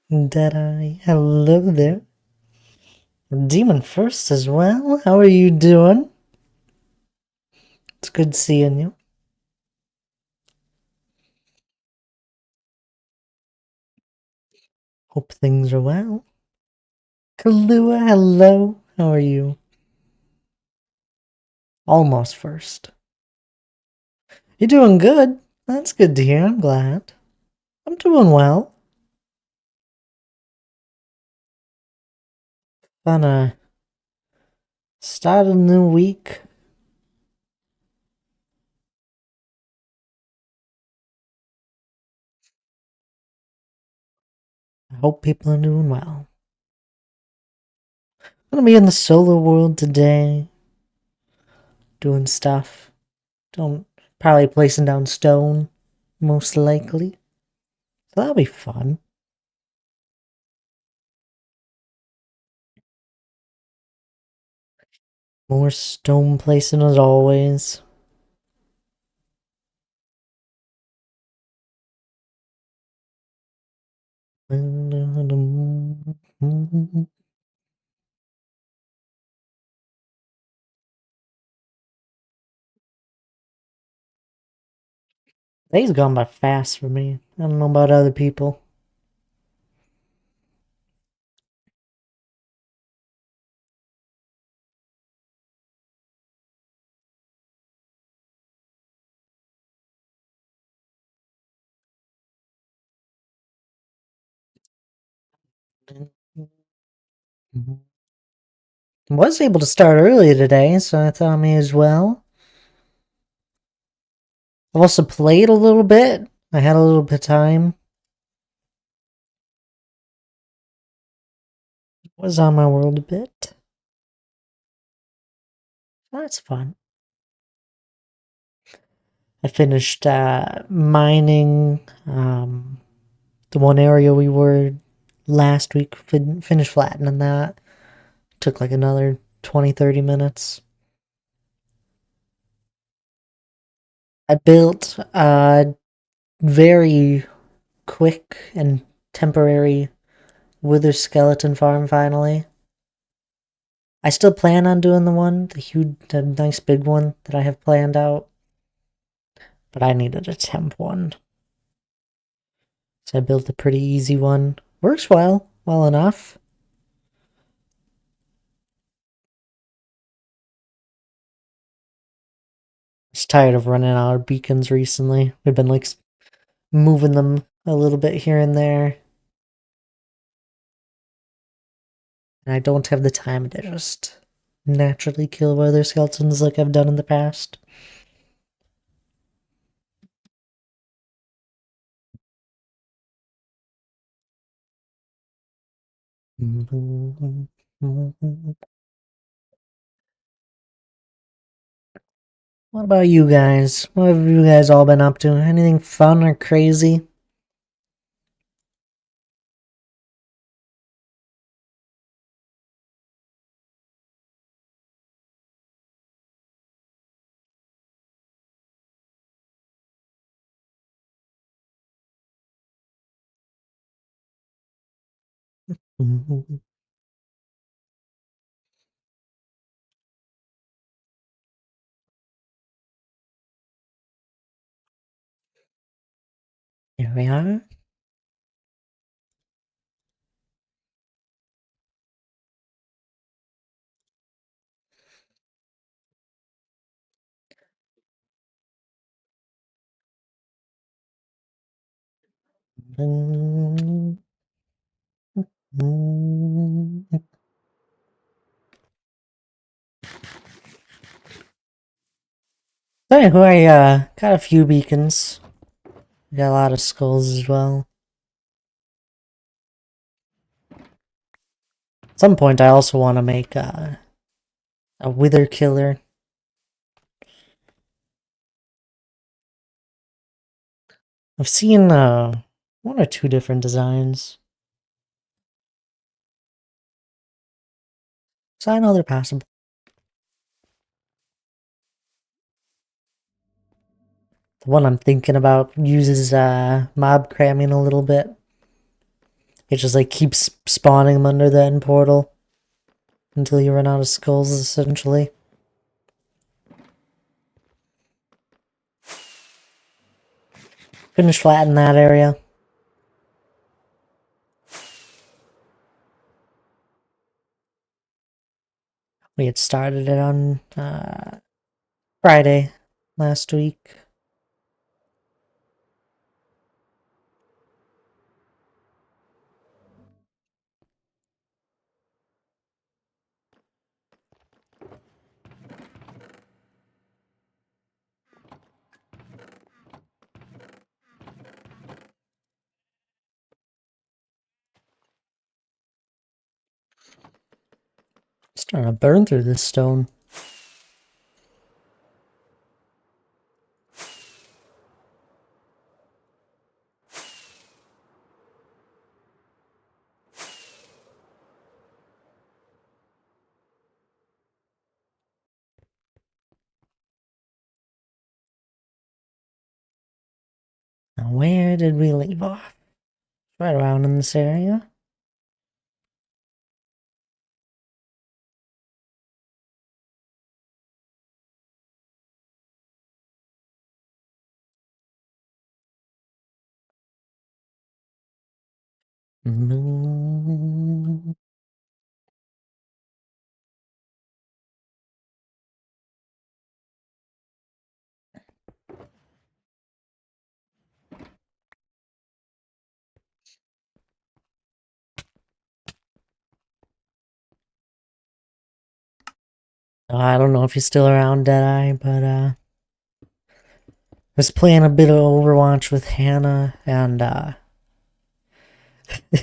Deadeye, hello there. Demon First as well. How are you doing? It's good seeing you. Hope things are well. Kahlua, hello. How are you? Almost first. You're doing good. That's good to hear. I'm glad. I'm doing well. Gonna start a new week. I hope people are doing well. Gonna be in the solo world today. Doing stuff. Don't probably placing down stone, most likely. So that'll be fun. More stone placing as always. Day's gone by fast for me. I don't know about other people. Was able to start early today, so I thought I may as well. I've also played a little bit. I had a little bit of time. Was on my world a bit. That's fun. I finished mining the one area we were last week. Finished flattening that. Took like another 20-30 minutes. I built a very quick and temporary wither skeleton farm finally. I still plan on doing the nice big one that I have planned out, but I needed a temp one. So I built a pretty easy one. Works well enough. Just tired of running out of beacons recently. We've been like moving them a little bit here and there. And I don't have the time to just naturally kill other skeletons like I've done in the past. What about you guys? What have you guys all been up to? Anything fun or crazy? Here we are. Anyway, got a few beacons. Got a lot of skulls as well. At some point, I also want to make a wither killer. I've seen one or two different designs, so I know they're possible. The one I'm thinking about uses mob cramming a little bit. It just like keeps spawning them under the end portal until you run out of skulls, essentially. Finish flat in that area. We had started it on Friday last week. It's starting to burn through this stone. Now, where did we leave off? Right around in this area. I don't know if he's still around, Deadeye, but I was playing a bit of Overwatch with Hannah, and an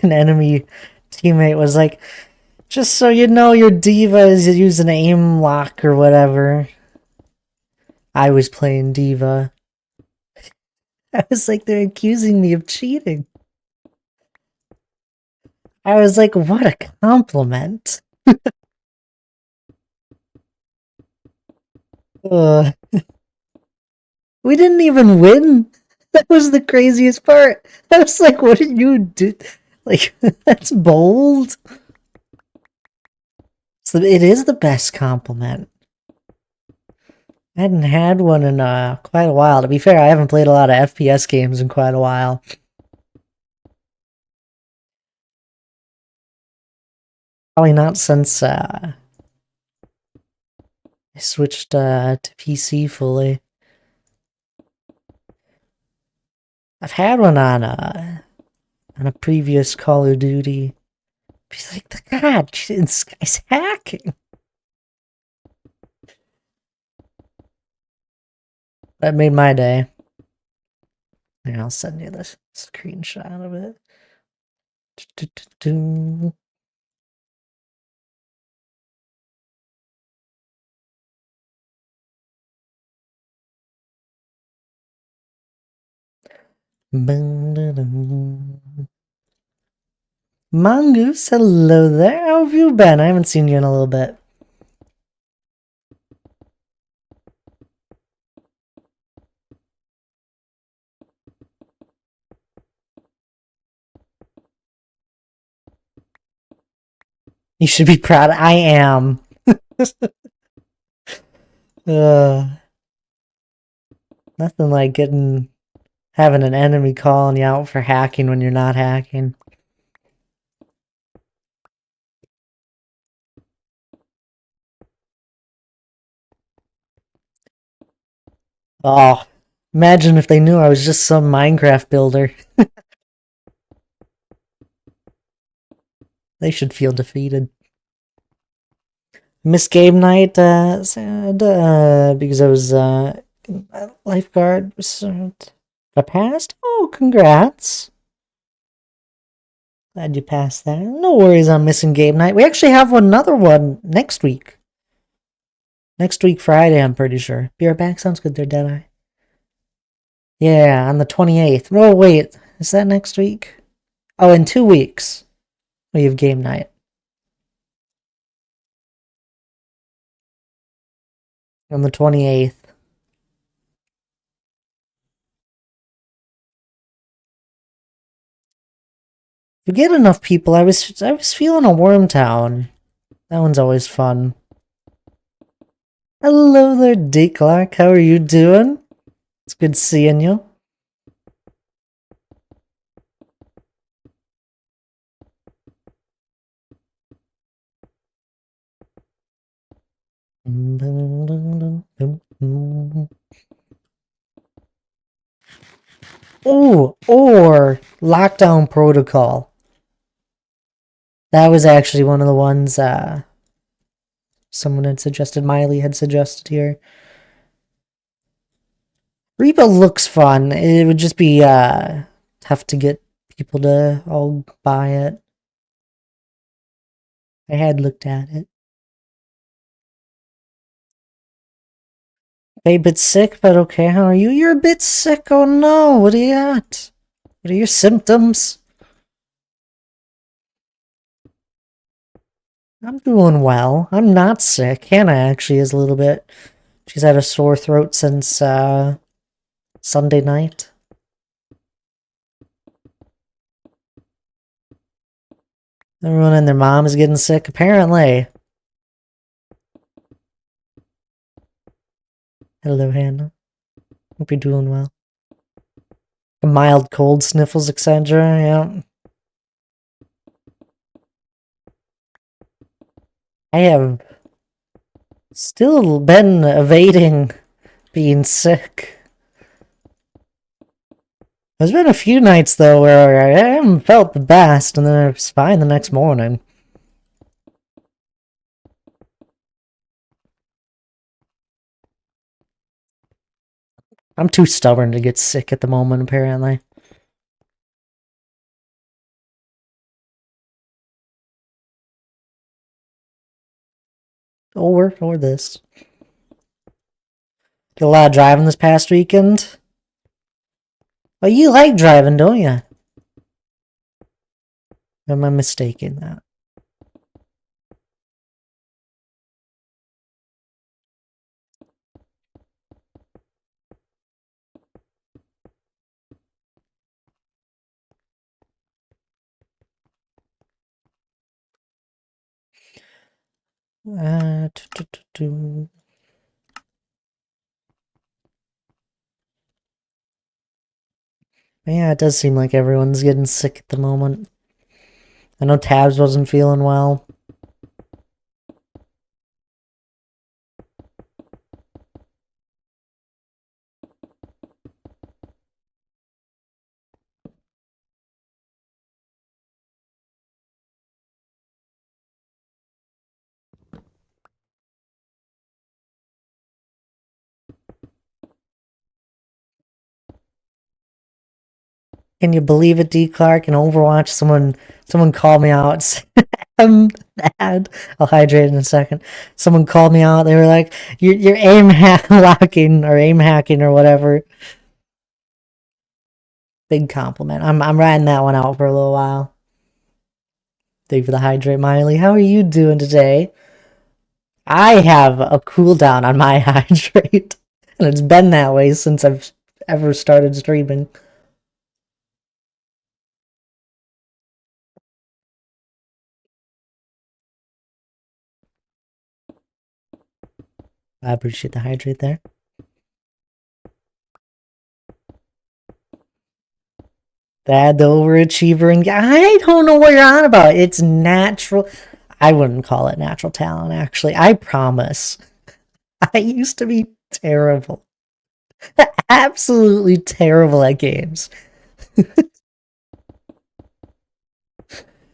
enemy teammate was like, just so you know, your diva is using aim lock or whatever. I was playing diva. I was like, they're accusing me of cheating. I was like, what a compliment. We didn't even win. That was the craziest part. I was like, what did you do? Like, that's bold. So it is the best compliment. I hadn't had one in quite a while. To be fair, I haven't played a lot of FPS games in quite a while. Probably not since I switched to PC fully. I've had one on a previous Call of Duty. He's like, God, this guy's hacking. That made my day. Here, I'll send you this screenshot of it. Mongoose, hello there. How have you been? I haven't seen you in a little bit. You should be proud. I am. Nothing like having an enemy calling you out for hacking when you're not hacking. Oh, imagine if they knew I was just some Minecraft builder. They should feel defeated. Missed game night, sad, because I was, lifeguard. I passed? Oh, congrats. Glad you passed that. No worries on missing game night. We actually have another one next week. Next week, Friday, I'm pretty sure. Be right back. Sounds good there, Deadeye. Yeah, on the 28th. Oh, wait. Is that next week? Oh, in 2 weeks, we have game night. On the 28th. If we get enough people, I was feeling a Wormtown. That one's always fun. Hello there, D Clark. How are you doing? It's good seeing you. Oh, or Lockdown Protocol. That was actually one of the ones someone had suggested, Miley had suggested here. Reba looks fun. It would just be tough to get people to all buy it. I had looked at it. A bit sick, but okay. How are you? You're a bit sick. Oh no, what are you at? What are your symptoms? I'm doing well. I'm not sick. Hannah actually is a little bit. She's had a sore throat since Sunday night. Everyone and their mom is getting sick, apparently. Hello, Hannah. Hope you're doing well. A mild cold, sniffles, etc. Yeah. I have still been evading being sick. There's been a few nights, though, where I haven't felt the best, and then I was fine the next morning. I'm too stubborn to get sick at the moment, apparently. Or this. Did a lot of driving this past weekend. Oh, you like driving, don't you? Am I mistaken that? Uh, Yeah, it does seem like everyone's getting sick at the moment. I know Tabs wasn't feeling well. Can you believe it, D. Clark? In Overwatch, someone called me out. I'm bad. I'll hydrate in a second. Someone called me out. They were like, "You're locking or aim hacking or whatever." Big compliment. I'm riding that one out for a little while. Thank you for the hydrate, Miley. How are you doing today? I have a cooldown on my hydrate, and it's been that way since I've ever started streaming. I appreciate the hydrate there. That the overachiever, and I don't know what you're on about. It's natural. I wouldn't call it natural talent, actually. I promise. I used to be terrible. Absolutely terrible at games.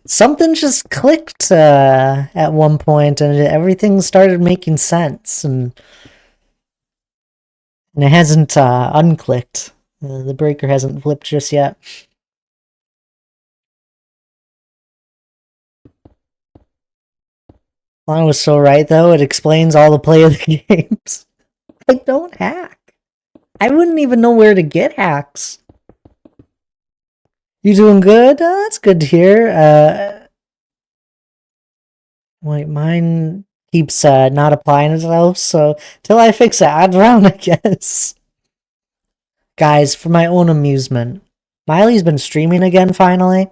Something just clicked at one point, and everything started making sense, and it hasn't unclicked. The breaker hasn't flipped just yet. Lana was so right, though. It explains all the play of the games. I don't hack. I wouldn't even know where to get hacks. You doing good? That's good to hear. Wait, mine keeps not applying itself, so till I fix it, I'd round, I guess. Guys, for my own amusement, Miley's been streaming again finally.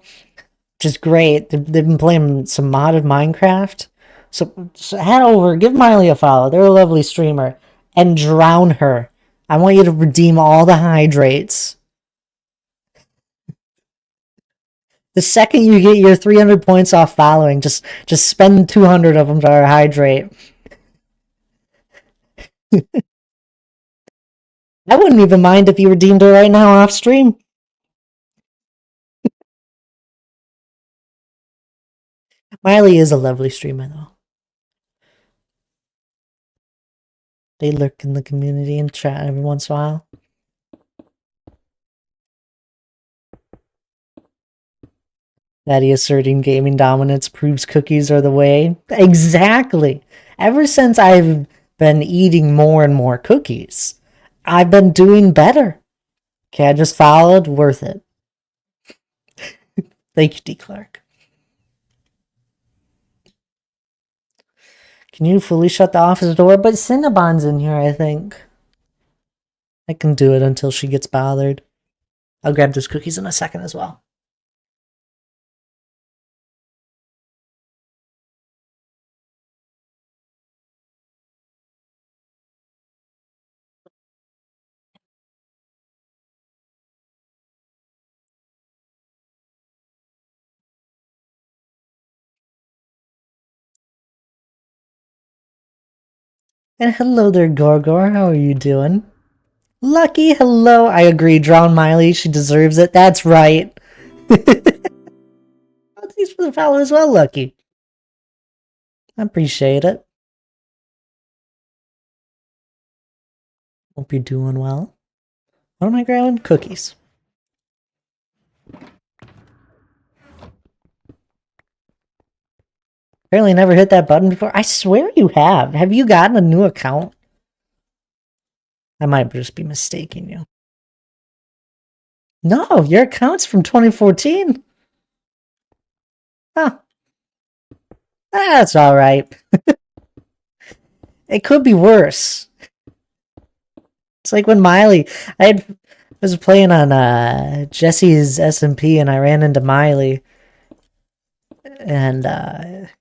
which is great. They've been playing some modded Minecraft. So head over, give Miley a follow. They're a lovely streamer. And drown her. I want you to redeem all the hydrates. The second you get your 300 points off following, just spend 200 of them to our hydrate. I wouldn't even mind if you redeemed her right now off stream. Miley is a lovely streamer, though. They lurk in the community and chat every once in a while. Daddy asserting gaming dominance proves cookies are the way. Exactly. Ever since I've been eating more and more cookies, I've been doing better. Okay, I just followed. Worth it. Thank you, D. Clark. Can you fully shut the office door? But Cinnabon's in here, I think. I can do it until she gets bothered. I'll grab those cookies in a second as well. And hello there, Gorgor. How are you doing? Lucky, hello. I agree. Drown Miley. She deserves it. That's right. Oh, thanks for the follow as well, Lucky. I appreciate it. Hope you're doing well. What am I grabbing? Cookies. Apparently never hit that button before. I swear you have. Have you gotten a new account? I might just be mistaking you. No, your account's from 2014. Huh. That's alright. It could be worse. It's like when Miley... I was playing on Jesse's SMP and I ran into Miley and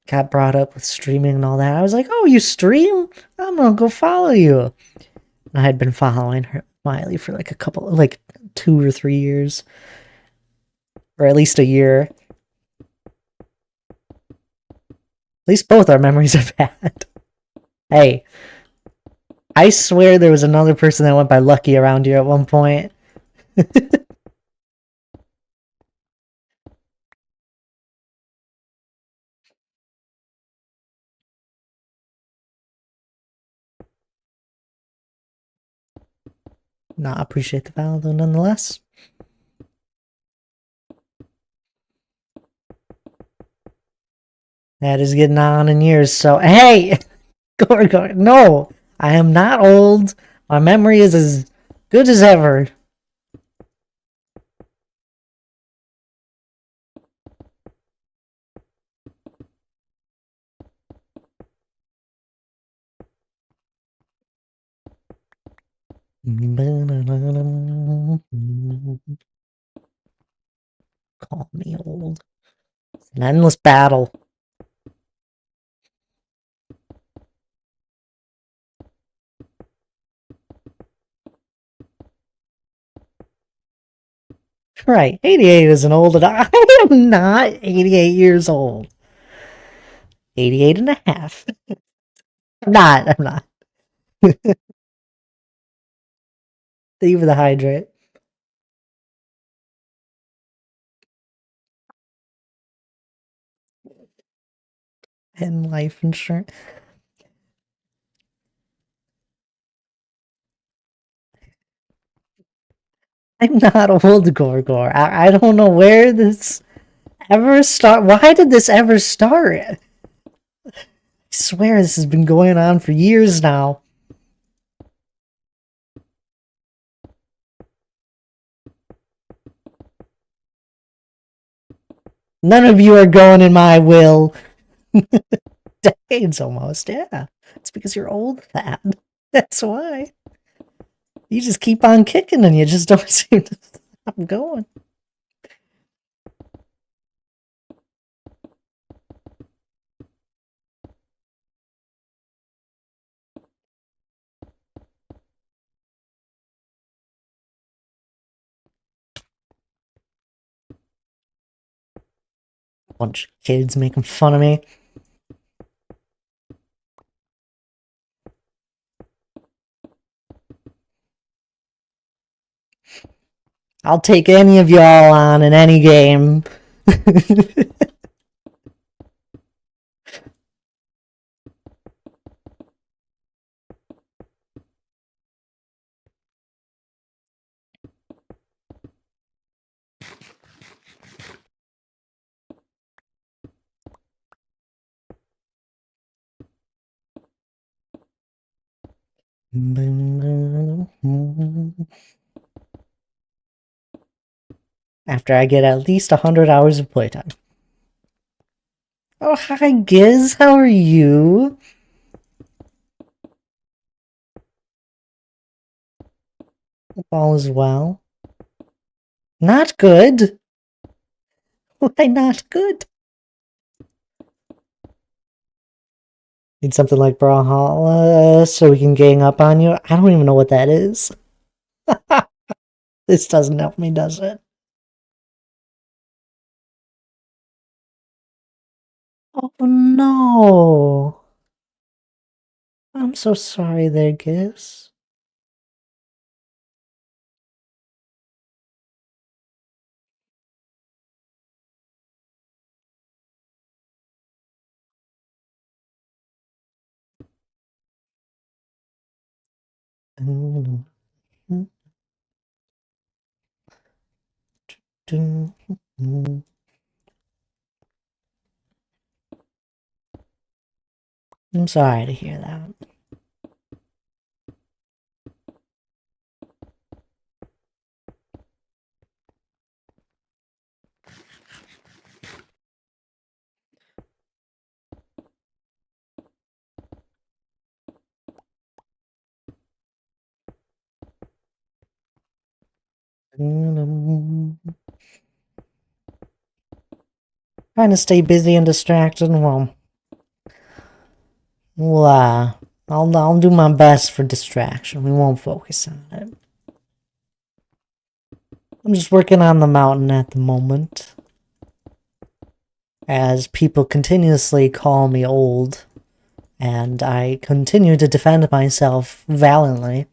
got brought up with streaming and all that. I was like, oh, you stream? I'm gonna go follow you. I had been following her, Miley, for like 2 or 3 years. Or at least a year. At least both our memories are bad. Hey, I swear there was another person that went by Lucky around here at one point. Nah, appreciate the follow though nonetheless. That is getting on in years, so hey! Gorgor, no! I am not old. My memory is as good as ever. Call me old. It's an endless battle. Right, 88 is an old... I am not 88 years old. 88 and a half. I'm not. Thank you for the hydrate. And life insurance. I'm not old, Gorgor. I don't know where this ever start. Why did this ever start? I swear this has been going on for years now. None of you are going in my will. Decades almost, yeah. It's because you're old, Thad. That's why. You just keep on kicking and you just don't seem to stop going. Bunch of kids making fun of me. I'll take any of y'all on in any game. After I get at least 100 hours of playtime. Oh, hi, Giz. How are you? All is well. Not good. Why not good? Need something like Brawlhalla so we can gang up on you? I don't even know what that is. This doesn't help me, does it? Oh no. I'm so sorry there, Giz. I'm sorry to hear that. Trying to stay busy and distracted. Well, I'll do my best for distraction. We won't focus on it. I'm just working on the mountain at the moment, as people continuously call me old, and I continue to defend myself valiantly.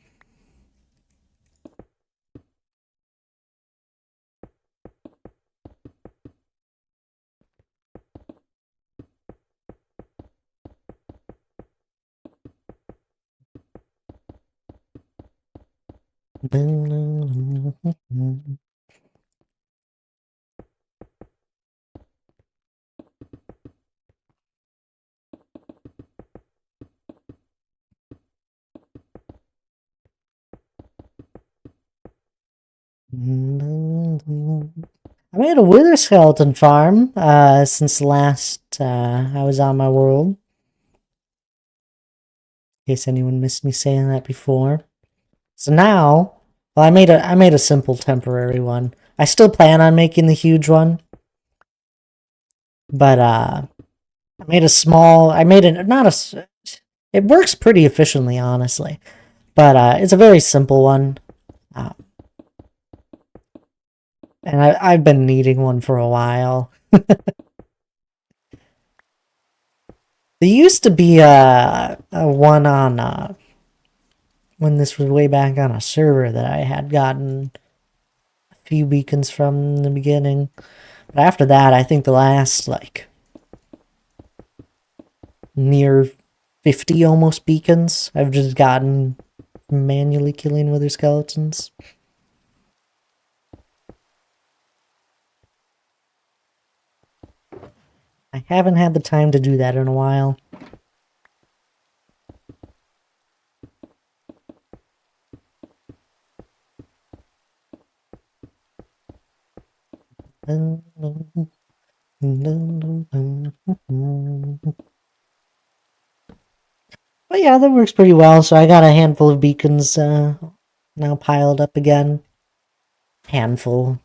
I made a wither skeleton farm since last I was on my world. In case anyone missed me saying that before. So now, well, I made a simple temporary one. I still plan on making the huge one, but I made a small. I made it not a. It works pretty efficiently, honestly, but it's a very simple one. And I've been needing one for a while. There used to be a one on when this was way back on a server that I had gotten a few beacons from in the beginning. But after that, I think the last like near 50 almost beacons I've just gotten manually killing wither skeletons. I haven't had the time to do that in a while. But yeah, that works pretty well. So I got a handful of beacons now piled up again. Handful.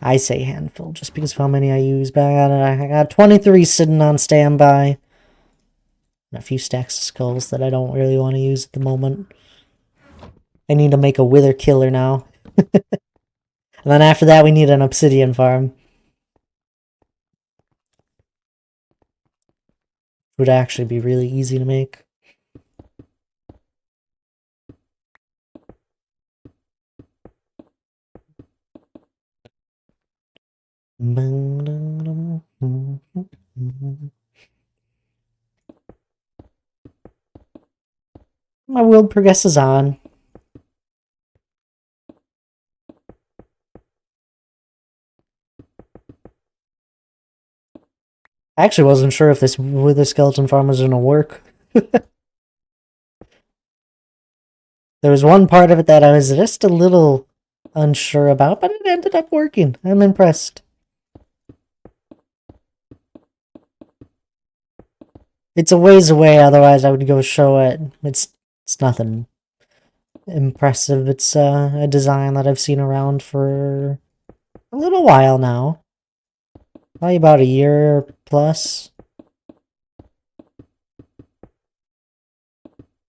I say handful just because of how many I use. But I got 23 sitting on standby. And a few stacks of skulls that I don't really want to use at the moment. I need to make a wither killer now. And then after that, we need an obsidian farm. would actually be really easy to make. My world progresses on. I actually wasn't sure if this Wither Skeleton Farm was gonna work. There was one part of it that I was just a little unsure about, but it ended up working. I'm impressed. It's a ways away, otherwise I would go show it. It's nothing impressive. It's a design that I've seen around for a little while now. Probably about a year plus.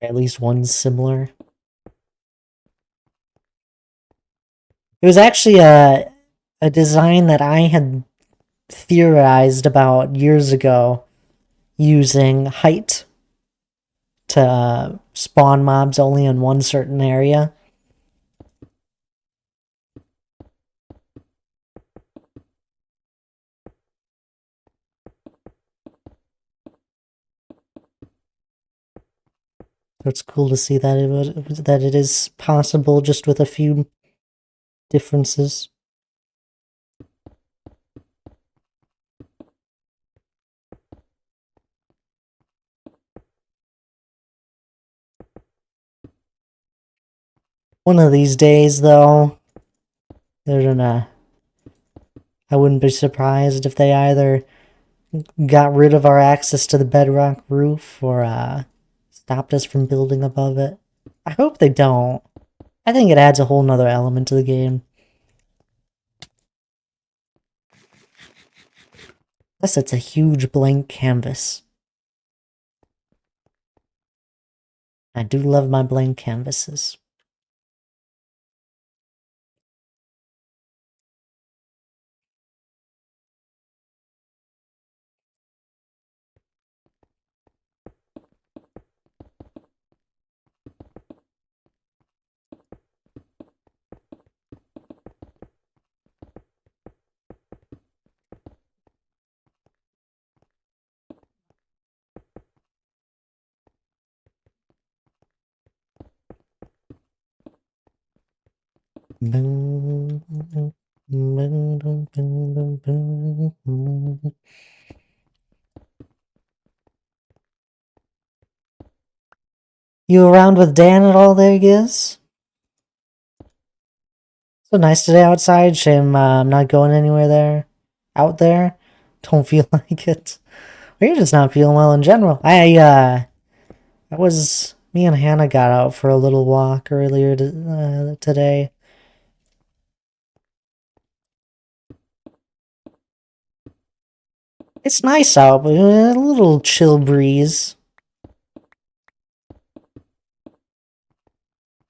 At least one similar. It was actually a design that I had theorized about years ago, using height to spawn mobs only in one certain area. It's cool to see that it is possible just with a few differences. One of these days, though, they're gonna. I wouldn't be surprised if they either got rid of our access to the bedrock roof or stopped us from building above it. I hope they don't. I think it adds a whole nother element to the game. Plus, it's a huge blank canvas. I do love my blank canvases. You around with Dan at all there, Giz? So nice today outside. Shame I'm not going anywhere there. Out there. Don't feel like it. Or you're just not feeling well in general. Me and Hannah got out for a little walk earlier today. It's nice out, but a little chill breeze.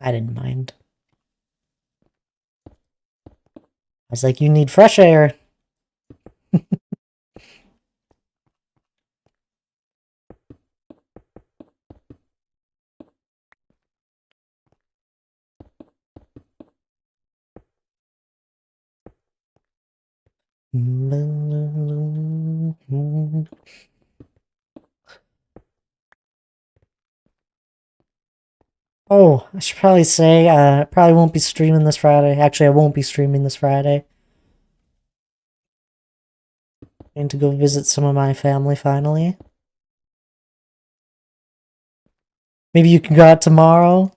I didn't mind. I was like, you need fresh air. Oh, I should probably say, probably won't be streaming this Friday. Actually, I won't be streaming this Friday. Going to go visit some of my family finally. Maybe you can go out tomorrow?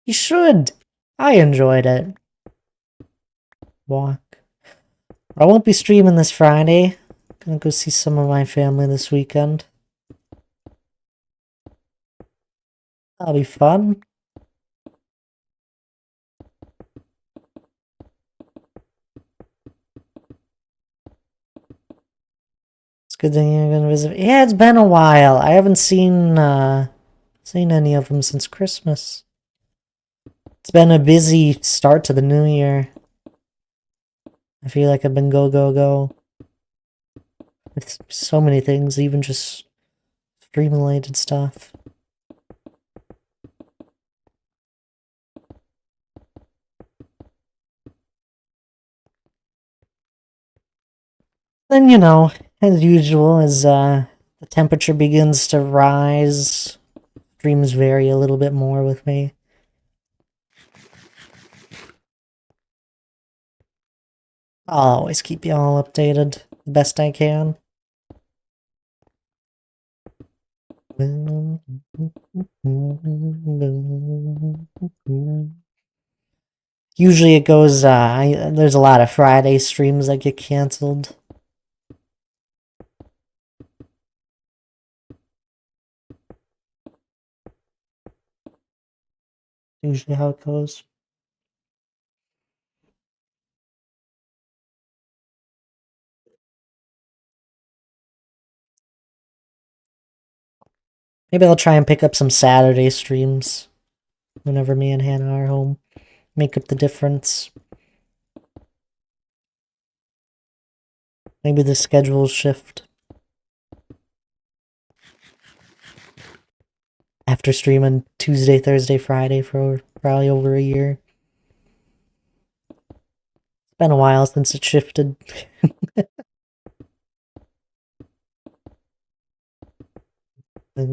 You should! I enjoyed it. Walk. I won't be streaming this Friday. Gonna go see some of my family this weekend. That'll be fun. It's good that you're gonna visit. Yeah, it's been a while. I haven't seen any of them since Christmas. It's been a busy start to the new year. I feel like I've been go, go, go. With so many things, even just stream-related stuff. Then, as usual, as the temperature begins to rise, streams vary a little bit more with me. I'll always keep you all updated the best I can. Usually it goes, there's a lot of Friday streams that get canceled. Usually how it goes. Maybe I'll try and pick up some Saturday streams whenever me and Hannah are home. Make up the difference. Maybe the schedule shift. After streaming Tuesday, Thursday, Friday for probably over a year. It's been a while since it shifted. They're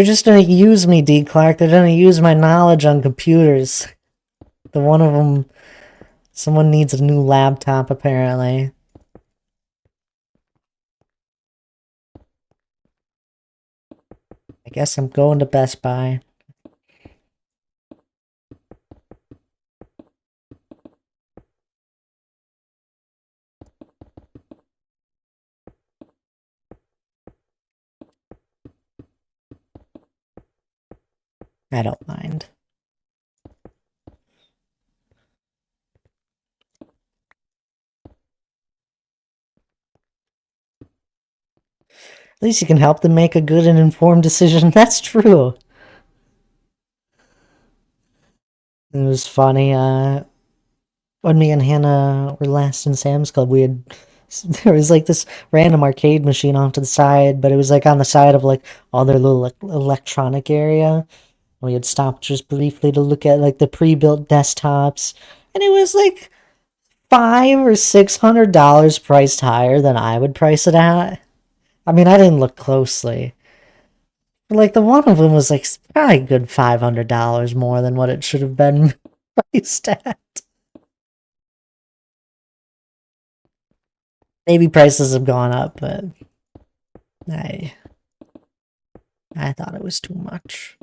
just gonna use me, D. Clark. They're gonna use my knowledge on computers. The one of them, someone needs a new laptop, apparently. I guess I'm going to Best Buy. I don't mind. At least you can help them make a good and informed decision. That's true. It was funny, when me and Hannah were last in Sam's Club, there was like this random arcade machine off to the side, but it was like on the side of like all their little electronic area. We had stopped just briefly to look at like the pre-built desktops, and it was like $500 or $600 priced higher than I would price it at. I mean, I didn't look closely. But like the one of them was like probably a good $500 more than what it should have been priced at. Maybe prices have gone up, but I I thought it was too much.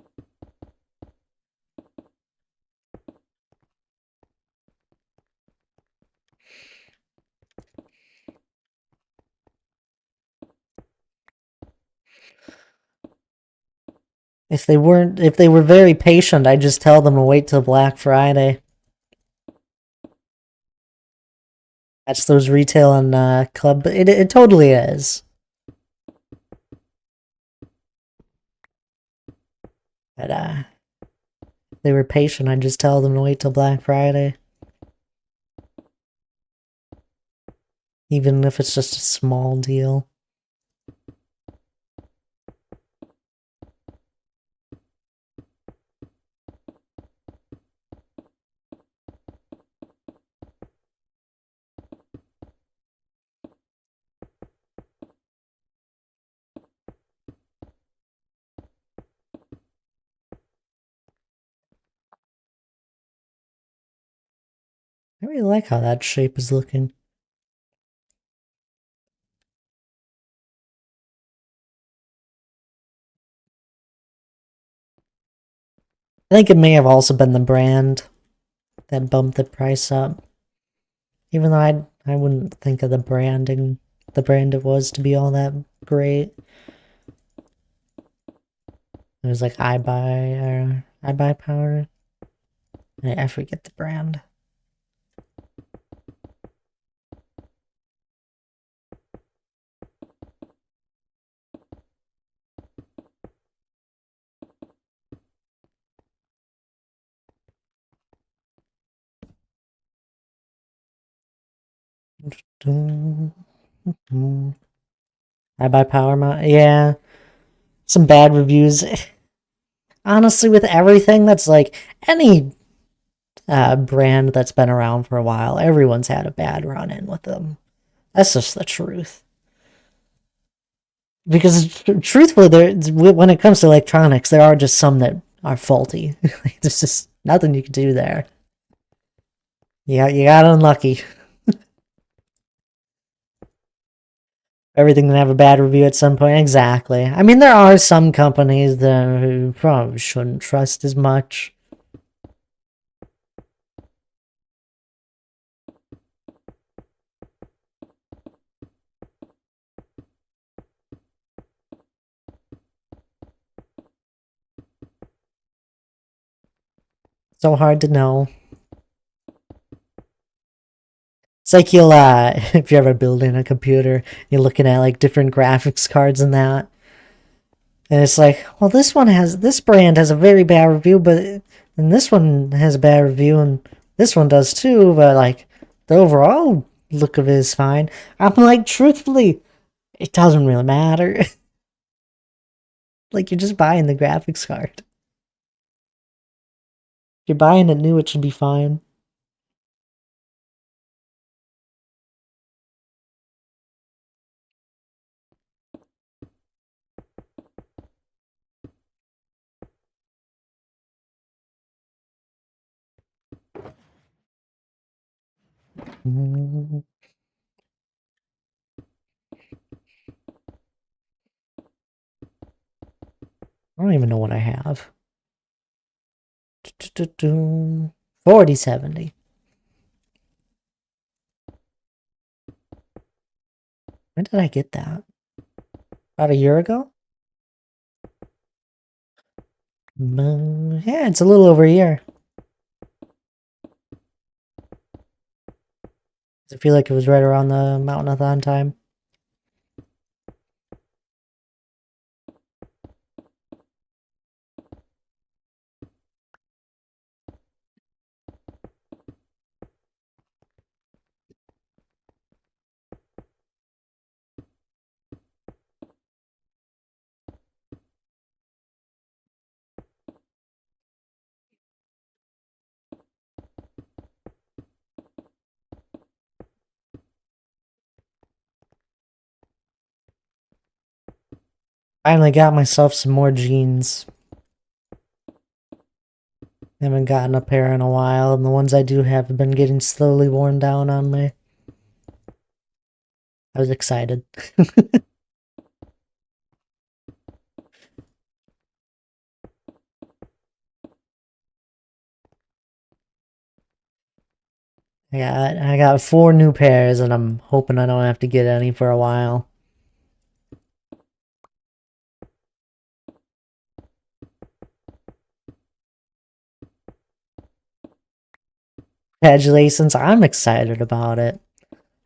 If they were very patient, I'd just tell them to wait till Black Friday. That's those retail and club. It totally is. But if they were patient, I'd just tell them to wait till Black Friday. Even if it's just a small deal. I really like how that shape is looking. I think it may have also been the brand that bumped the price up. Even though I wouldn't think of the brand it was to be all that great. It was like iBuy Power. I forget the brand. I buy Power Mount. Yeah, some bad reviews. Honestly, with everything that's like any brand that's been around for a while, everyone's had a bad run in with them. That's just the truth. Because truthfully, when it comes to electronics, there are just some that are faulty. There's just nothing you can do there. Yeah, you got unlucky. Everything can have a bad review at some point. Exactly. I mean, there are some companies that who probably shouldn't trust as much. So hard to know. It's like you'll, if you're ever building a computer, you're looking at like different graphics cards and that, and it's like, well, this brand has a very bad review, and this one has a bad review, and this one does too, but like the overall look of it is fine. I'm like, truthfully, it doesn't really matter. Like you're just buying the graphics card. If you're buying it new, it should be fine. I don't even know what I have. 4070. When did I get that? About a year ago? Yeah, it's a little over a year. I feel like it was right around the Mountainathon time. Finally got myself some more jeans. Haven't gotten a pair in a while, and the ones I do have been getting slowly worn down on me. I was excited. I got 4 new pairs, and I'm hoping I don't have to get any for a while. Congratulations, I'm excited about it.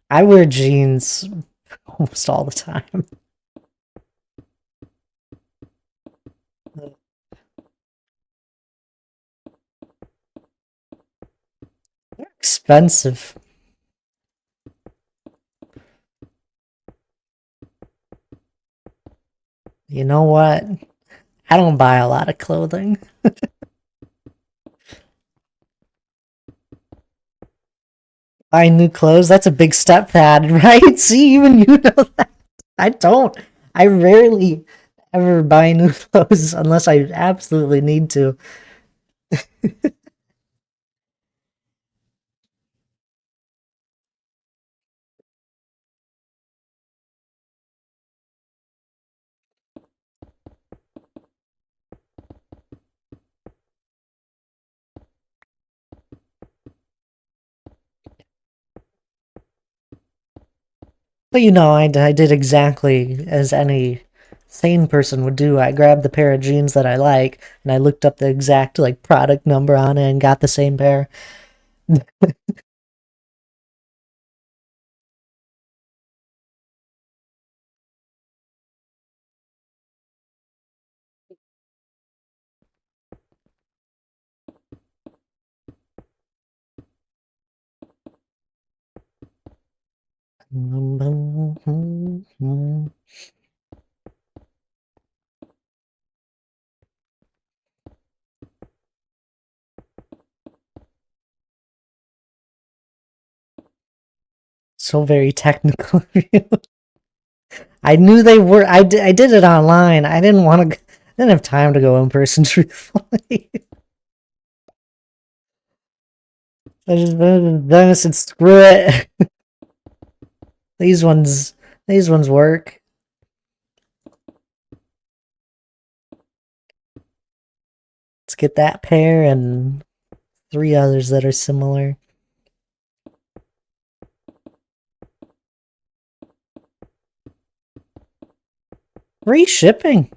I wear jeans almost all the time. They're expensive. You know what? I don't buy a lot of clothing. Buy new clothes, that's a big step, Thad, right? See, even you know that. I don't. I rarely ever buy new clothes unless I absolutely need to. But you know, I did exactly as any sane person would do. I grabbed the pair of jeans that I like, and I looked up the exact like product number on it and got the same pair. So very technical. I knew they were. I did it online. I didn't want to. Didn't have time to go in person. Truthfully, then I said, "Screw it." These ones. These ones work. Let's get that pair and 3 others that are similar. Free shipping.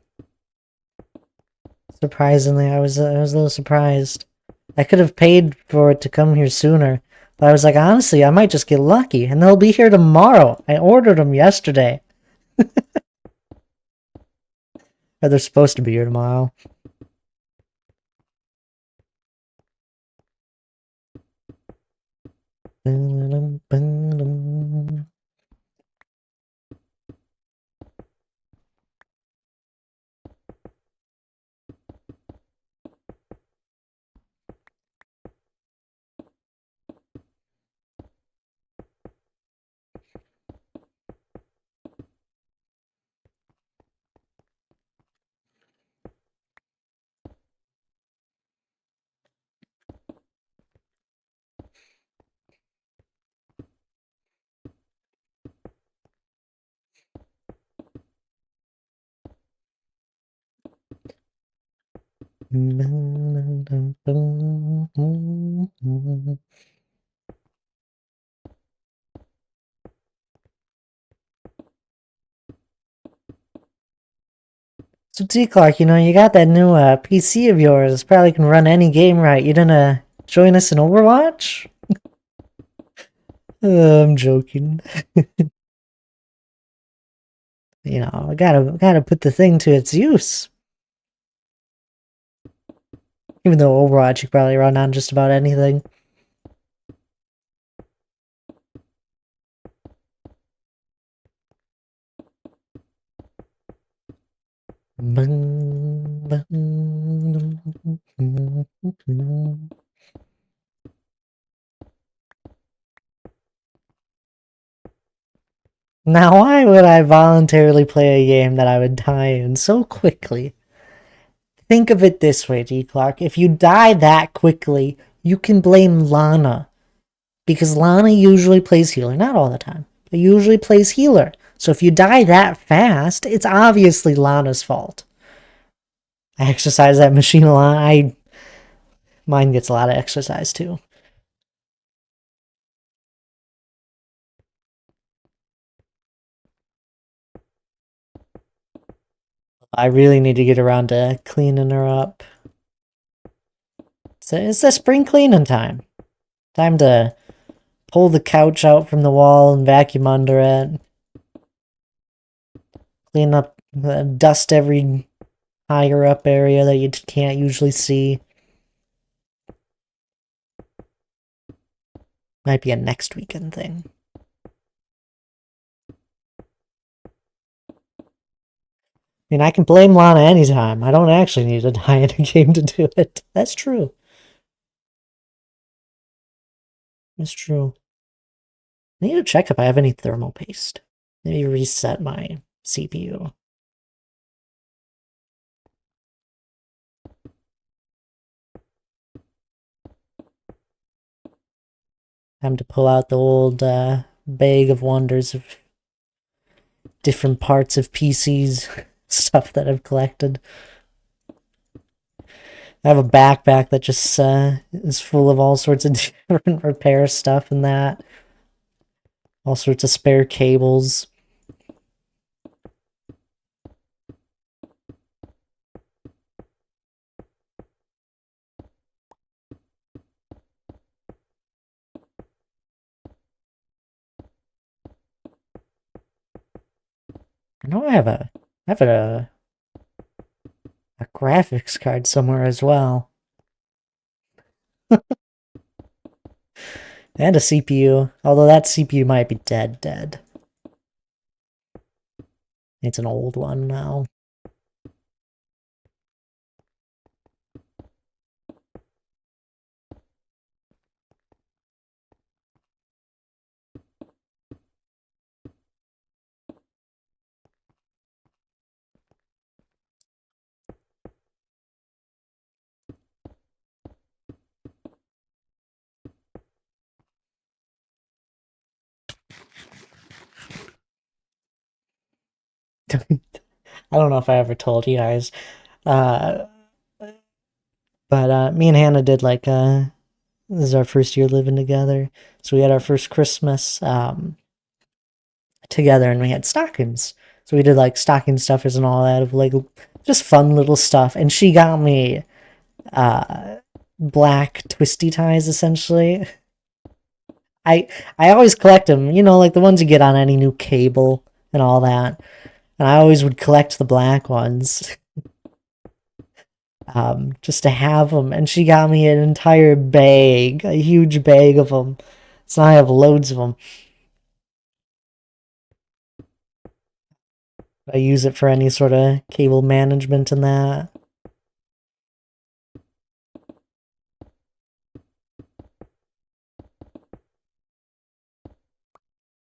Surprisingly, I was a little surprised. I could have paid for it to come here sooner, but I was like, honestly, I might just get lucky, and they'll be here tomorrow. I ordered them yesterday. Or they're supposed to be here tomorrow. So T-Clark, you got that new PC of yours. Probably can run any game right. You gonna join us in Overwatch? I'm joking. I gotta put the thing to its use. Even though Overwatch you can probably run on just about anything. Now, why would I voluntarily play a game that I would die in so quickly? Think of it this way, G. Clark. If you die that quickly, you can blame Lana. Because Lana usually plays healer. Not all the time, but usually plays healer. So if you die that fast, it's obviously Lana's fault. I exercise that machine a lot. Mine gets a lot of exercise too. I really need to get around to cleaning her up. So it's the spring cleaning time. Time to pull the couch out from the wall and vacuum under it. Clean up, dust every higher up area that you can't usually see. Might be a next weekend thing. I mean, I can blame Lana anytime. I don't actually need to die in a game to do it. That's true. That's true. I need to check if I have any thermal paste. Maybe reset my CPU. Time to pull out the old bag of wonders of different parts of PCs, stuff that I've collected. I have a backpack that just is full of all sorts of different repair stuff and that. All sorts of spare cables. I know I have a graphics card somewhere as well. And a CPU, although that CPU might be dead. It's an old one now. I don't know if I ever told you guys. Uh, but me and Hannah did like this is our first year living together. So we had our first Christmas together and we had stockings. So we did like stocking stuffers and all that of like just fun little stuff. And she got me uh black twisty ties essentially. I I always collect them, you know, like the ones you get on any new cable and all that. And I always would collect the black ones. Just to have them. And she got me an entire bag, a huge bag of them. So I have loads of them. I use it for any sort of cable management and that.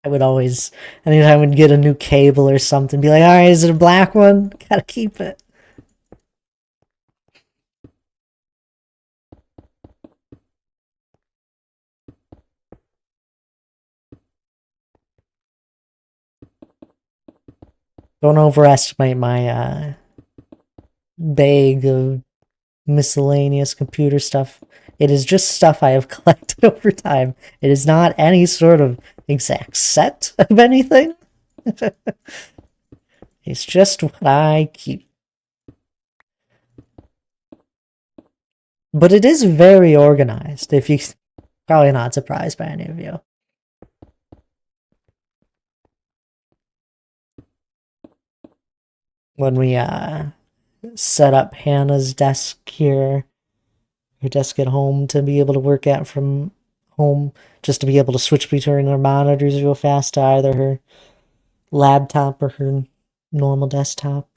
I would always, anytime we'd get a new cable or something, be like, all right, is it a black one? Gotta keep it. Don't overestimate my bag of miscellaneous computer stuff. It is just stuff I have collected over time. It is not any sort of exact set of anything. It's just what I keep. But it is very organized, if you probably not surprised by any of you. When we set up Hannah's desk here, her desk at home to be able to work at from home, just to be able to switch between her monitors real fast to either her laptop or her normal desktop.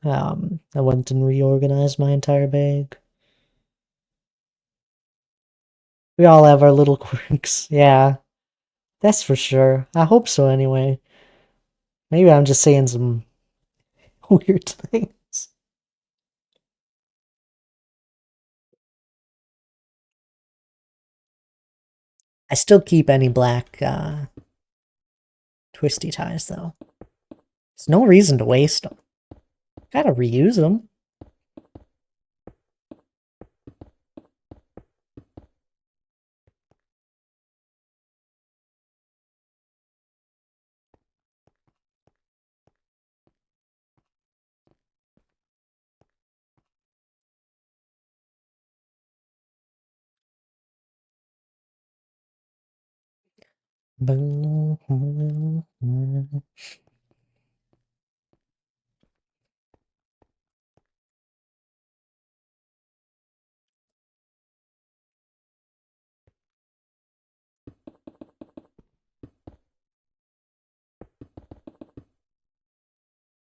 I went and reorganized my entire bag. We all have our little quirks, yeah, that's for sure. I hope so anyway. Maybe I'm just saying some weird things. I still keep any black twisty ties though. There's no reason to waste them. Gotta reuse them.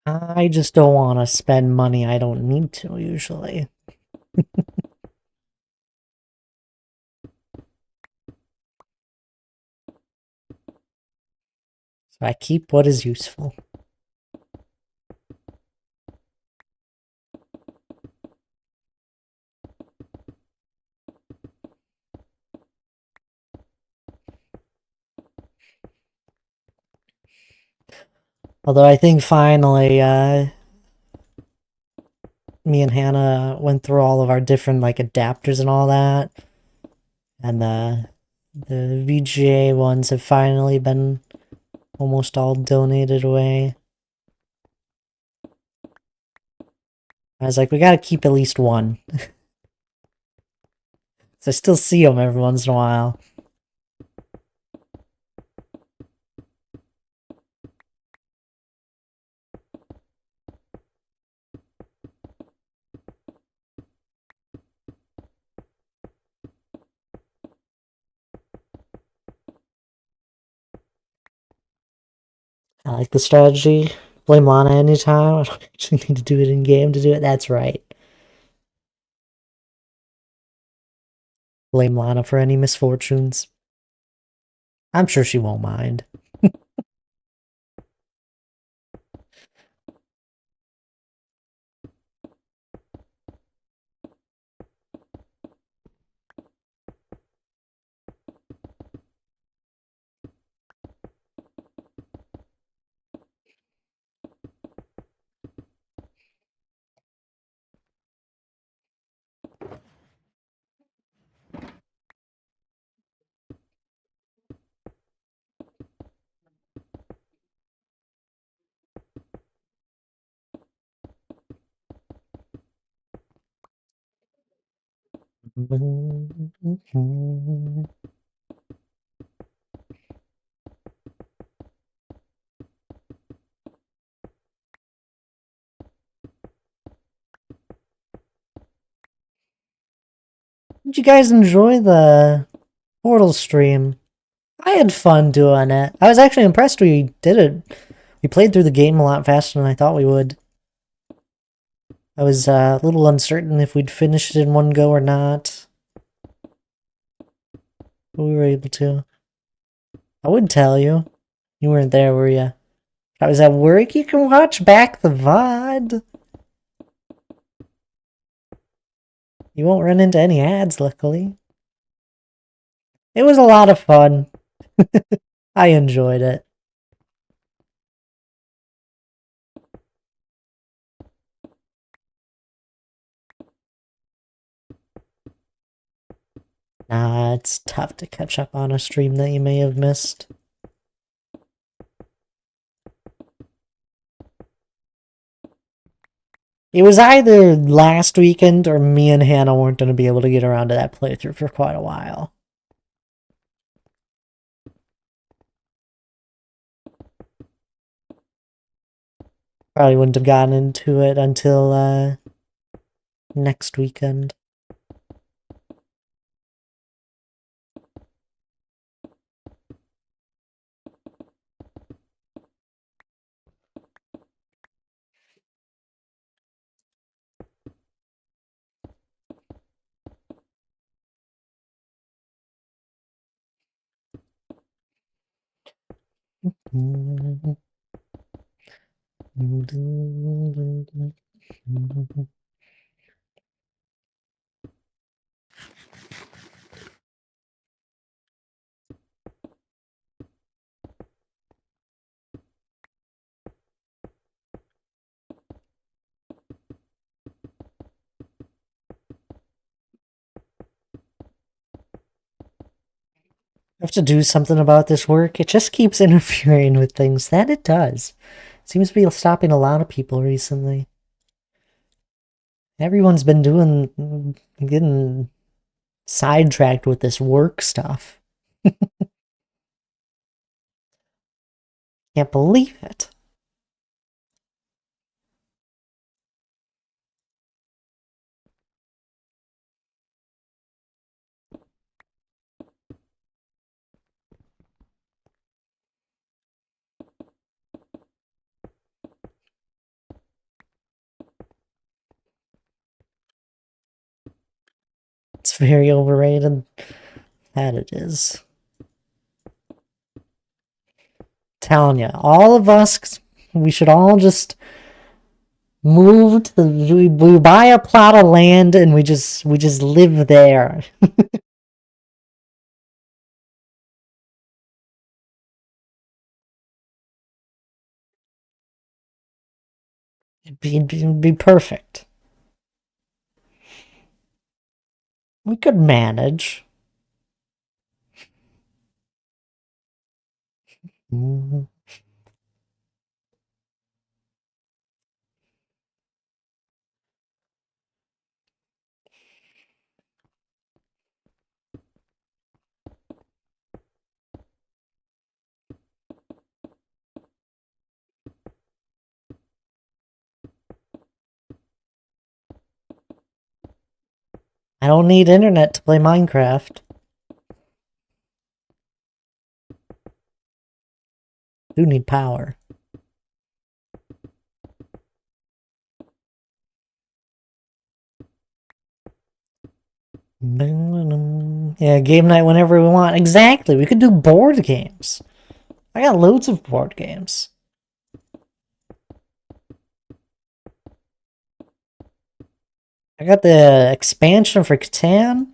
I just don't want to spend money I don't need to usually. So I keep what is useful. Although I think finally, me and Hannah went through all of our different like adapters and all that, and the VGA ones have finally been almost all donated away. I was like, we gotta keep at least one. So I still see them every once in a while. I like the strategy. Blame Lana anytime. I don't actually need to do it in game to do it. That's right. Blame Lana for any misfortunes. I'm sure she won't mind. Did you guys enjoy the Portal stream? I had fun doing it. I was actually impressed we did it. We played through the game a lot faster than I thought we would. I was a little uncertain if we'd finish it in one go or not. But we were able to. I would tell you. You weren't there, were you? I was at work. You can watch back the VOD. You won't run into any ads, luckily. It was a lot of fun. I enjoyed it. Nah, it's tough to catch up on a stream that you may have missed. It was either last weekend or me and Hannah weren't going to be able to get around to that playthrough for quite a while. Probably wouldn't have gotten into it until next weekend. I have to do something about this work. It just keeps interfering with things. That it does. It seems to be stopping a lot of people recently. Everyone's been getting sidetracked with this work stuff. Can't believe it. It's very overrated. That it is. Telling you, all of us, we should all just move to we buy a plot of land and we just live there. It'd be perfect. We could manage. I don't need internet to play Minecraft. Do need power. Yeah, game night whenever we want. Exactly. We could do board games. I got loads of board games. I got the expansion for Catan.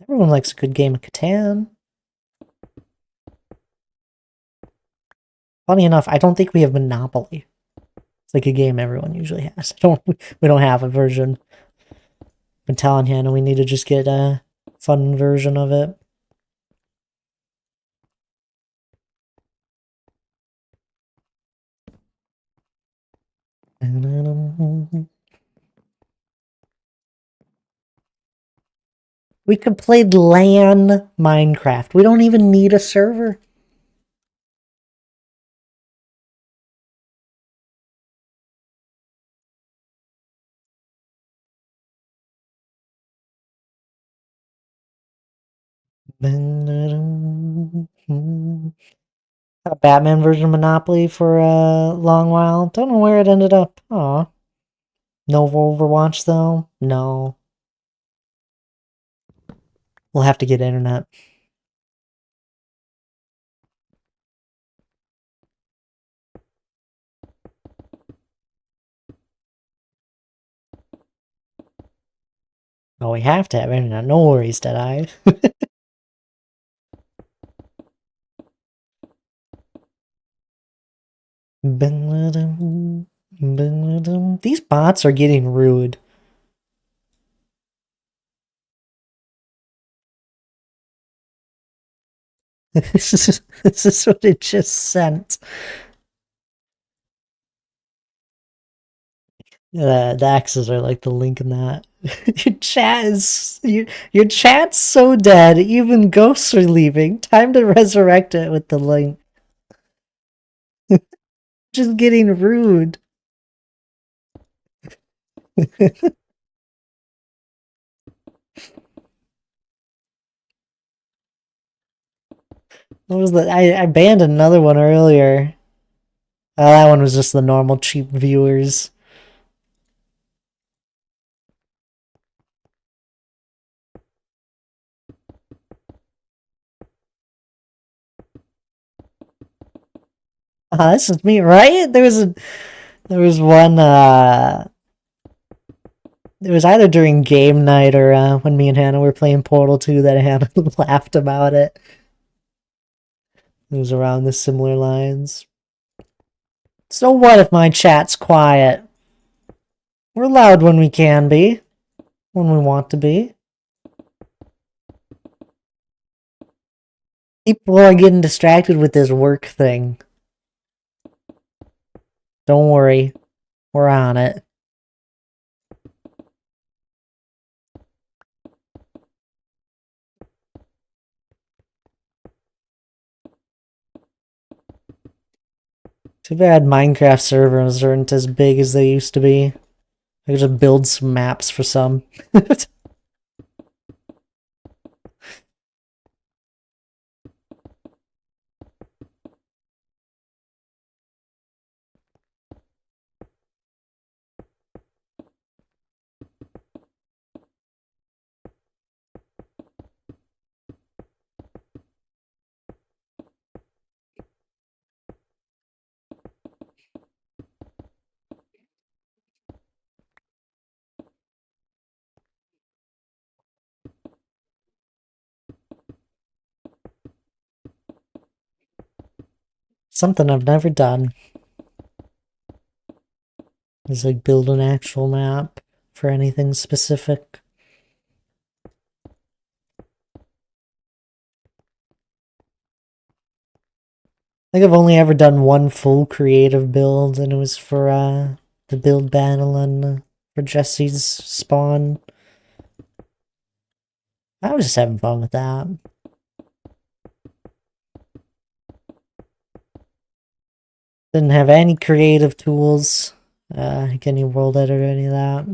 Everyone likes a good game of Catan. Funny enough, I don't think we have Monopoly. It's like a game everyone usually has. We don't have a version. I've been telling you, and we need to just get a fun version of it. We could play LAN Minecraft. We don't even need a server. A Batman version of Monopoly for a long while. Don't know where it ended up. Aw. No Overwatch though? No. We'll have to get internet. Oh, we have to have internet. No worries, Deadeye. These bots are getting rude. This is what it just sent. The axes are like the link in that. Your chat's so dead. Even ghosts are leaving. Time to resurrect it with the link. Just getting rude. What was the? I banned another one earlier. That one was just the normal cheap viewers. This is me, right? There was one. It was either during game night or when me and Hannah were playing Portal 2 that Hannah laughed about it. It was around the similar lines. So what if my chat's quiet? We're loud when we can be. When we want to be. People are getting distracted with this work thing. Don't worry. We're on it. Too bad Minecraft servers aren't as big as they used to be. I could just build some maps for some. Something I've never done is like build an actual map for anything specific. I think I've only ever done one full creative build, and it was for the build battle and for Jesse's spawn. I was just having fun with that. Didn't have any creative tools, like any world editor or any of that.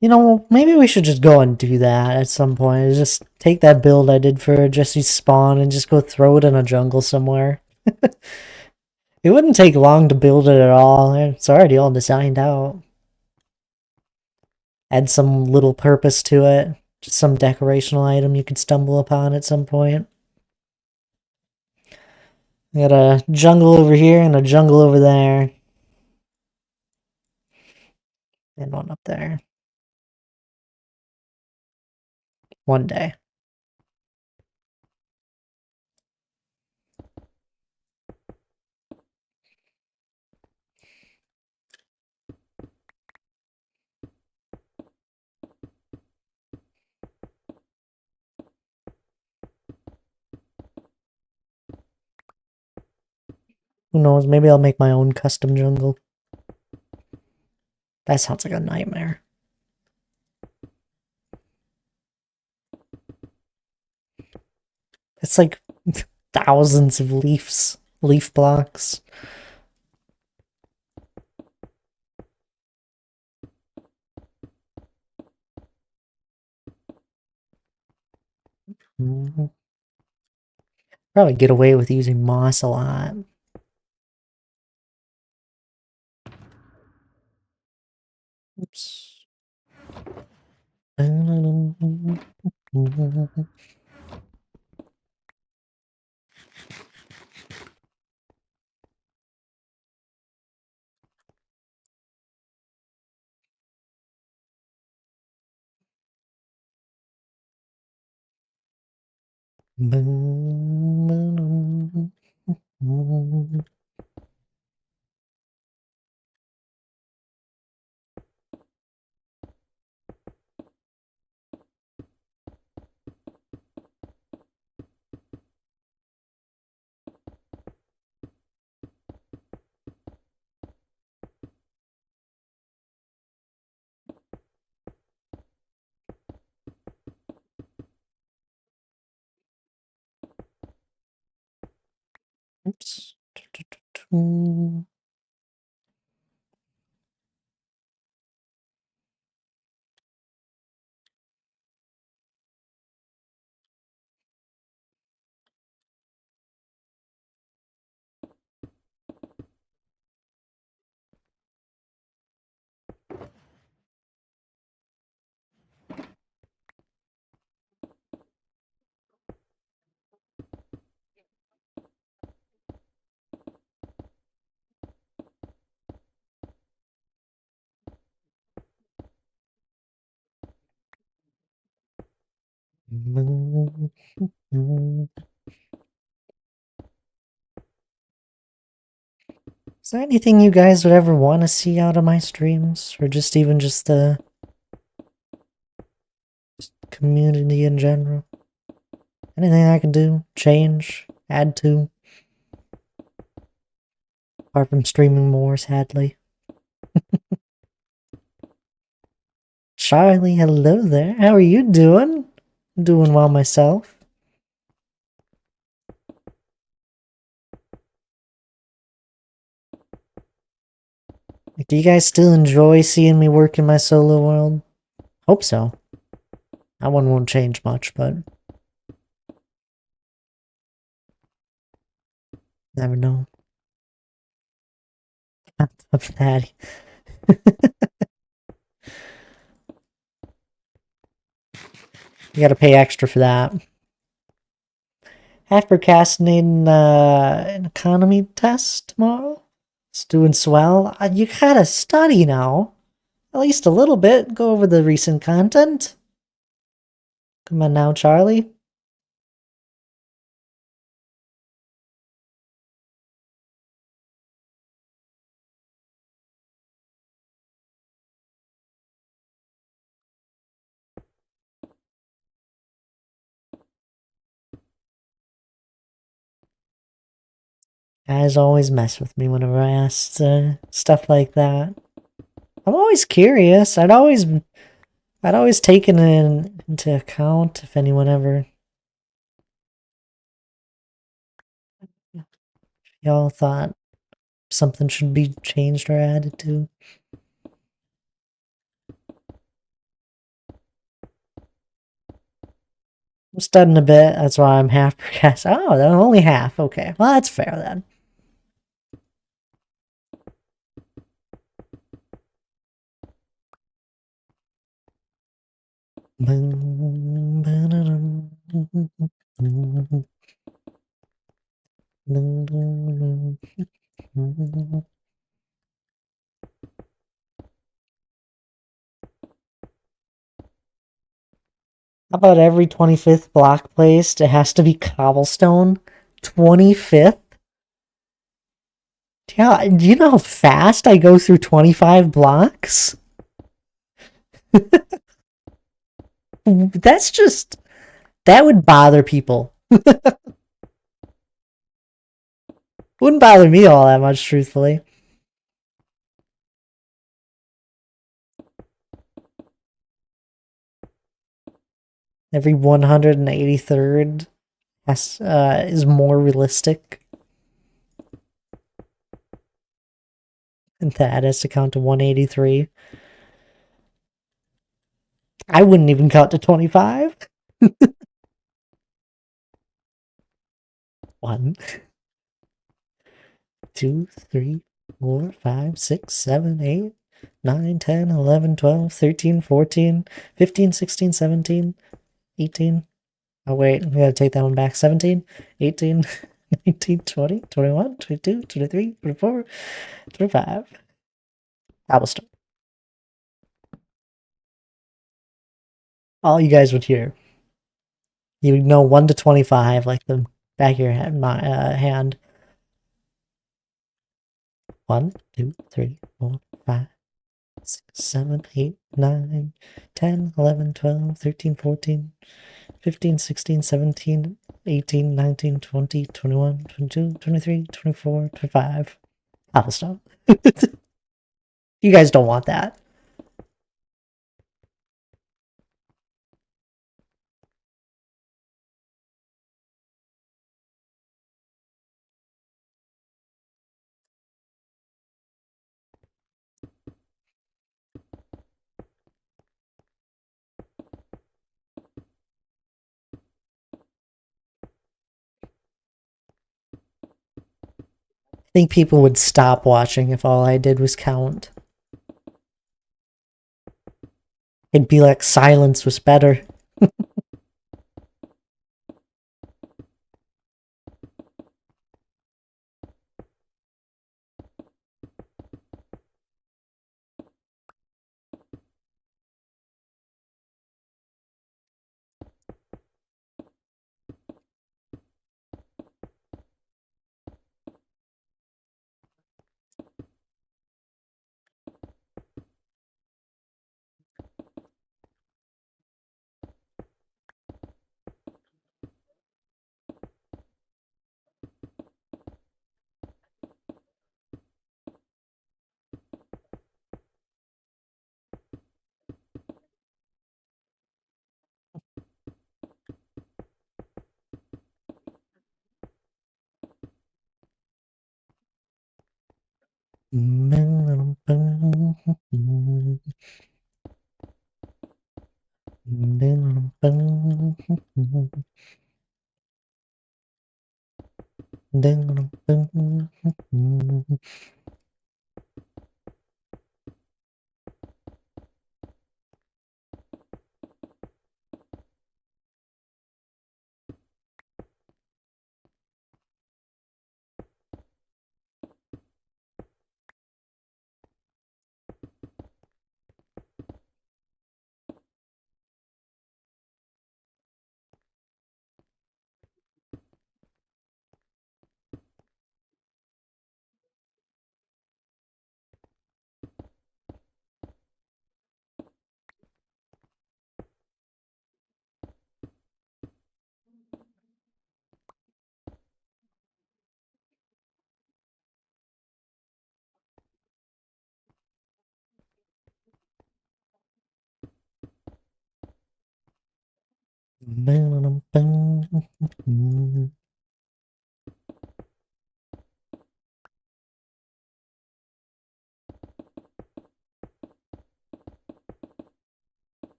You know, maybe we should just go and do that at some point. Just take that build I did for Jesse's spawn and just go throw it in a jungle somewhere. It wouldn't take long to build it at all. It's already all designed out. Add some little purpose to it. Just some decorational item you could stumble upon at some point. We got a jungle over here and a jungle over there. And one up there. One day. Who knows, maybe I'll make my own custom jungle. That sounds like a nightmare. It's like thousands of leaf blocks. Probably get away with using moss a lot. Oops. Oops. Is there anything you guys would ever want to see out of my streams? Or just even just the community in general? Anything I can do? Change? Add to? Apart from streaming more, sadly. Charlie, hello there. How are you doing? Doing well myself. Do you guys still enjoy seeing me work in my solo world? Hope so. That one won't change much, but never know. Up Natty. You gotta pay extra for that. Half procrastinating an economy test tomorrow. It's doing swell. You gotta study now. At least a little bit. Go over the recent content. Come on now, Charlie. Guys always mess with me whenever I ask stuff like that. I'm always curious. I'd always taken it into account if anyone ever y'all thought something should be changed or added to. I'm studying a bit, that's why I'm half progressed. Oh, then only half. Okay. Well, that's fair then. How about every 25th block placed, it has to be cobblestone? 25th? Yeah, do you know how fast I go through 25 blocks? That's just... That would bother people. Wouldn't bother me all that much, truthfully. Every 183rd is more realistic. And that has to count to 183. I wouldn't even count to 25. 1, 2, 3, 4, 5, 6, 7, 8, 9, 10, 11, 12, 13, 14, 15, 16, 17, 18. Oh, wait, we gotta take that one back. 17, 18, 19, 20, 21, 22, 23, 24, 25. Cobblestone. All you guys would hear. You would know 1 to 25 like the back of your hand. 1, 2, 3, 4, 5, 6, 7, 8, 9, 10, 11, 12, 13, 14, 15, 16, 17, 18, 19, 20, 21, 22, 23, 24, 25. Cobblestone. You guys don't want that. I think people would stop watching if all I did was count. It'd be like silence was better.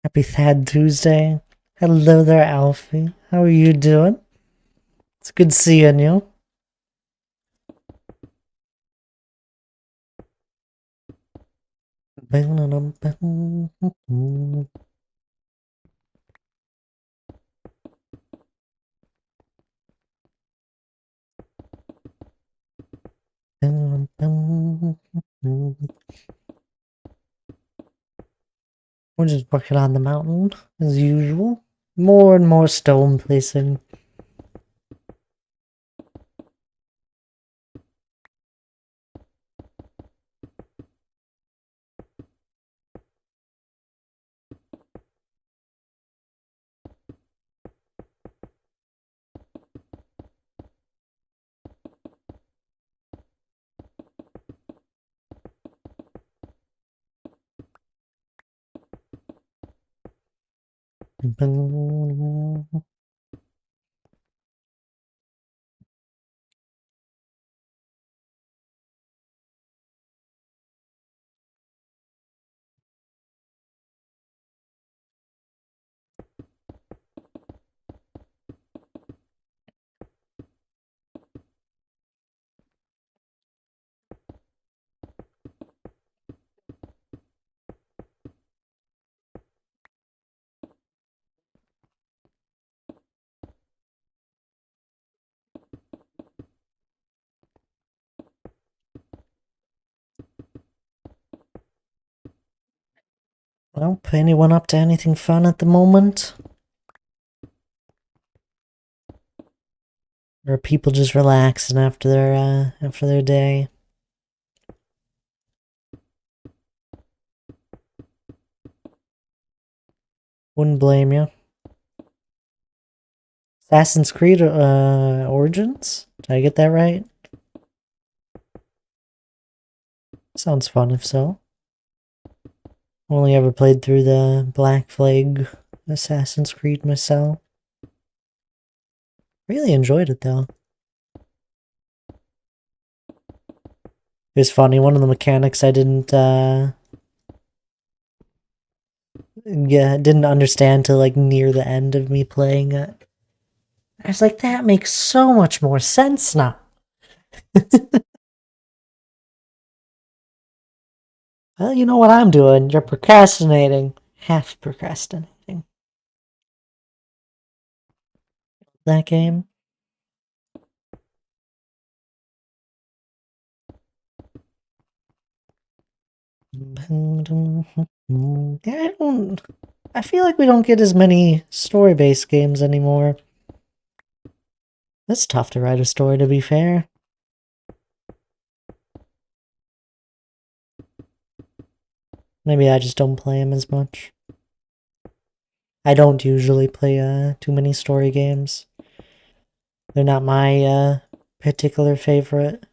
Happy Thad Tuesday. Hello there, Alfie. How are you doing? It's good seeing you. We're just working on the mountain, as usual. More and more stone placing. Well, anyone up to anything fun at the moment? Or are people just relaxing after their day? Wouldn't blame you. Assassin's Creed Origins? Did I get that right? Sounds fun if so. Only ever played through the Black Flag Assassin's Creed myself. Really enjoyed it though. It was funny, one of the mechanics I didn't understand till like near the end of me playing it. I was like, that makes so much more sense now. Well, you know what I'm doing. You're procrastinating. Half procrastinating. That game. Yeah, I feel like we don't get as many story-based games anymore. It's tough to write a story, to be fair. Maybe I just don't play them as much. I don't usually play too many story games. They're not my particular favorite.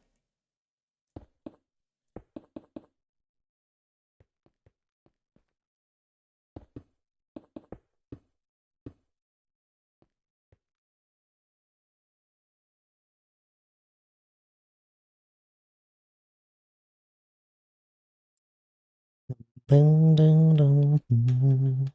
Dun, dun, dun, dun.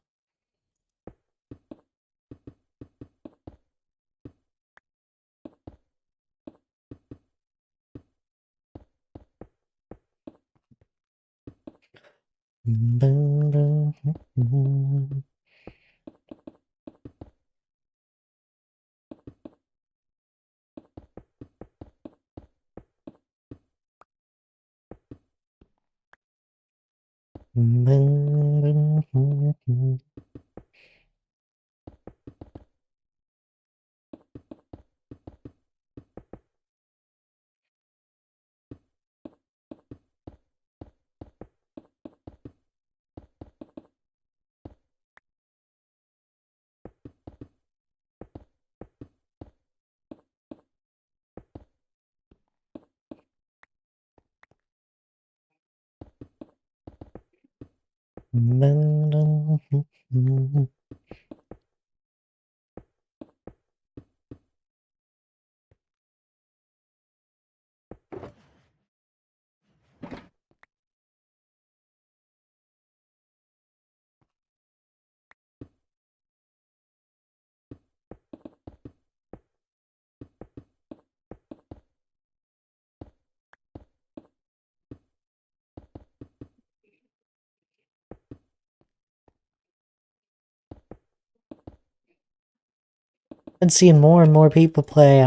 Been seeing more and more people play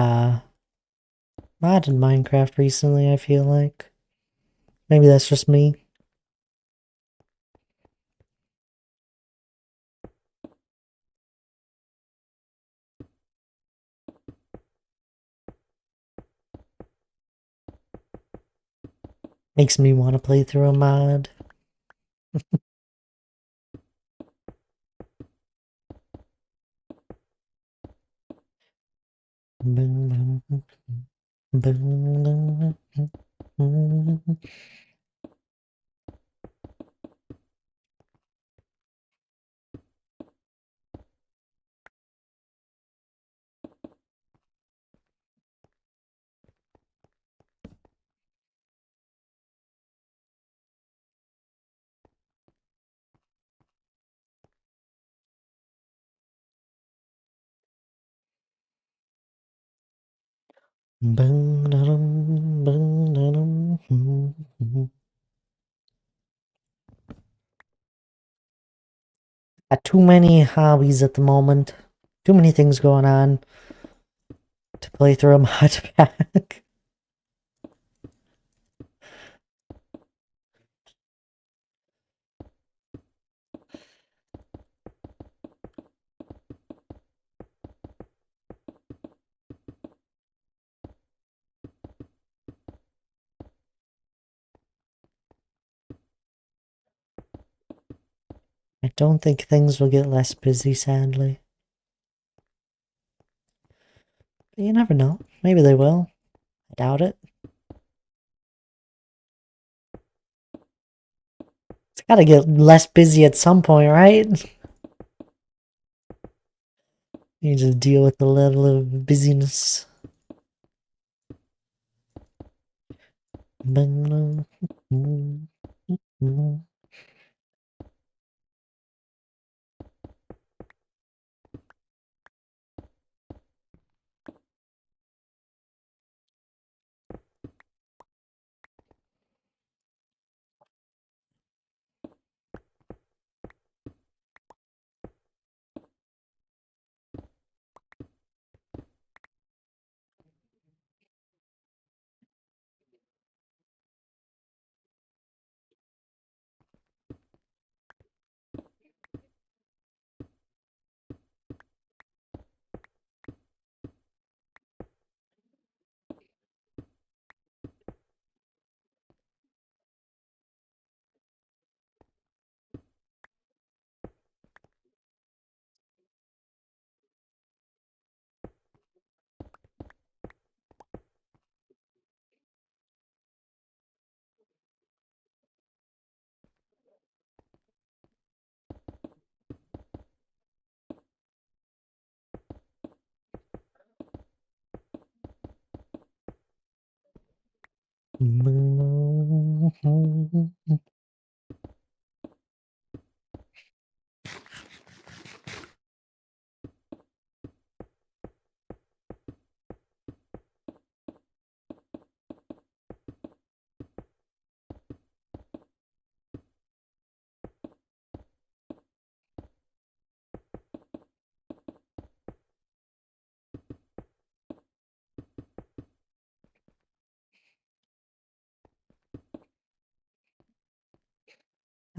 modded Minecraft recently, I feel like. Maybe that's just me. Makes me want to play through a mod. Got too many hobbies at the moment. Too many things going on to play through a mod pack. I don't think things will get less busy, sadly. But you never know. Maybe they will. I doubt it. It's gotta get less busy at some point, right? You just deal with the level of busyness.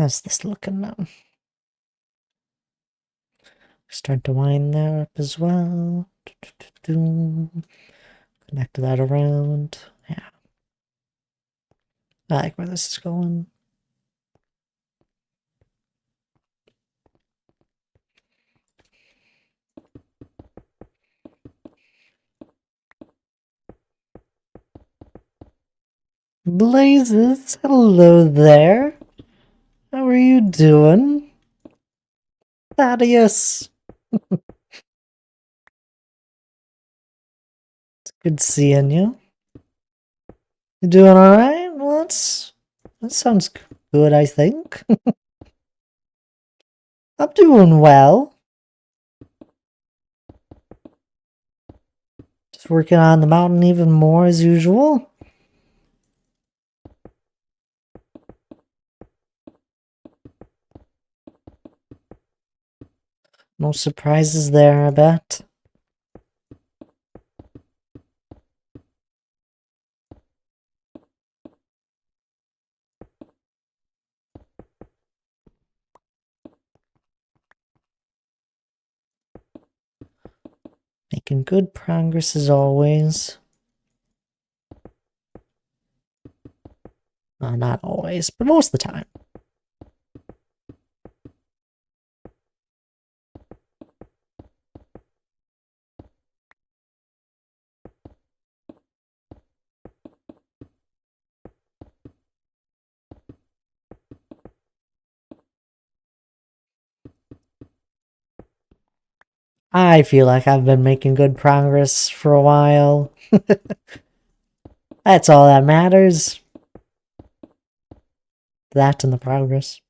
How's this looking now? Start to wind that up as well. Connect that around. Yeah. I like where this is going. Blazes, hello there. How are you doing? Thaddeus. It's good seeing you. You doing alright? Well, that sounds good, I think. I'm doing well. Just working on the mountain even more as usual. No surprises there, I bet. Making good progress as always. Not always, but most of the time. I feel like I've been making good progress for a while. That's all that matters. That and the progress.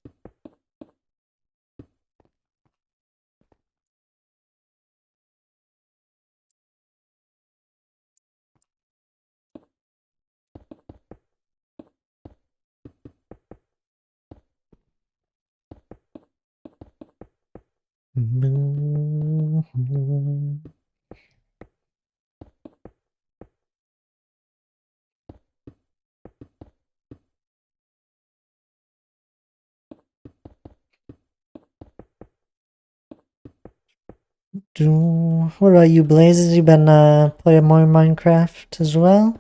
What about you, Blazes? You been playing more Minecraft as well?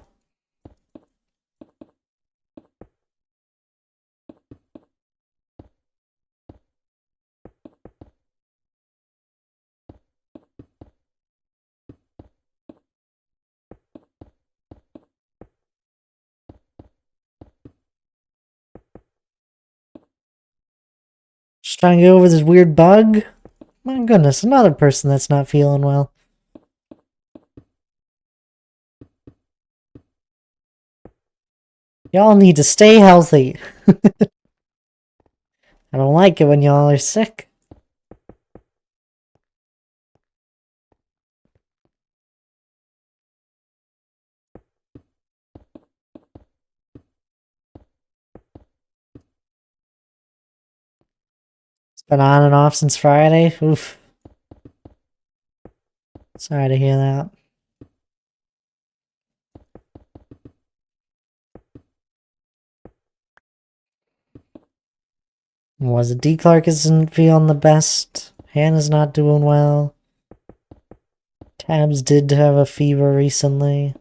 Just trying to get over this weird bug? My goodness, another person that's not feeling well. Y'all need to stay healthy. I don't like it when y'all are sick. It's been on and off since Friday. Oof. Sorry to hear that. Was it D. Clark isn't feeling the best? Hannah's not doing well. Tabs did have a fever recently.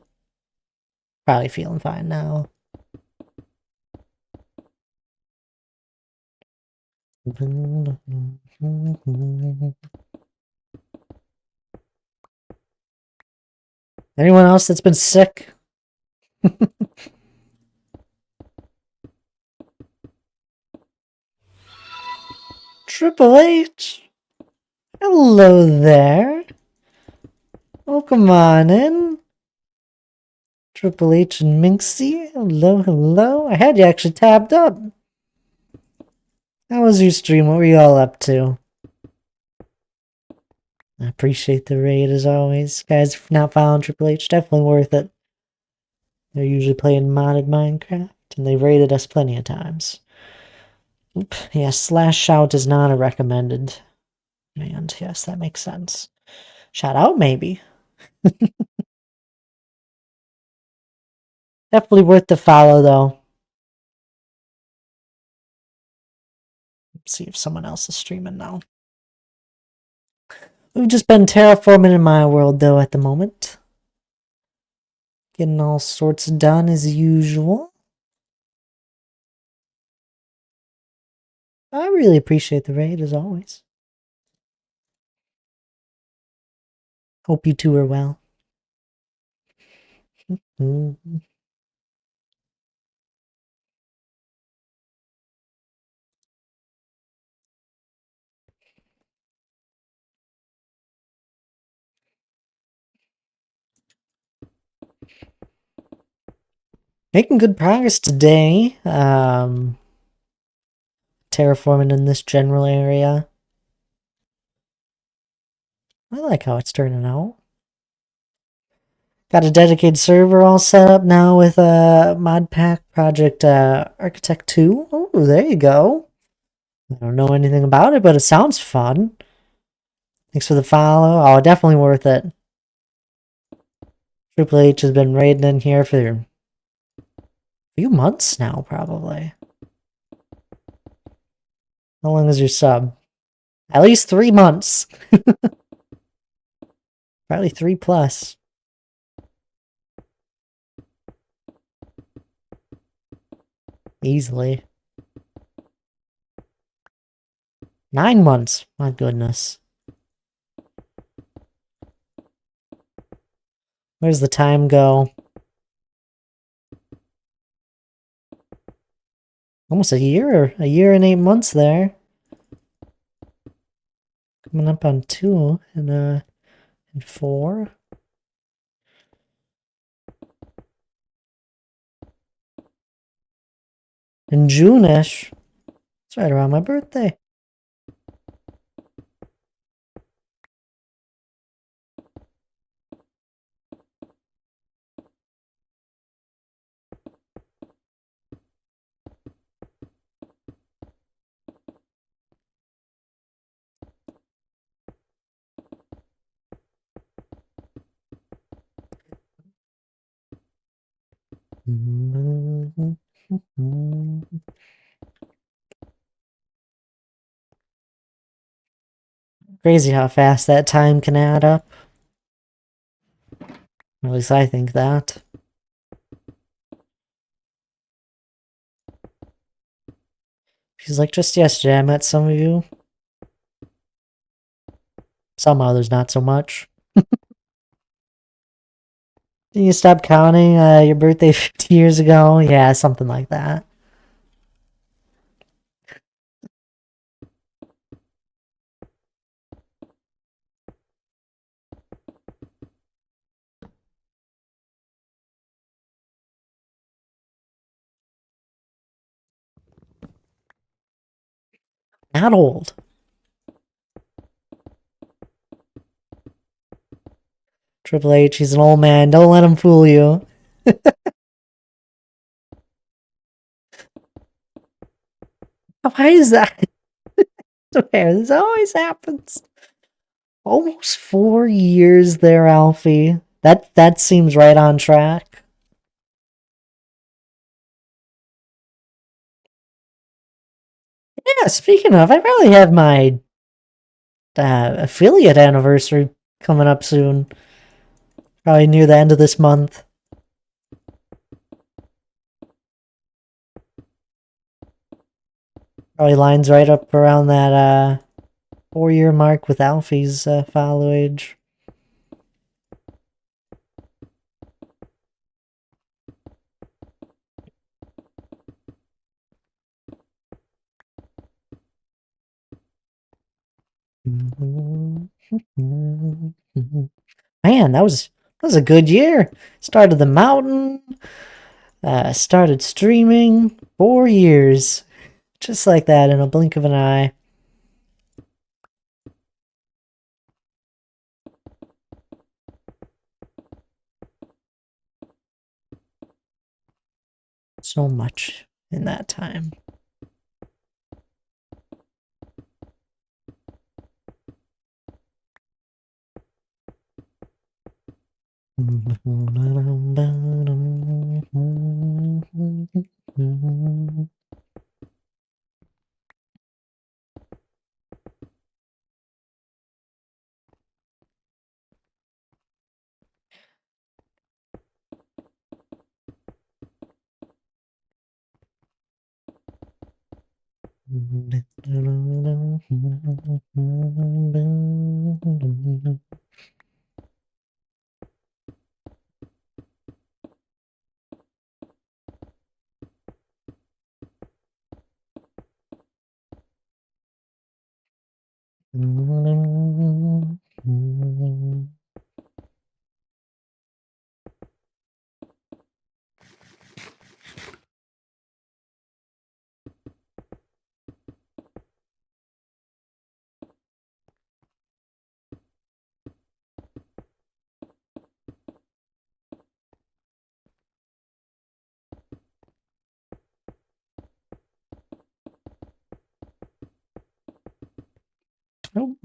Probably feeling fine now. Anyone else that's been sick? Triple H? Hello there. Welcome on in. Triple H and Minxie. Hello, hello. I had you actually tabbed up. How was your stream? What were you all up to? I appreciate the raid as always. Guys, if not following Triple H, definitely worth it. They're usually playing modded Minecraft, and they've raided us plenty of times. Oop, yeah, slash shout is not a recommended. And yes, that makes sense. Shout out, maybe. Definitely worth the follow, though. see if someone else is streaming now. We've just been terraforming in my world, though, at the moment. Getting all sorts done as usual. I really appreciate the raid, as always. Hope you two are well. Making good progress today. Terraforming in this general area. I like how it's turning out. Got a dedicated server all set up now with Modpack Project Architect 2. Oh, there you go. I don't know anything about it, but it sounds fun. Thanks for the follow. Oh, definitely worth it. Triple H has been raiding in here for a few months now, probably. How long is your sub? At least 3 months. Probably 3 plus. Easily. 9 months. My goodness. Where's the time go? Almost a year and 8 months there. Coming up on 2 and 4. In June-ish. It's right around my birthday. Crazy how fast that time can add up. Or at least I think that. She's like, just yesterday I met some of you. Some others not so much. Did you stop counting your birthday 50 years ago? Yeah, something like that. Not old. Triple H, he's an old man. Don't let him fool you. Why is that? This always happens. Almost 4 years there, Alfie. That seems right on track. Yeah, speaking of, I probably have my affiliate anniversary coming up soon. Probably near the end of this month. Probably lines right up around that 4-year mark with Alfie's follow age. Man, that was a good year. Started the mountain, started streaming. 4 years. Just like that in a blink of an eye. So much in that time. Oh.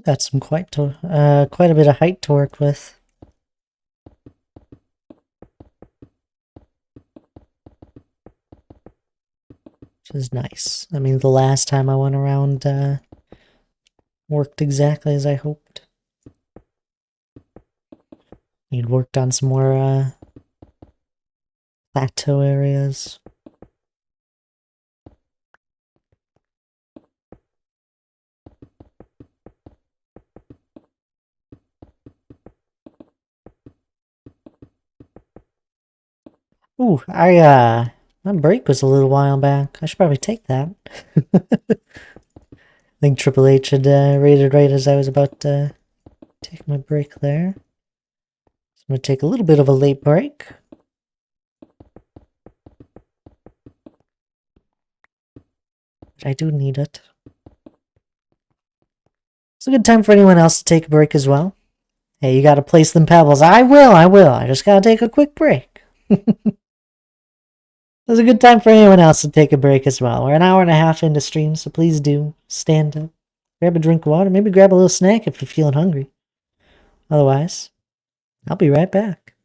Got some quite a bit of height to work with, which is nice. I mean, the last time I went around worked exactly as I hoped. You'd worked on some more plateau areas. Ooh, my break was a little while back. I should probably take that. I think Triple H had rated right as I was about to take my break there. So I'm gonna take a little bit of a late break. But I do need it. It's a good time for anyone else to take a break as well. Hey, you gotta place them pebbles. I will. I just gotta take a quick break. It's a good time for anyone else to take a break as well. We're an hour and a half into stream, so please do stand up, grab a drink of water, maybe grab a little snack if you're feeling hungry. Otherwise, I'll be right back.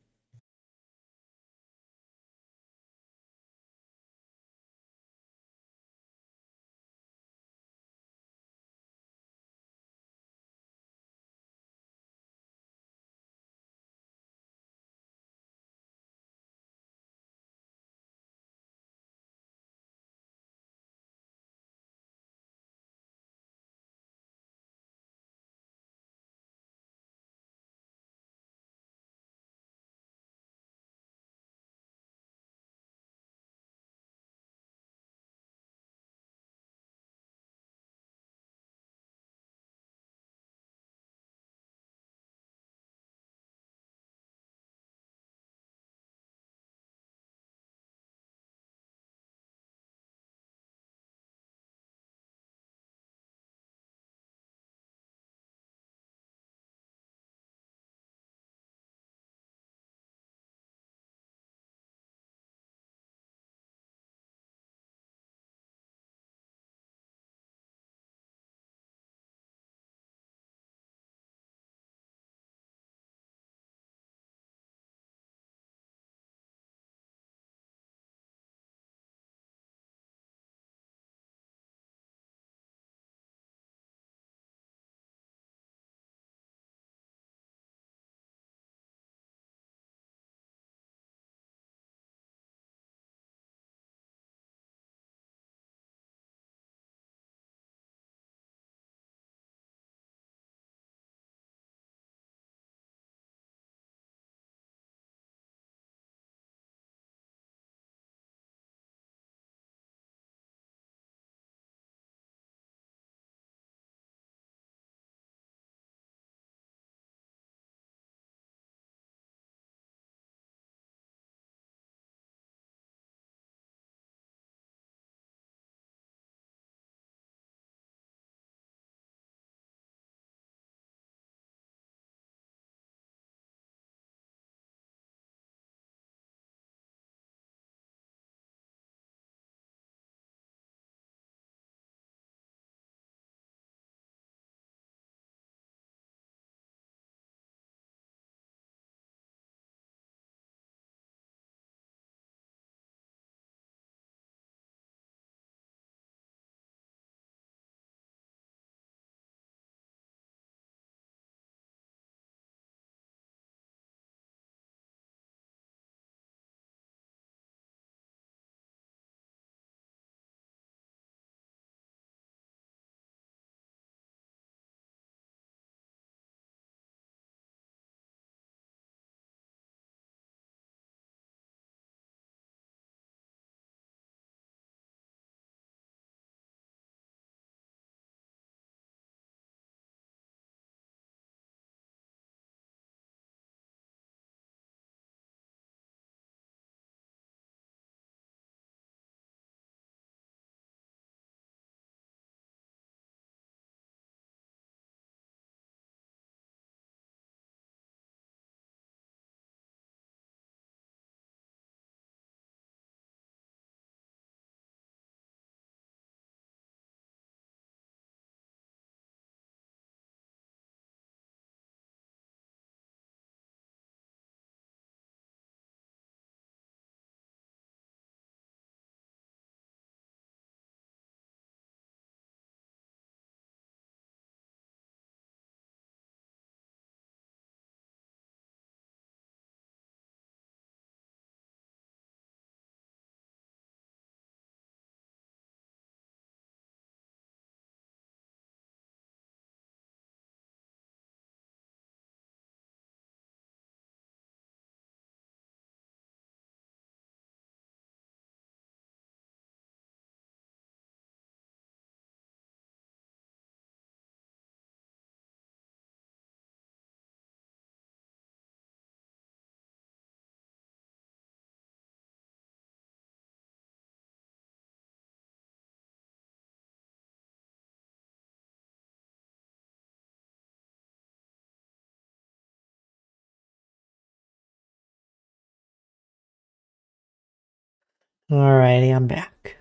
Alrighty, I'm back.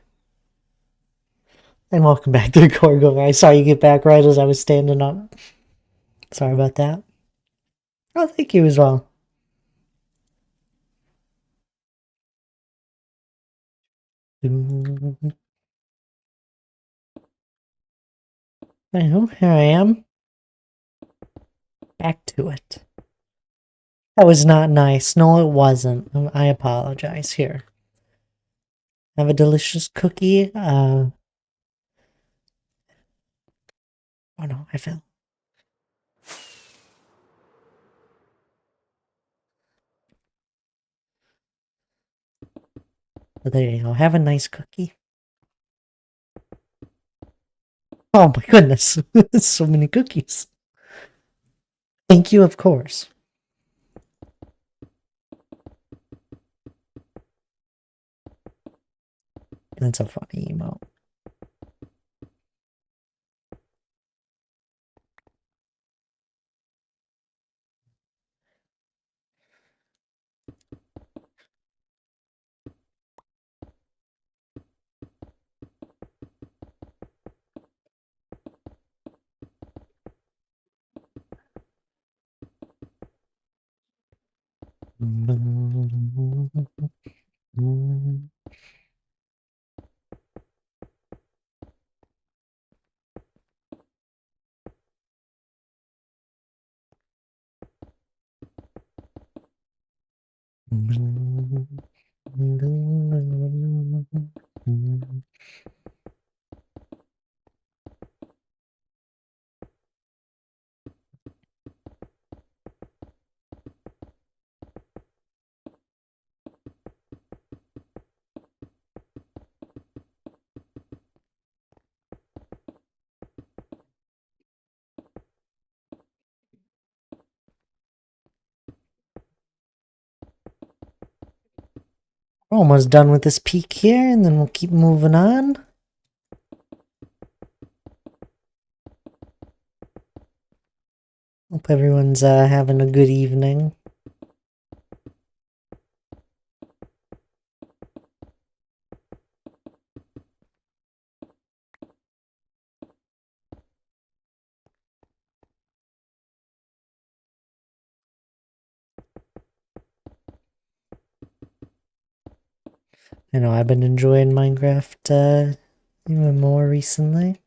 And welcome back to the Corgo. I saw you get back right as I was standing up. Sorry about that. Oh, thank you as well. Anywho, here I am. Back to it. That was not nice. No, it wasn't. I apologize. Here. Have a delicious cookie. Oh no, I fell. But there you go. Have a nice cookie. Oh my goodness. So many cookies. Thank you, of course. That's a funny emote. We're almost done with this peak here, and then we'll keep moving on. Hope everyone's having a good evening. I know I've been enjoying Minecraft even more recently.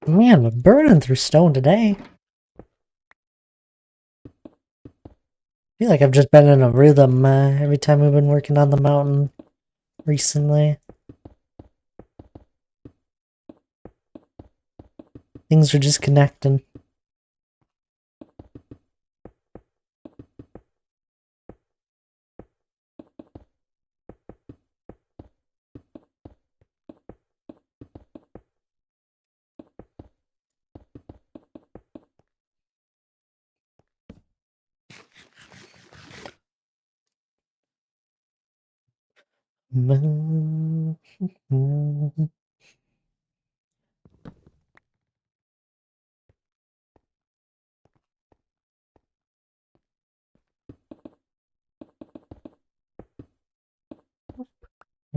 Man, we're burning through stone today. I feel like I've just been in a rhythm every time we've been working on the mountain recently. Things are just connecting.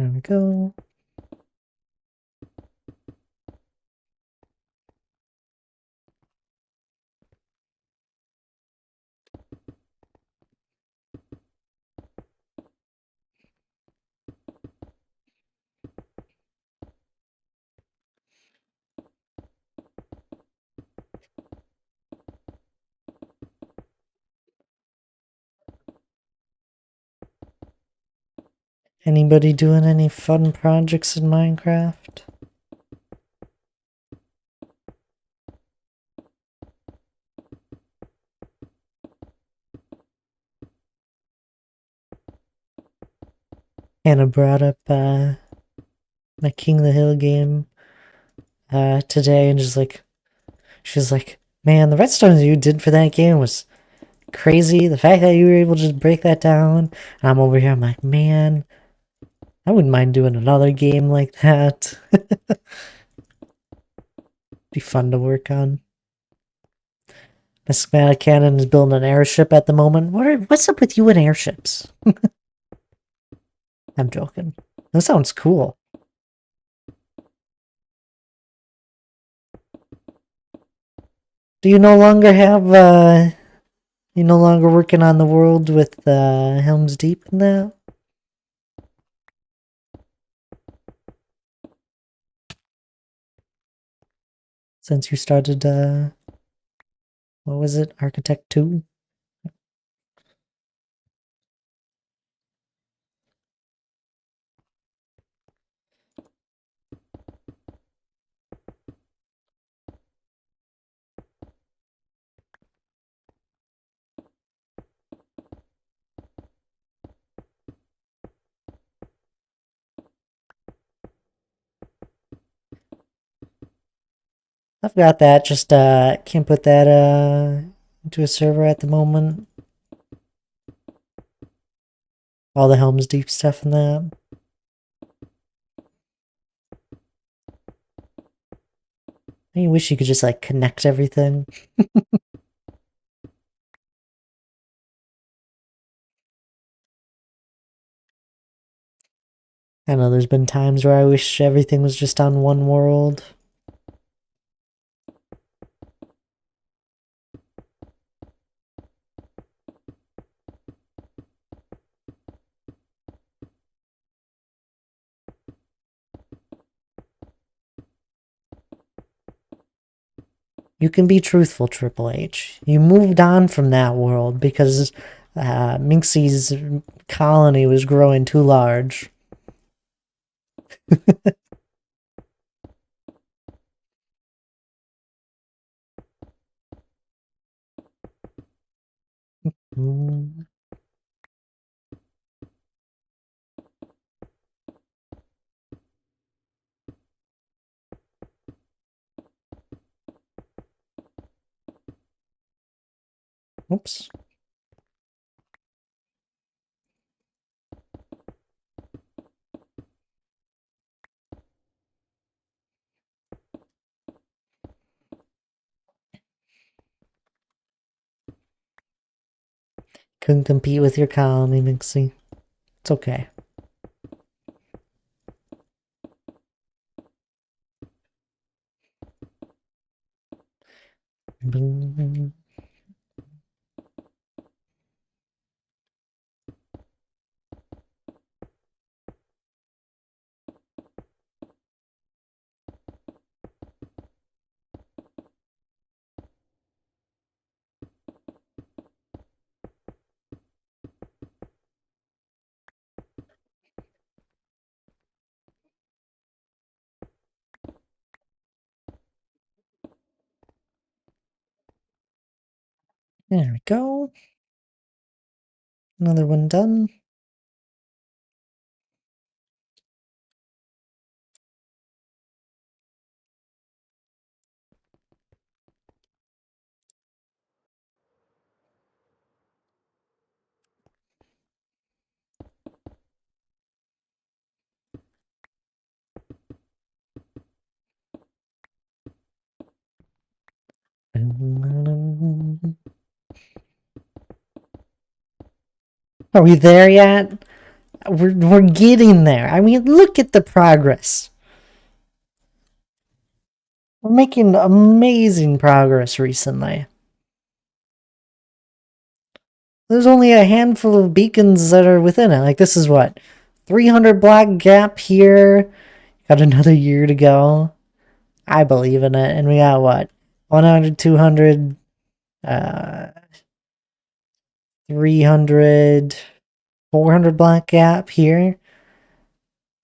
There we go. Anybody doing any fun projects in Minecraft? Hannah brought up my King of the Hill game today, and she's like, man, the redstone you did for that game was crazy. The fact that you were able to just break that down, and I'm over here, I'm like, man, I wouldn't mind doing another game like that. Be fun to work on. My schematic cannon is building an airship at the moment. What's up with you and airships? I'm joking. That sounds cool. Do you no longer have, you no longer working on the world with, Helm's Deep and that? Since you started, what was it? Architect 2? I've got that, just, can't put that, into a server at the moment. All the Helm's Deep stuff and that. I wish you could just, like, connect everything. I know there's been times where I wish everything was just on one world. You can be truthful, Triple H. You moved on from that world because Minxie's colony was growing too large. Mm. Oops. Couldn't compete with your colony, Minxie. It's okay. There we go. Another one done. Are we there yet? We're getting there. I mean, look at the progress. We're making amazing progress recently. There's only a handful of beacons that are within it. Like, this is what? 300 black gap here. Got another year to go. I believe in it. And we got what? 100, 200, 300, 400 black gap here.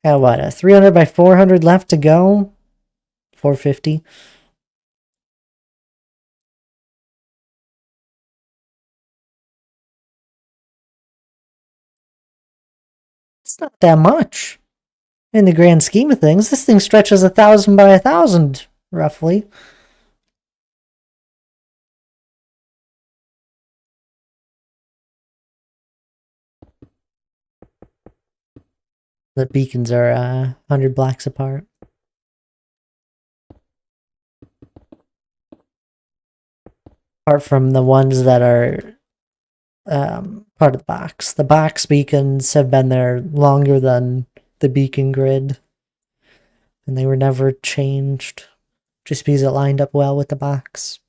Got what? A 300 by 400 left to go. 450. It's not that much in the grand scheme of things. This thing stretches 1,000 by 1,000, roughly. The beacons are 100 blocks apart. Apart from the ones that are part of the box. The box beacons have been there longer than the beacon grid. And they were never changed. Just because it lined up well with the box.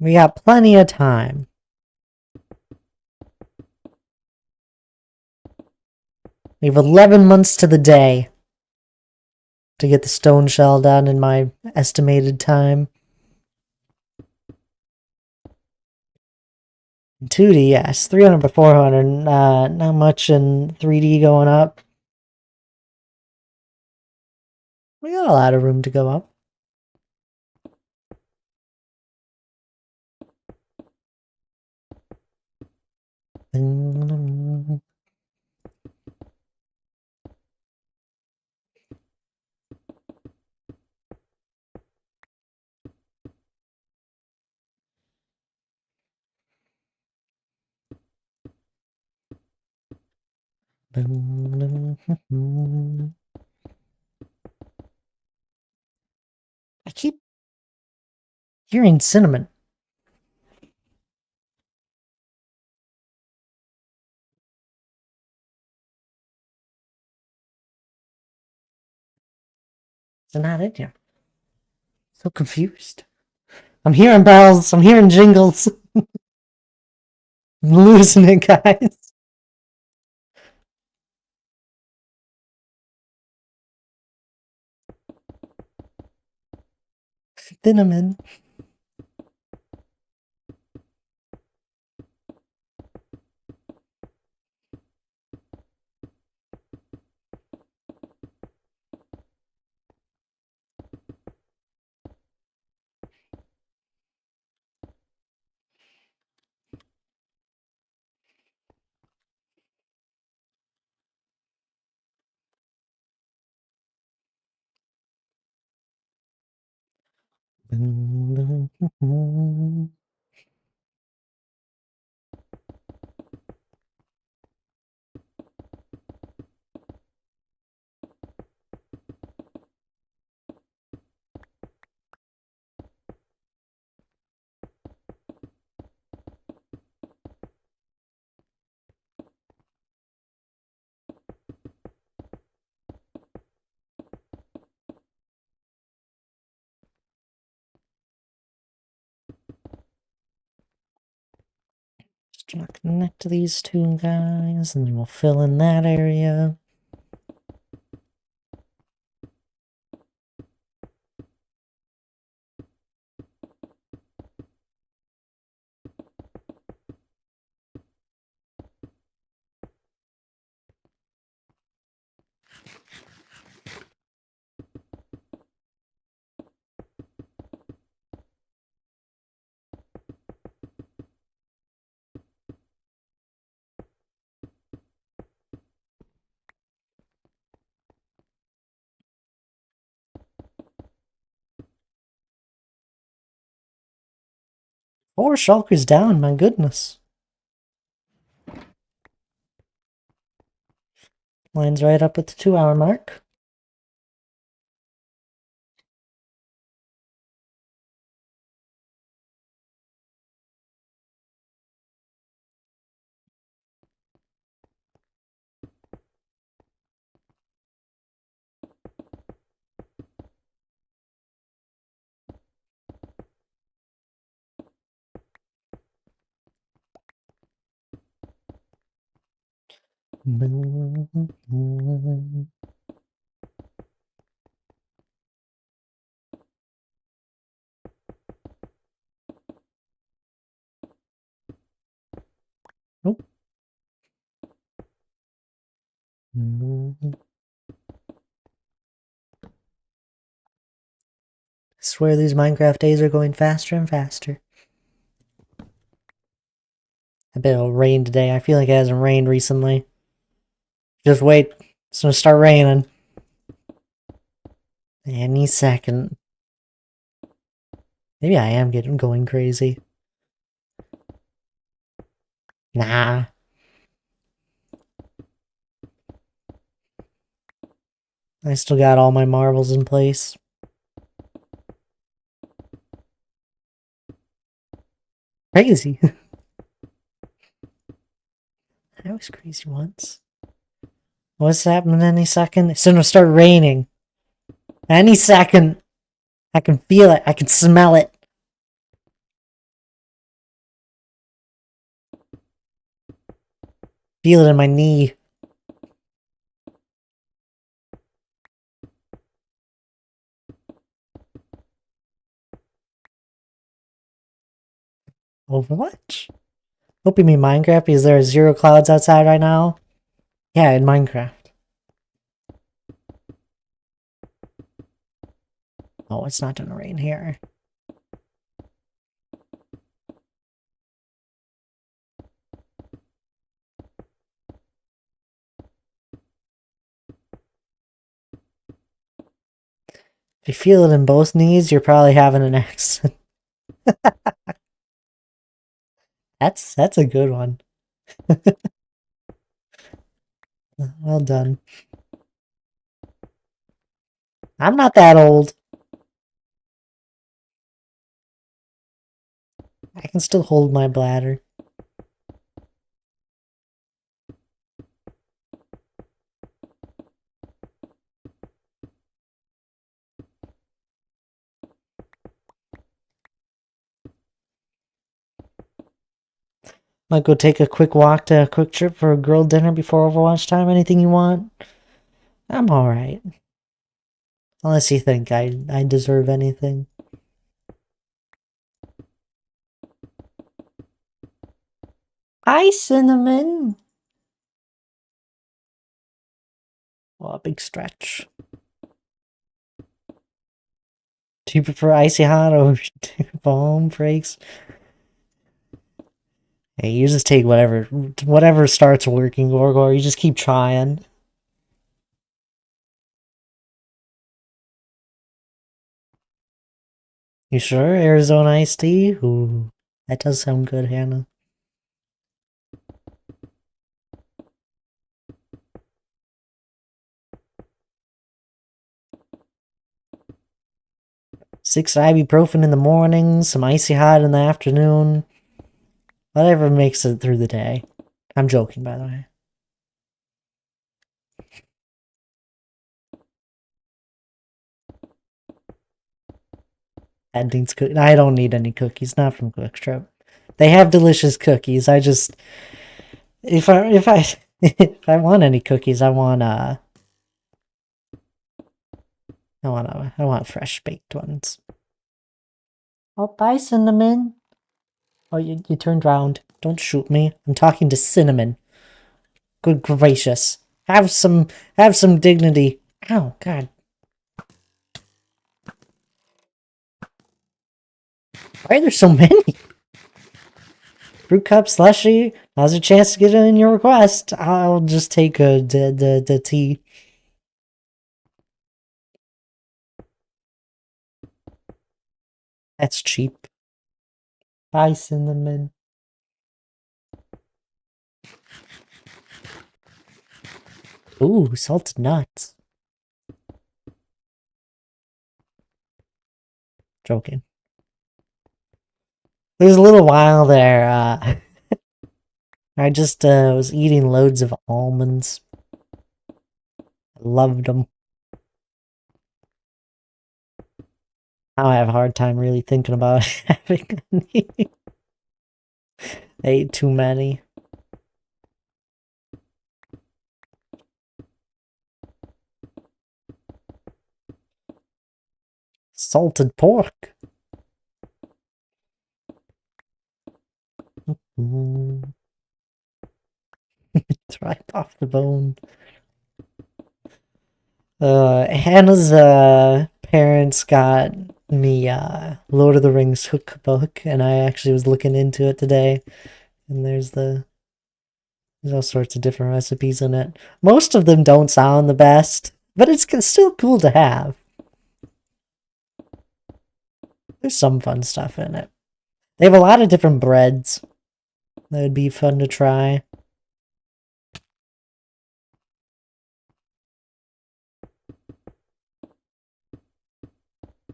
We got plenty of time. We have 11 months to the day to get the stone shell done in my estimated time. In 2D, yes. 300 by 400. Not much in 3D going up. We got a lot of room to go up. I keep hearing cinnamon. It's not in here. So confused. I'm hearing bells. I'm hearing jingles. I'm losing it, guys. Cinnamon. Just gonna connect to these two guys, and then we'll fill in that area. Four shulkers down, my goodness. Lines right up at the 2-hour mark. Nope. I swear these Minecraft days are going faster and faster. I bet it'll rain today. I feel like it hasn't rained recently. Just wait. It's gonna start raining. Any second. Maybe I am going crazy. Nah. I still got all my marbles in place. Crazy. I was crazy once. What's happening any second? It's gonna start raining. Any second. I can feel it. I can smell it. Feel it in my knee. Overwatch? Hope you mean Minecraft because there are 0 clouds outside right now. Yeah, in Minecraft. Oh, it's not gonna rain here. If you feel it in both knees, you're probably having an accident. That's a good one. Well done. I'm not that old. I can still hold my bladder. Might go take a quick walk to a quick trip for a grilled dinner before Overwatch time. Anything you want? I'm alright. Unless you think I deserve anything. Hi, Cinnamon! Oh, a big stretch. Do you prefer icy hot or foam breaks? Hey, you just take whatever starts working, Gorgor. You just keep trying. You sure? Arizona iced tea? Ooh, that does sound good, Hannah. Six ibuprofen in the morning, some icy hot in the afternoon. Whatever makes it through the day. I'm joking, by the way. Endings I don't need any cookies, not from Quickstrip. They have delicious cookies. I just if I if I want any cookies, I want I want fresh baked ones. Oh, bye, Cinnamon. Oh, you turned round. Don't shoot me. I'm talking to Cinnamon. Good gracious. Have some dignity. Ow, God. Why are there so many? Fruit cup slushy. Now's your chance to get in your request. I'll just take the tea. That's cheap. Bye, Cinnamon. Ooh, salted nuts. Joking. There's a little while there, I just was eating loads of almonds. I loved them. Now I have a hard time really thinking about having any. I ate too many. Salted pork. Mm. It's right off the bone. Hannah's parents got me Lord of the Rings cookbook, and I actually was looking into it today, and there's all sorts of different recipes in it. Most of them don't sound the best, but it's still cool to have. There's some fun stuff in it. They have a lot of different breads that would be fun to try.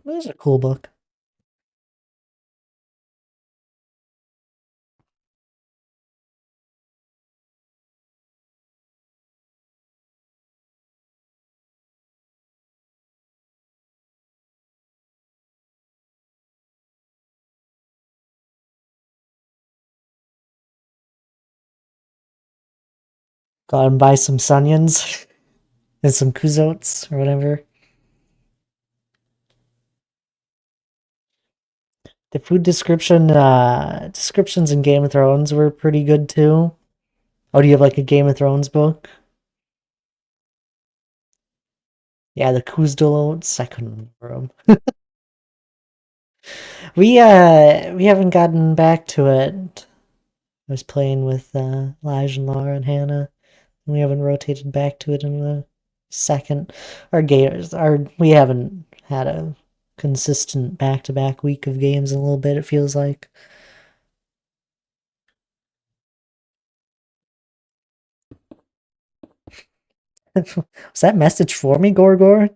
It was a cool book. Go out and buy some Sunyons and some Kuzots or whatever. The food descriptions in Game of Thrones were pretty good too. Oh, do you have like a Game of Thrones book? Yeah, the Kuzdalotes. I couldn't remember them. We haven't gotten back to it. I was playing with Elijah and Laura and Hannah. We haven't rotated back to it in the second. We haven't had a consistent back-to-back week of games in a little bit, it feels like. Was that message for me, Gorgor?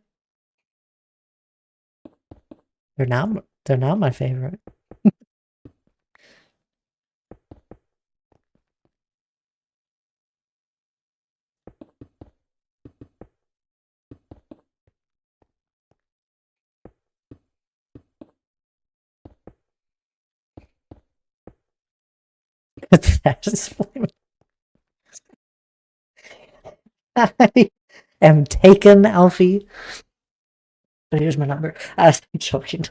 They're not my favorite. 'Cause I am taken, Alfie. But here's my number. I was joking.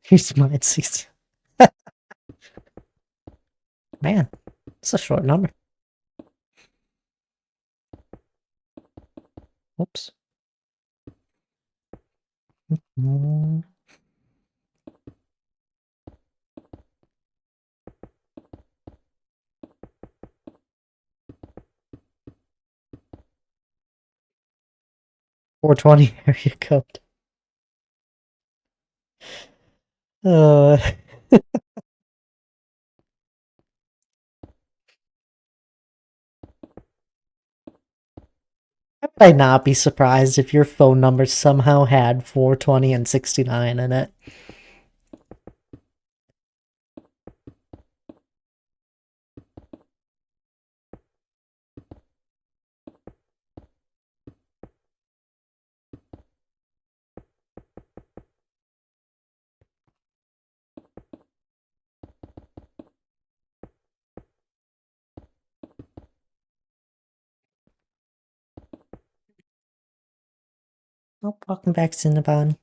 Here's my season. Man, it's a short number. Oops. 420 area code. Uh, I'd not be surprised if your phone number somehow had 420 and 69 in it. Oh, welcome back, Cinnabon.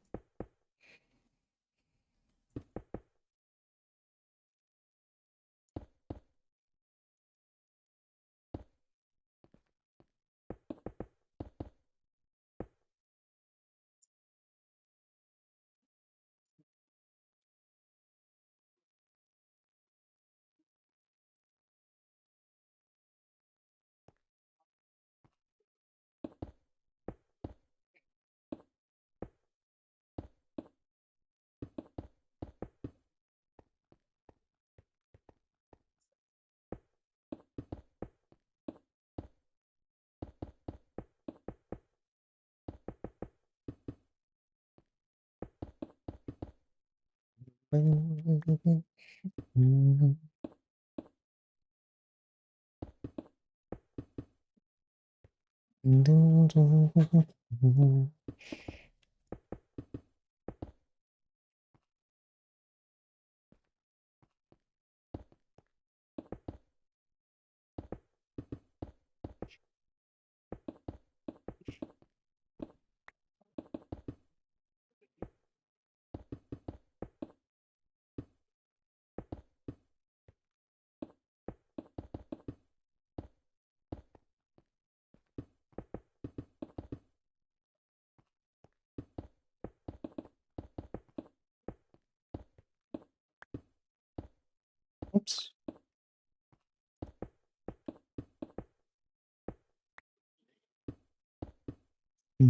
I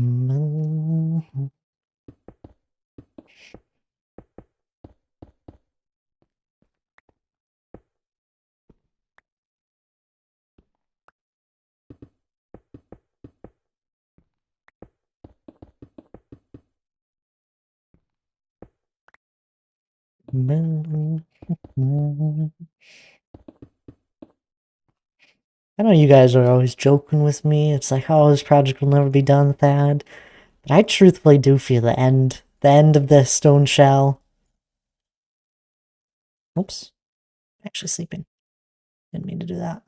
know you guys are always joking with me. It's like, oh, this project will never be done, Thad. But I truthfully do feel the end of the stone shell. Oops, actually sleeping. Didn't mean to do that.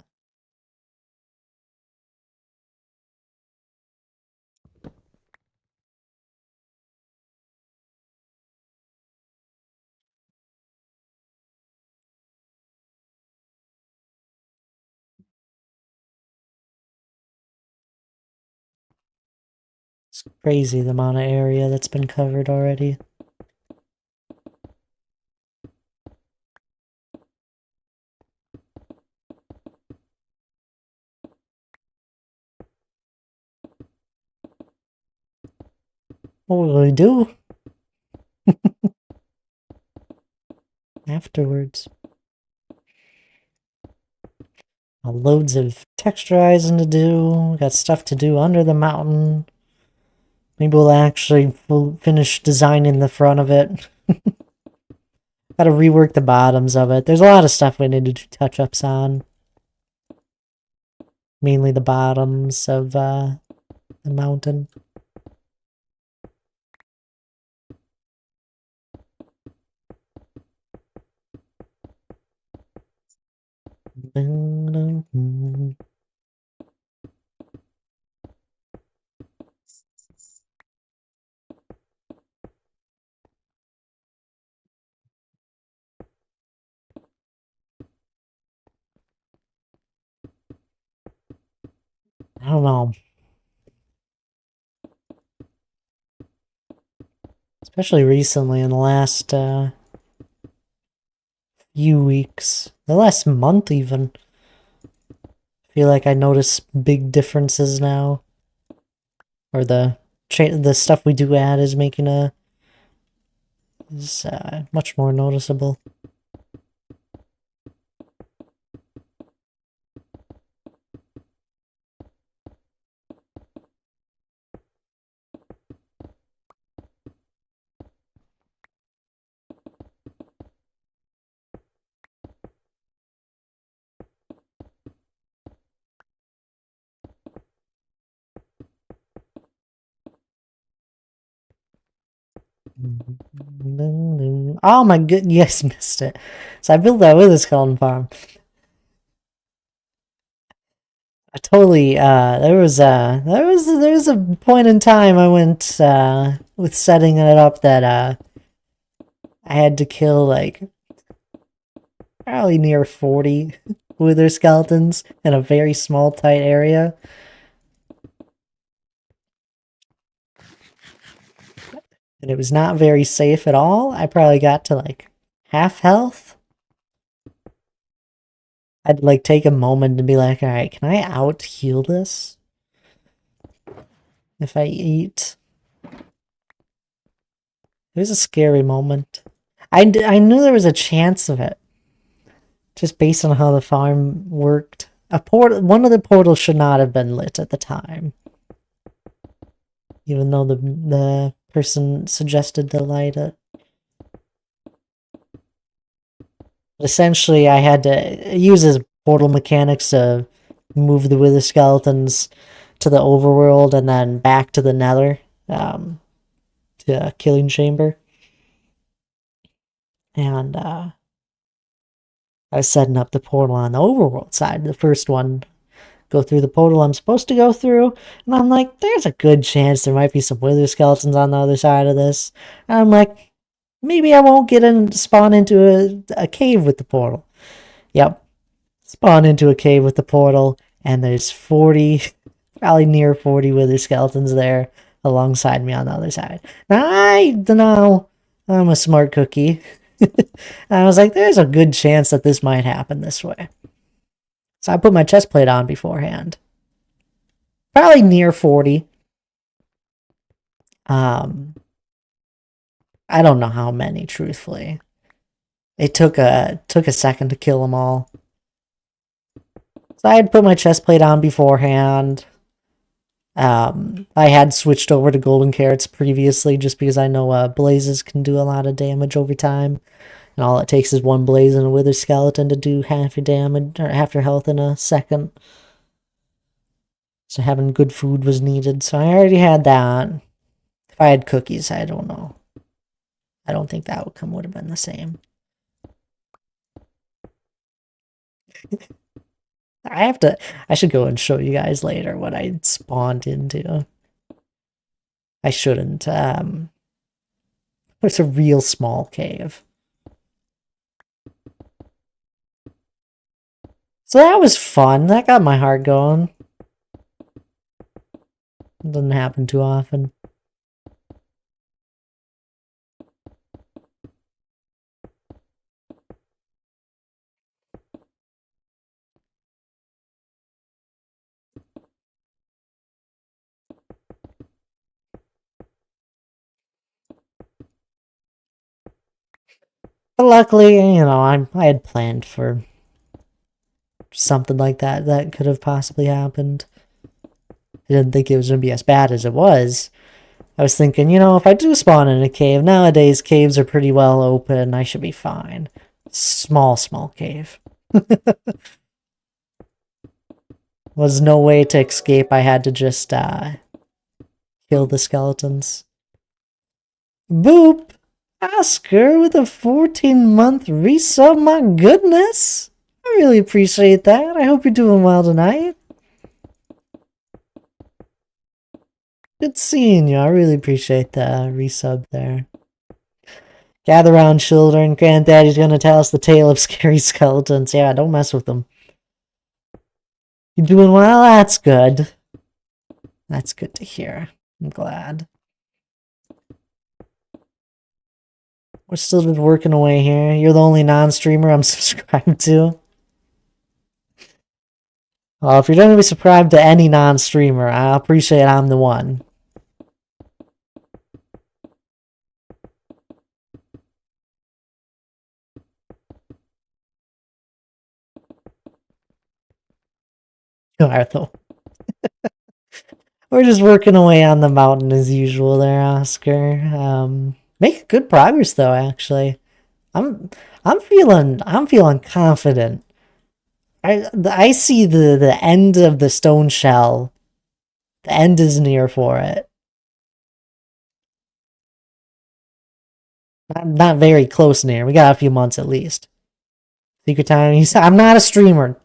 It's crazy the amount of area that's been covered already. What will we do afterwards? Loads of texturizing to do. We got stuff to do under the mountain. Maybe we'll finish designing the front of it. Gotta rework the bottoms of it. There's a lot of stuff we need to do touch-ups on. Mainly the bottoms of the mountain. I don't know. Especially recently in the last few weeks. The last month even. I feel like I notice big differences now. Or the stuff we do add is much more noticeable. Oh my goodness, yes, missed it. So I built that with a skeleton farm. I totally there was a point in time I went with setting it up that I had to kill like probably near 40 wither skeletons in a very small tight area. And it was not very safe at all. I probably got to like half health. I'd like take a moment and be like, all right, can I out heal this? If I eat. It was a scary moment. I knew there was a chance of it. Just based on how the farm worked. One of the portals should not have been lit at the time. Even though the person suggested to light it. But essentially, I had to use his portal mechanics to move the wither skeletons to the overworld and then back to the nether, to a killing chamber. And I was setting up the portal on the overworld side, the first one. Go through the portal I'm supposed to go through, and I'm like, there's a good chance there might be some wither skeletons on the other side of this. And I'm like, maybe I won't spawn into a cave with the portal. Yep. Spawn into a cave with the portal, and there's 40, probably near 40 wither skeletons there alongside me on the other side. Now, I don't know. I'm a smart cookie. And I was like, there's a good chance that this might happen this way. So I put my chest plate on beforehand. Probably near 40. Um, I don't know how many, truthfully. It took a second to kill them all. So I had put my chest plate on beforehand. I had switched over to golden carrots previously just because I know blazes can do a lot of damage over time. And all it takes is one blaze and a wither skeleton to do half your damage or half your health in a second. So having good food was needed. So I already had that. If I had cookies, I don't know. I don't think that outcome would have been the same. I should go and show you guys later what I spawned into. I shouldn't. It's a real small cave. So that was fun. That got my heart going. It doesn't happen too often. But luckily, you know, I had planned for something like that that could have possibly happened. I didn't think it was going to be as bad as it was. I was thinking, you know, if I do spawn in a cave, nowadays caves are pretty well open, I should be fine. Small cave. Was no way to escape, I had to just, kill the skeletons. Boop! Oscar with a 14-month resub, my goodness! I really appreciate that. I hope you're doing well tonight. Good seeing you. I really appreciate the resub there. Gather round, children. Granddaddy's gonna tell us the tale of scary skeletons. Yeah, don't mess with them. You doing well? That's good. That's good to hear. I'm glad. We're still just working away here. You're the only non-streamer I'm subscribed to. Well, if you're going to be subscribed to any non-streamer, I appreciate I'm the one. You are though. We're just working away on the mountain as usual there, Oscar. Make good progress though, actually. I'm I'm feeling confident. I see the end of the stone shell. The end is near for it. Not very close near. We got a few months at least. Secret time. He said, I'm not a streamer.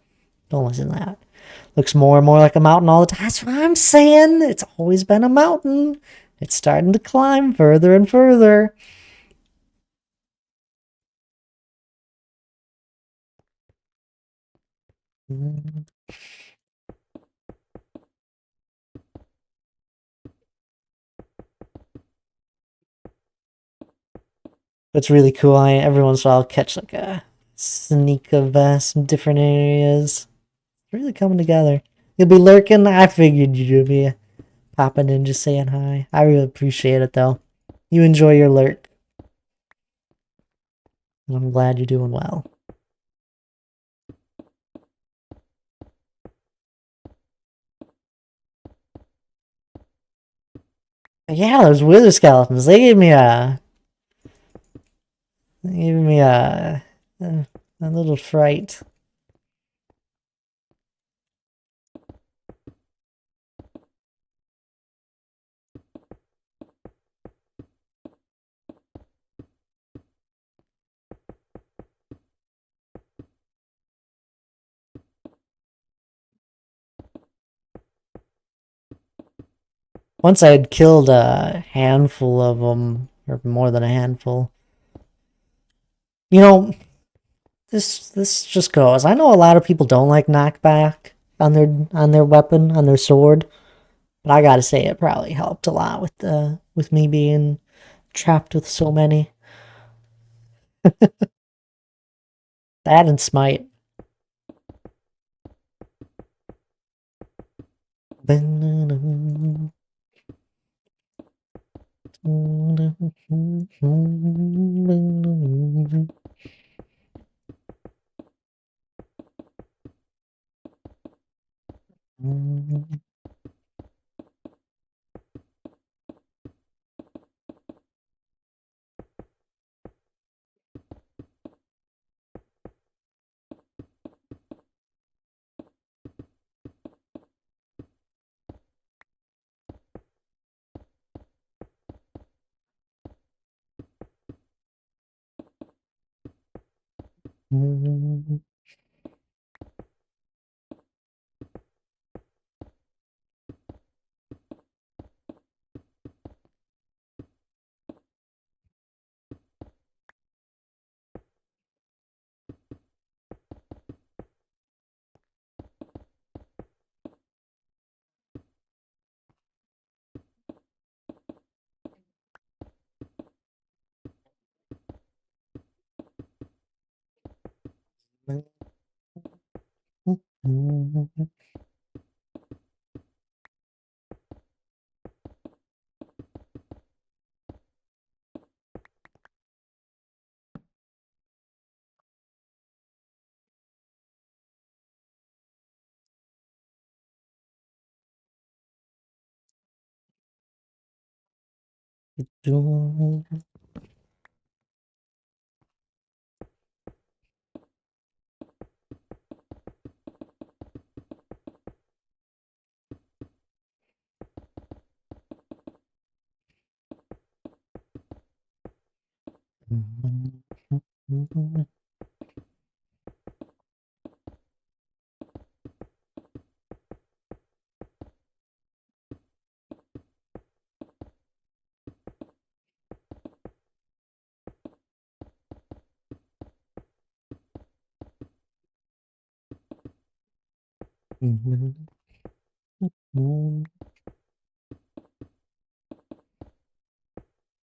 Don't listen to that. Looks more and more like a mountain all the time. That's what I'm saying. It's always been a mountain. It's starting to climb further and further. It's really cool. Every once in a while I'll catch like a sneak of some different areas. It's really coming together. You'll be lurking. I figured you'd be popping in just saying hi. I really appreciate it though. You enjoy your lurk. I'm glad you're doing well. Yeah, those wither skeletons. They gave me a little fright. Once I had killed a handful of them, or more than a handful. You know, this just goes. I know a lot of people don't like knockback on their weapon, on their sword, but I gotta say it probably helped a lot with me being trapped with so many. That and smite.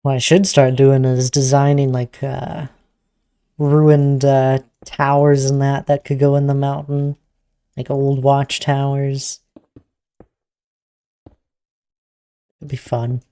What I should start doing is designing like ruined towers and that could go in the mountain, like old watchtowers. It'd be fun.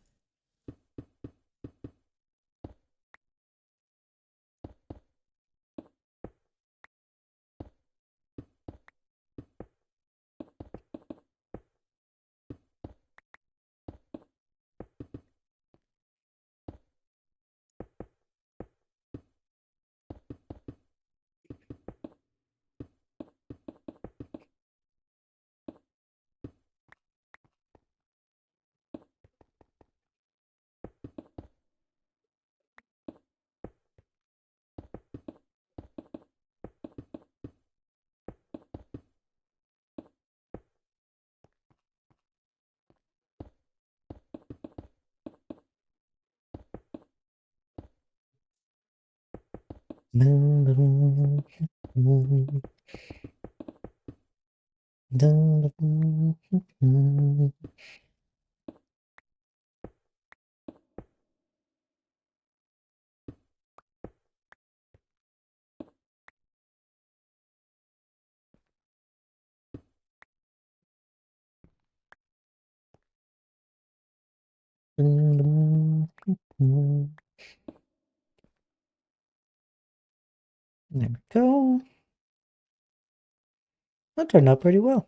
There we go. That turned out pretty well.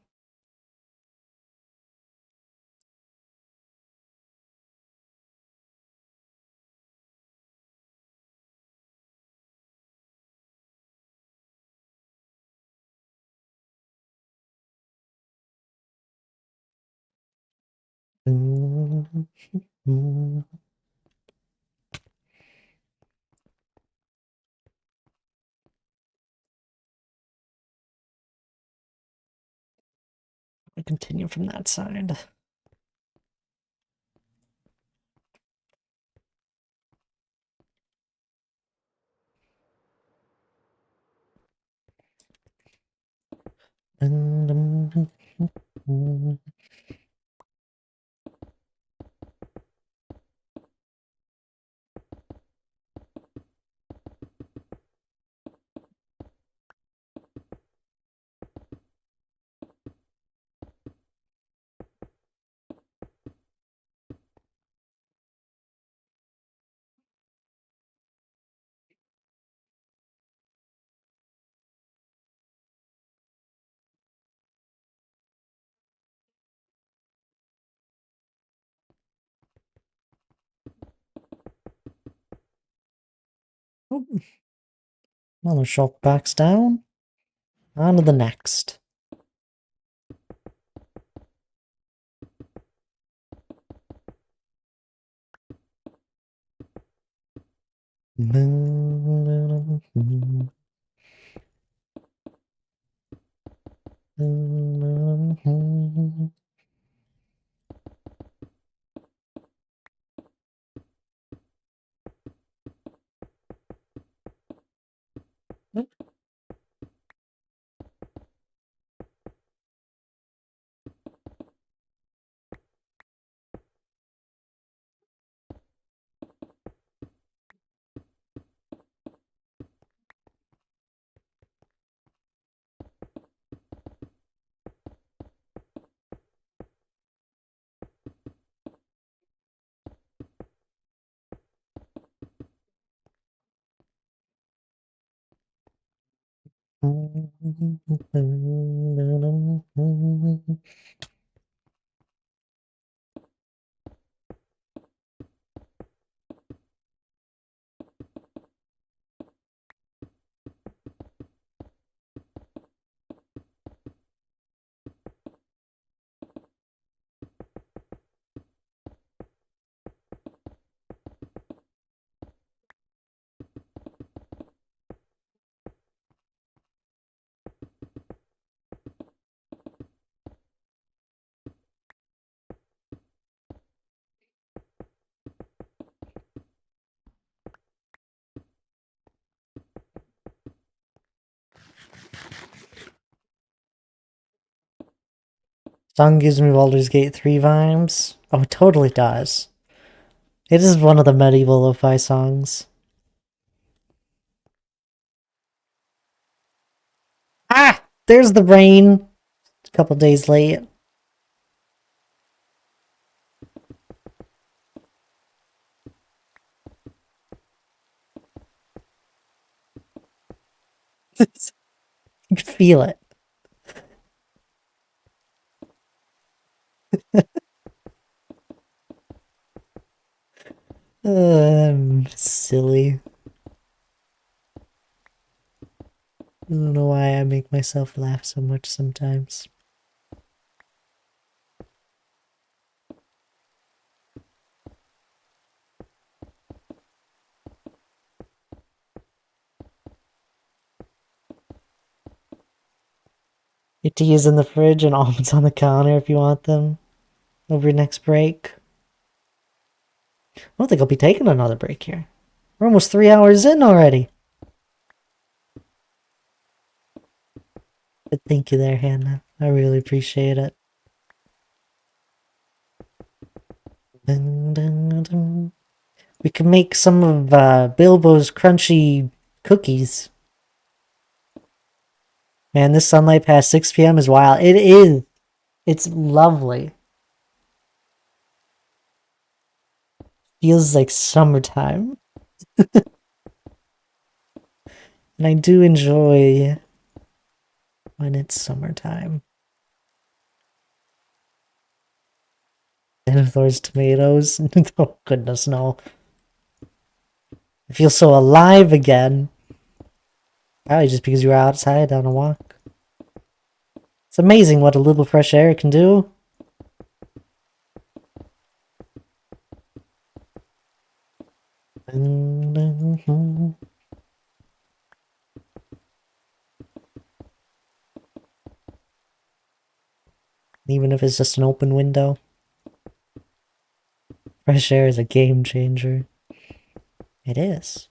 We continue from that side. Oh, another shulk box down. On to the next. Song gives me Baldur's Gate 3 vibes. Oh, it totally does. It is one of the medieval lo-fi songs. Ah! There's the brain! A couple days late. You could feel it. I'm silly. I don't know why I make myself laugh so much sometimes. Your tea is in the fridge and almonds on the counter if you want them over your next break. I don't think I'll be taking another break here. We're almost 3 hours in already. But thank you there, Hannah. I really appreciate it. Dun, dun, dun. We can make some of Bilbo's crunchy cookies. Man, this sunlight past 6 p.m. is wild. It is. It's lovely. Feels like summertime. And I do enjoy when it's summertime. Denethor's tomatoes. Oh, goodness, no. I feel so alive again. Probably just because you were outside on a walk. It's amazing what a little fresh air can do. Even if it's just an open window. Fresh air is a game changer. It is.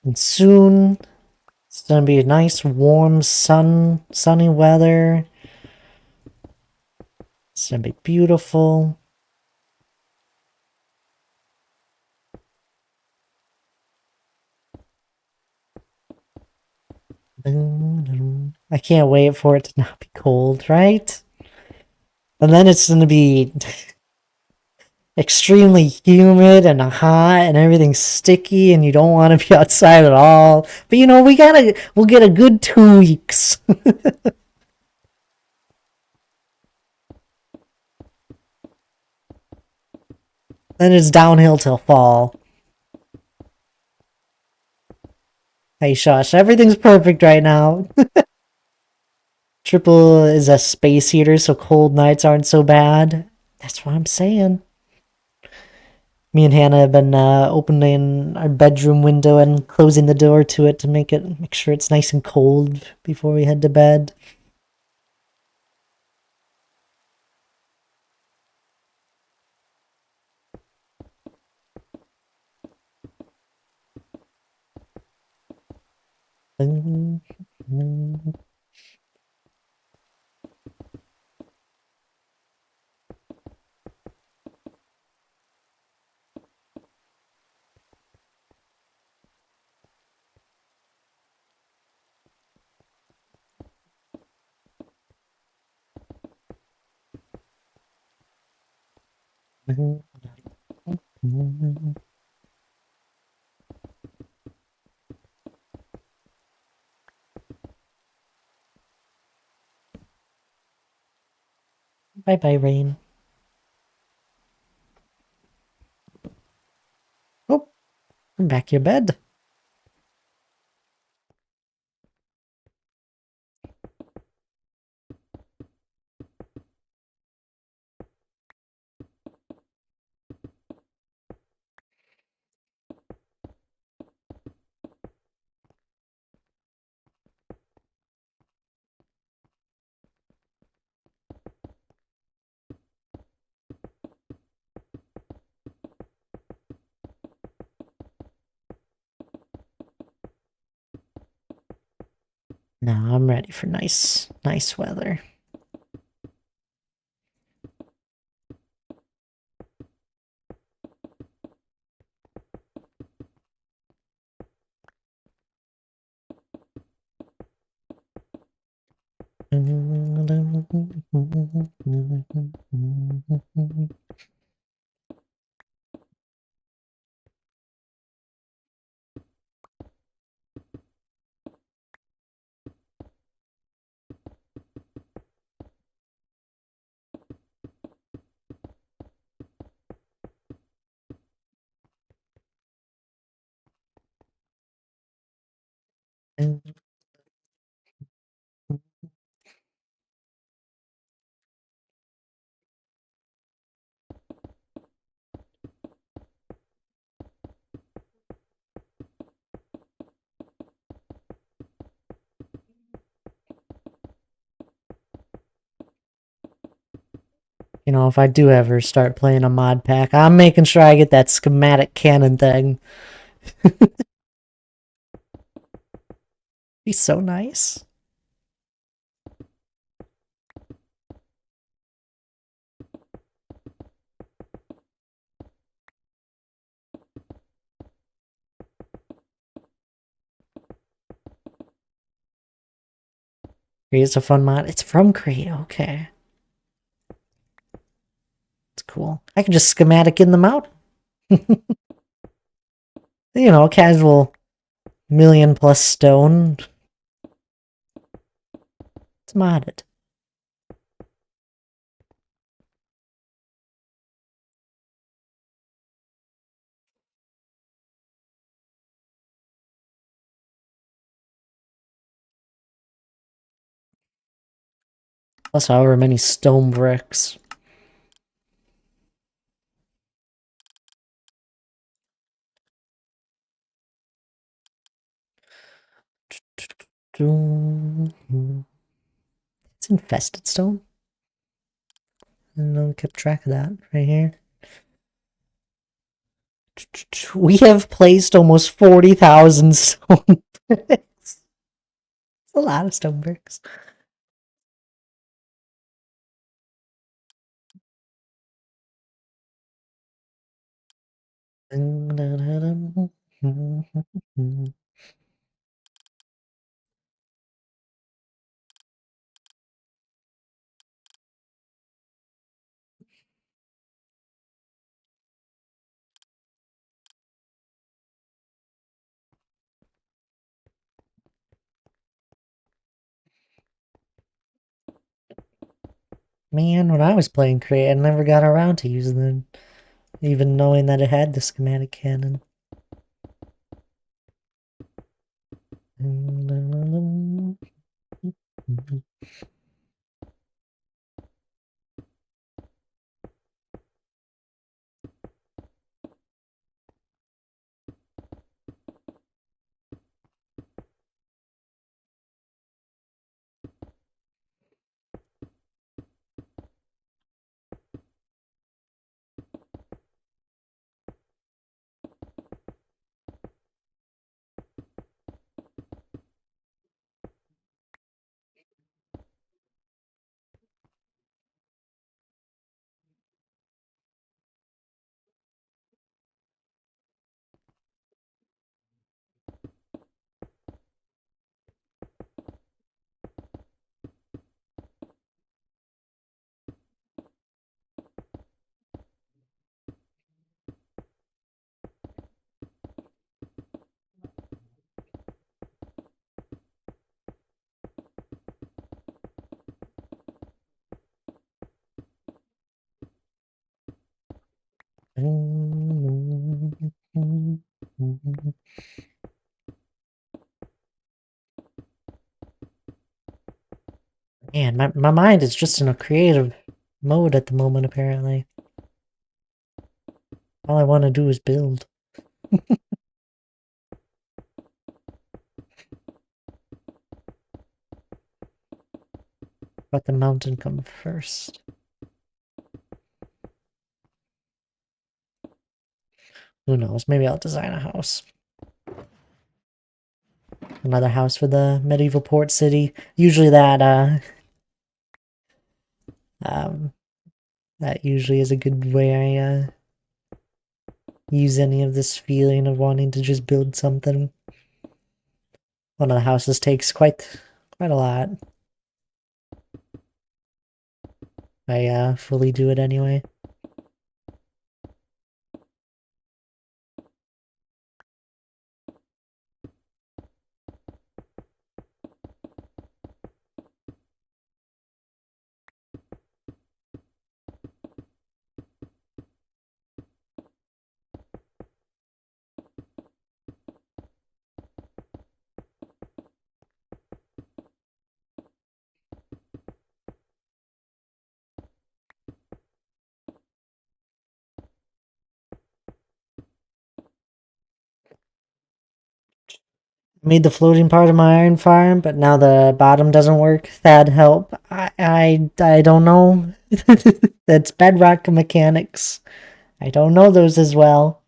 And soon, it's gonna be a nice, warm, sunny weather. It's gonna be beautiful. I can't wait for it to not be cold, right? And then it's gonna be extremely humid and hot and everything's sticky and you don't want to be outside at all. But you know, we'll get a good 2 weeks. Then it's downhill till fall. Hey, shush. Everything's perfect right now. Triple is a space heater, so cold nights aren't so bad. That's what I'm saying. Me and Hannah have been opening our bedroom window and closing the door to it to make sure it's nice and cold before we head to bed. Bye bye, rain. Oh, I'm back to your bed. Now I'm ready for nice weather. You know, if I do ever start playing a mod pack, I'm making sure I get that schematic cannon thing. Be so nice. Create's a fun mod. It's from Create. Okay, it's cool. I can just schematic in them out. You know, casual million plus stone. It's modded. Plus however many stone bricks. It's infested stone. I kept track of that right here. We have placed almost 40,000 stone bricks. It's a lot of stone bricks. Man, when I was playing Create, I never got around to using them, even knowing that it had the schematic cannon. Man, my mind is just in a creative mode at the moment, apparently. All I want to do is build. Let the mountain come first. Who knows? Maybe I'll design a house. Another house for the medieval port city. Usually that usually is a good way I use any of this feeling of wanting to just build something. One of the houses takes quite a lot. I fully do it anyway. Made the floating part of my iron farm, but now the bottom doesn't work. That'd help. I don't know. That's bedrock mechanics. I don't know those as well.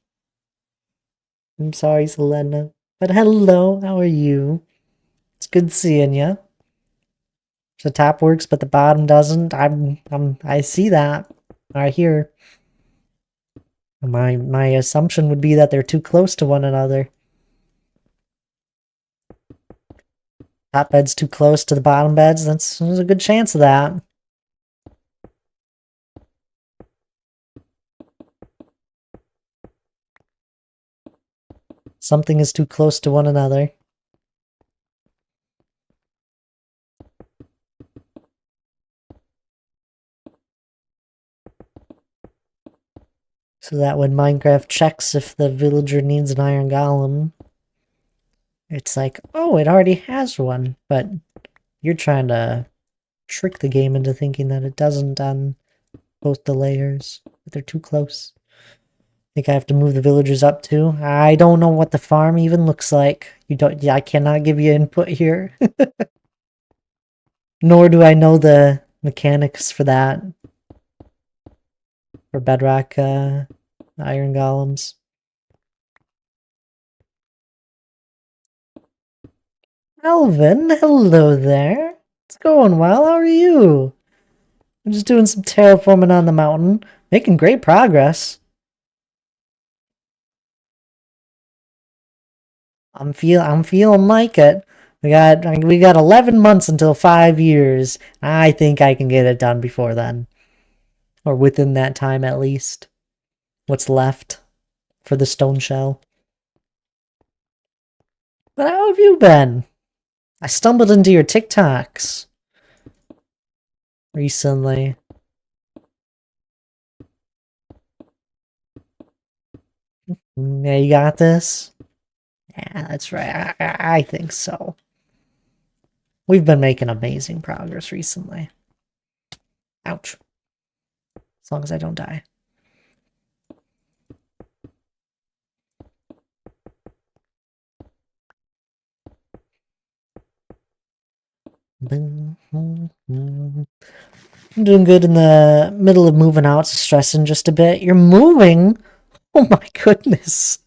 I'm sorry, Selena. But hello, how are you? It's good seeing you. The top works, but the bottom doesn't. I see that. I hear. My assumption would be that they're too close to one another. Top bed's too close to the bottom beds. There's a good chance of that. Something is too close to one another. So that when Minecraft checks if the villager needs an iron golem, it's like, oh, it already has one, but you're trying to trick the game into thinking that it doesn't on both the layers, but they're too close. Think I have to move the villagers up too? I don't know what the farm even looks like. I cannot give you input here. Nor do I know the mechanics for that. For bedrock iron golems. Alvin, hello there. It's going well, how are you? I'm just doing some terraforming on the mountain. Making great progress. I'm feeling like it. We got 11 months until 5 years. I think I can get it done before then. Or within that time at least. What's left for the stone shell. But how have you been? I stumbled into your TikToks recently. Yeah, you got this? Yeah, that's right. I think so. We've been making amazing progress recently. Ouch. As long as I don't die. I'm doing good in the middle of moving out, stressing just a bit. You're moving? Oh my goodness.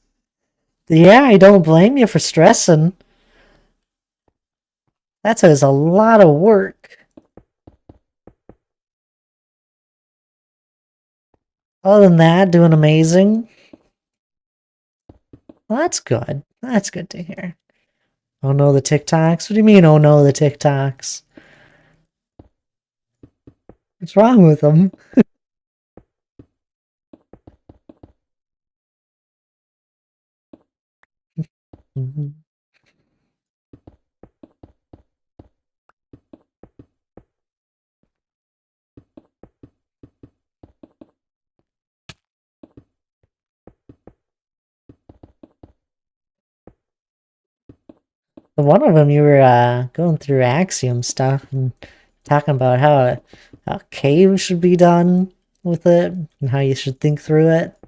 Yeah, I don't blame you for stressing. That is a lot of work. Other than that, doing amazing. Well, that's good. That's good to hear. Oh no, the TikToks? What do you mean, oh no, the TikToks? What's wrong with them? Mhm. One of them, you were going through Axiom stuff and talking about how a cave should be done with it and how you should think through it.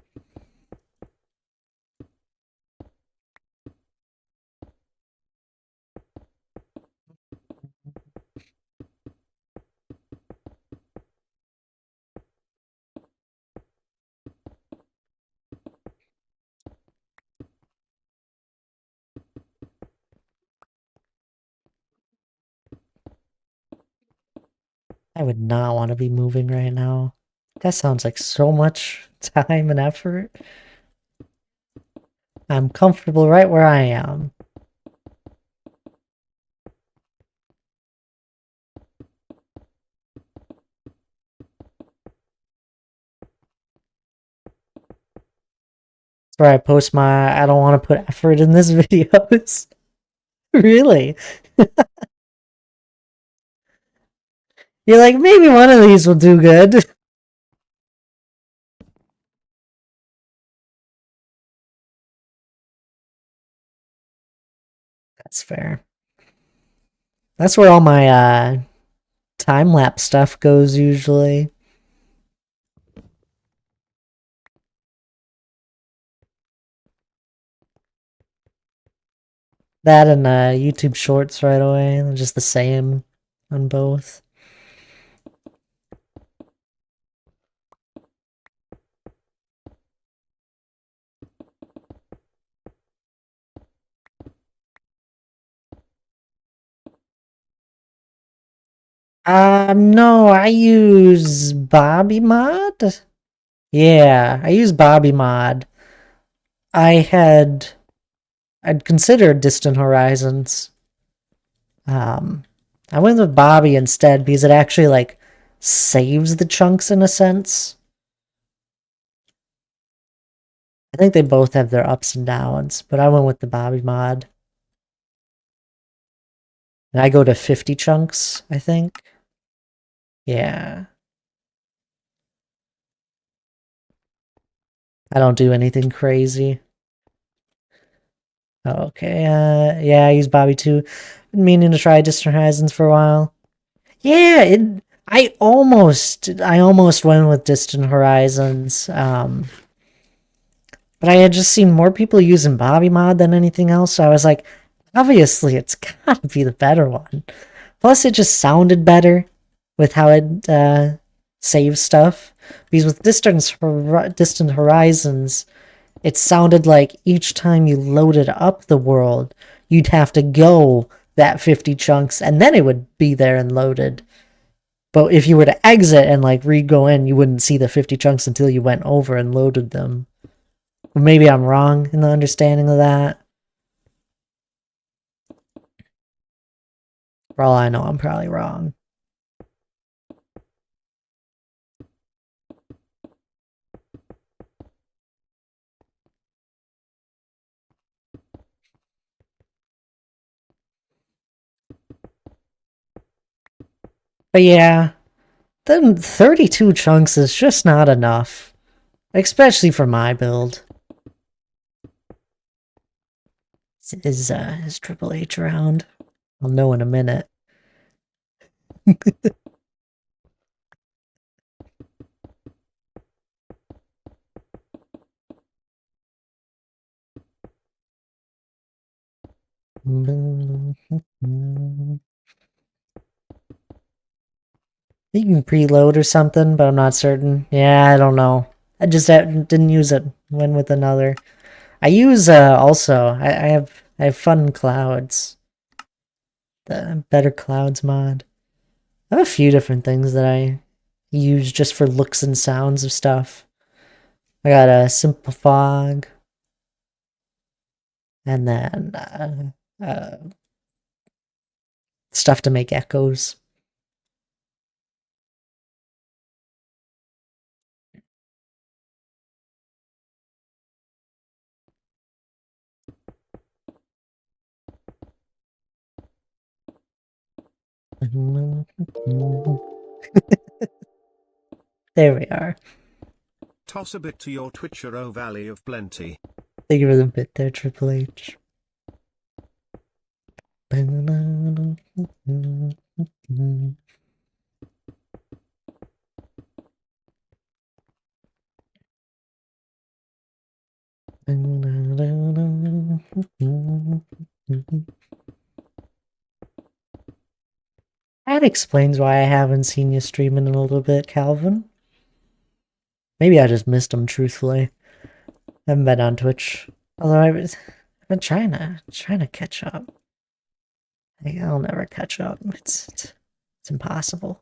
I would not want to be moving right now. That sounds like so much time and effort. I'm comfortable right where I am. That's where I post my I don't want to put effort in this videos. Really? You're like, maybe one of these will do good. That's fair. That's where all my time lapse stuff goes usually. That and YouTube Shorts right away. They're just the same on both. No, I use Bobby Mod. Yeah, I use Bobby Mod. I had I'd considered Distant Horizons. Um, I went with Bobby instead because it actually like saves the chunks in a sense. I think they both have their ups and downs, but I went with the Bobby Mod. And I go to 50 chunks, I think. Yeah. I don't do anything crazy. Okay, yeah, I use Bobby too. Been meaning to try Distant Horizons for a while. Yeah, I almost went with Distant Horizons. But I had just seen more people using Bobby Mod than anything else, so I was like, obviously it's gotta be the better one. Plus, it just sounded better with how it saves stuff. Because with Distant Horizons, it sounded like each time you loaded up the world, you'd have to go that 50 chunks and then it would be there and loaded. But if you were to exit and like re-go in, you wouldn't see the 50 chunks until you went over and loaded them. Maybe I'm wrong in the understanding of that. For all I know, I'm probably wrong. But yeah, then 32 chunks is just not enough. Especially for my build. Is Triple H around? I'll know in a minute. You can preload or something, but I'm not certain. Yeah, I don't know. I just didn't use it. Went with another. I use also. I have Fun Clouds, the Better Clouds mod. I have a few different things that I use just for looks and sounds of stuff. I got a Simple Fog, and then stuff to make echoes. There we are. Toss a bit to your Twitcher, O Valley of Plenty. Thank you for the bit there, Triple H. That explains why I haven't seen you streaming in a little bit, Calvin. Maybe I just missed him, truthfully. I haven't been on Twitch. Although I've been trying to catch up. I'll never catch up. It's impossible.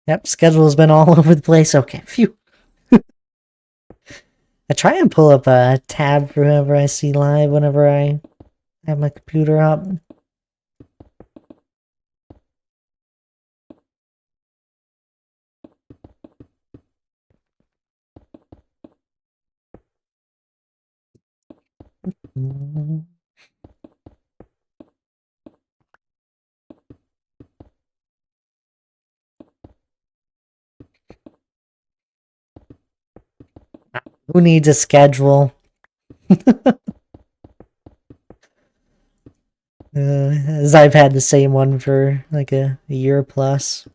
Yep, schedule has been all over the place. Okay, phew. I try and pull up a tab for whoever I see live whenever I have my computer up. Who needs a schedule? As I've had the same one for like a year plus.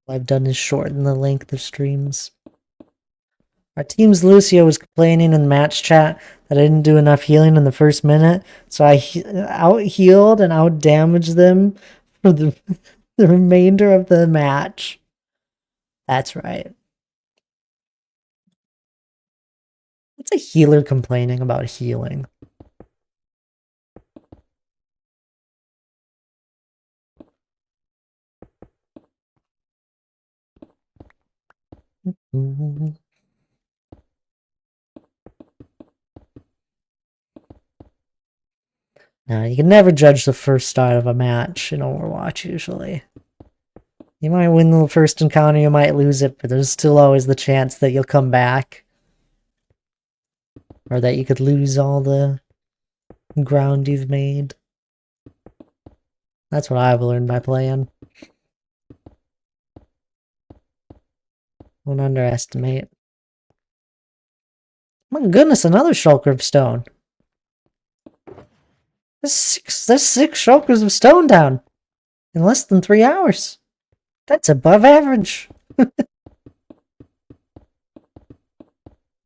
All I've done is shorten the length of streams. Our team's Lucio was complaining in the match chat that I didn't do enough healing in the first minute, so I out healed and out damaged them for the remainder of the match. That's right. It's a healer complaining about healing. Now, you can never judge the first start of a match in Overwatch, usually. You might win the first encounter, you might lose it, but there's still always the chance that you'll come back. Or that you could lose all the ground you've made. That's what I've learned by playing. Don't underestimate. My goodness, another Shulker of Stone. There's six Shulkers of Stone down in less than 3 hours. That's above average.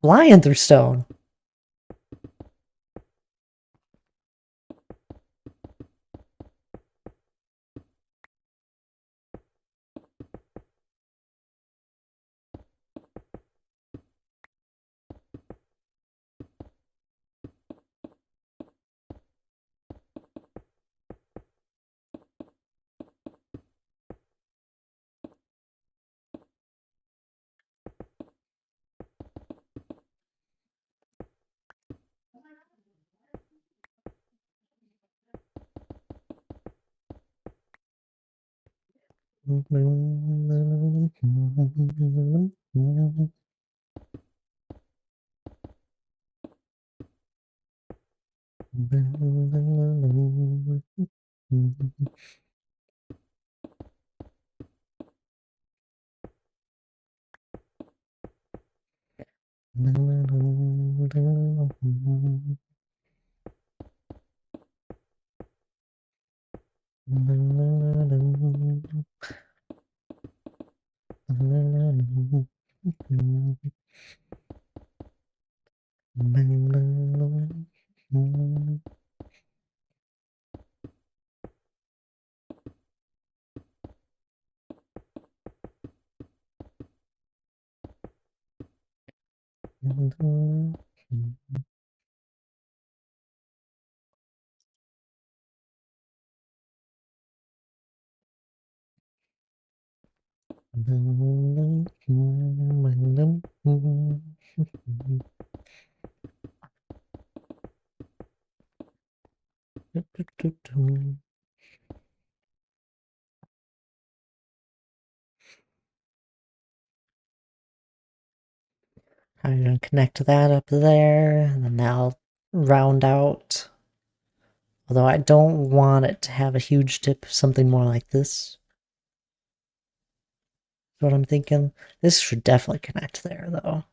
Flying through stone. I'm gonna connect that up there, and then that'll round out. Although I don't want it to have a huge tip, something more like this. That's what I'm thinking. This should definitely connect there, though.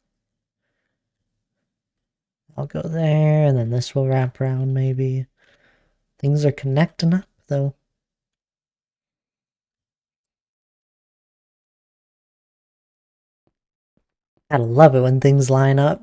I'll go there, and then this will wrap around, maybe. Things are connecting up, though. I love it when things line up.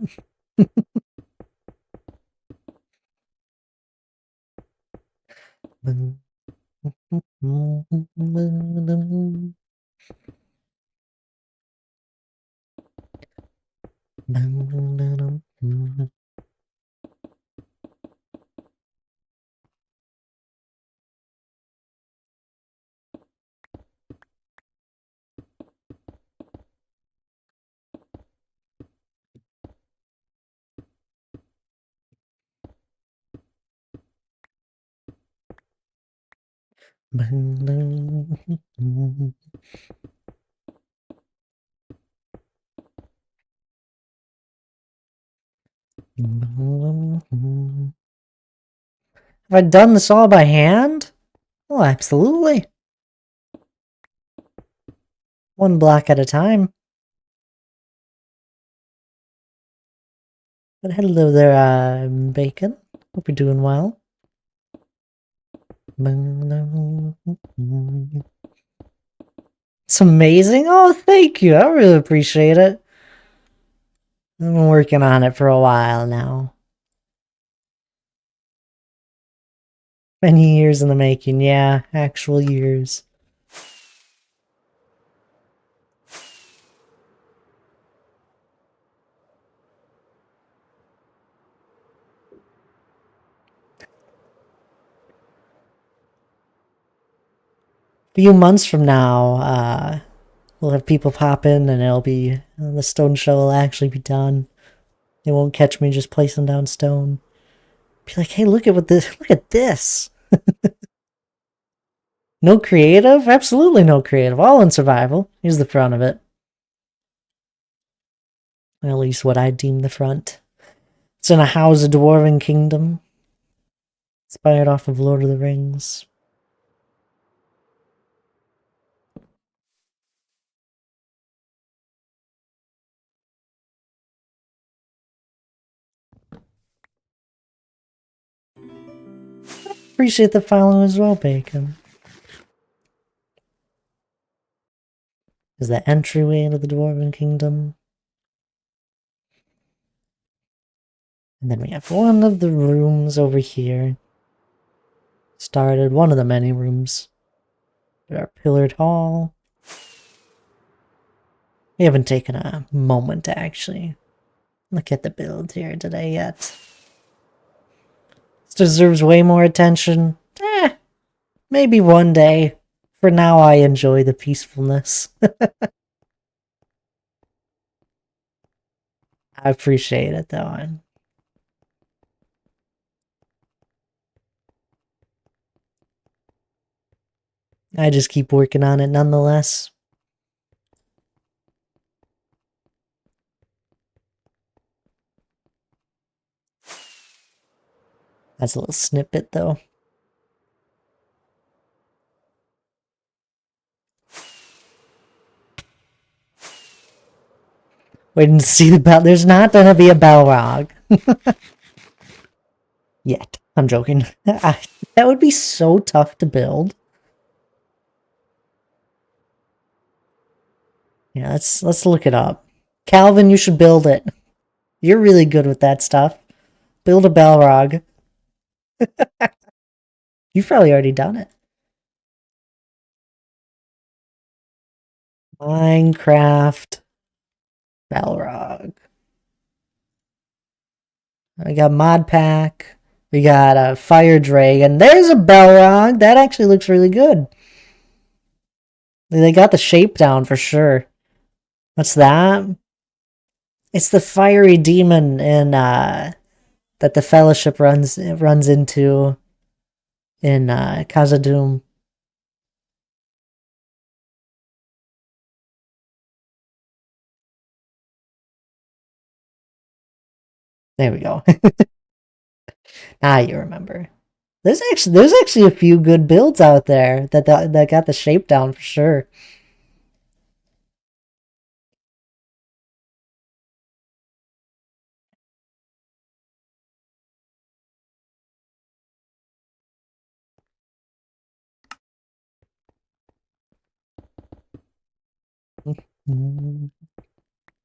Have I done this all by hand? Oh, absolutely. One block at a time. But hello there, Bacon. Hope you're doing well. It's amazing. Oh, thank you. I really appreciate it. I've been working on it for a while now. Many years in the making, yeah. Actual years. Few months from now, we'll have people pop in and it'll be, the stone show will actually be done. They won't catch me just placing down stone. Be like, hey, look at this. No creative? Absolutely no creative. All in survival. Here's the front of it. At least what I deem the front. It's in a house of Dwarven Kingdom. Inspired off of Lord of the Rings. Appreciate the follow as well, Bacon. Is the entryway into the Dwarven Kingdom. And then we have one of the rooms over here. Started one of the many rooms. Our pillared hall. We haven't taken a moment to actually look at the build here today yet. This deserves way more attention. Maybe one day. For now, I enjoy the peacefulness. I appreciate it, though. I just keep working on it nonetheless. That's a little snippet, though. Waiting to see the bell. There's not gonna be a Balrog. Yet. I'm joking. That would be so tough to build. Yeah, let's look it up. Calvin, you should build it. You're really good with that stuff. Build a Balrog. You've probably already done it. Minecraft Balrog. We got Mod Pack. We got a Fire Dragon. There's a Balrog. That actually looks really good. They got the shape down for sure. What's that? It's the fiery demon in that the Fellowship runs into in Khazad-dûm. There we go. Now you remember. There's actually a few good builds out there that got the shape down for sure.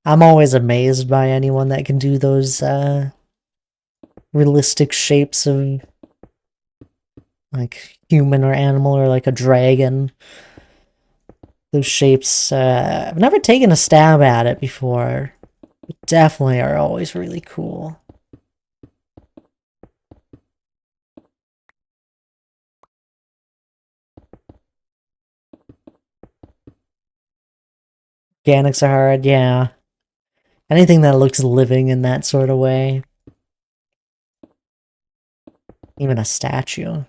I'm always amazed by anyone that can do those realistic shapes of like human or animal or like a dragon. Those shapes, I've never taken a stab at it before. But definitely are always really cool. Organics are hard, yeah. Anything that looks living in that sort of way. Even a statue.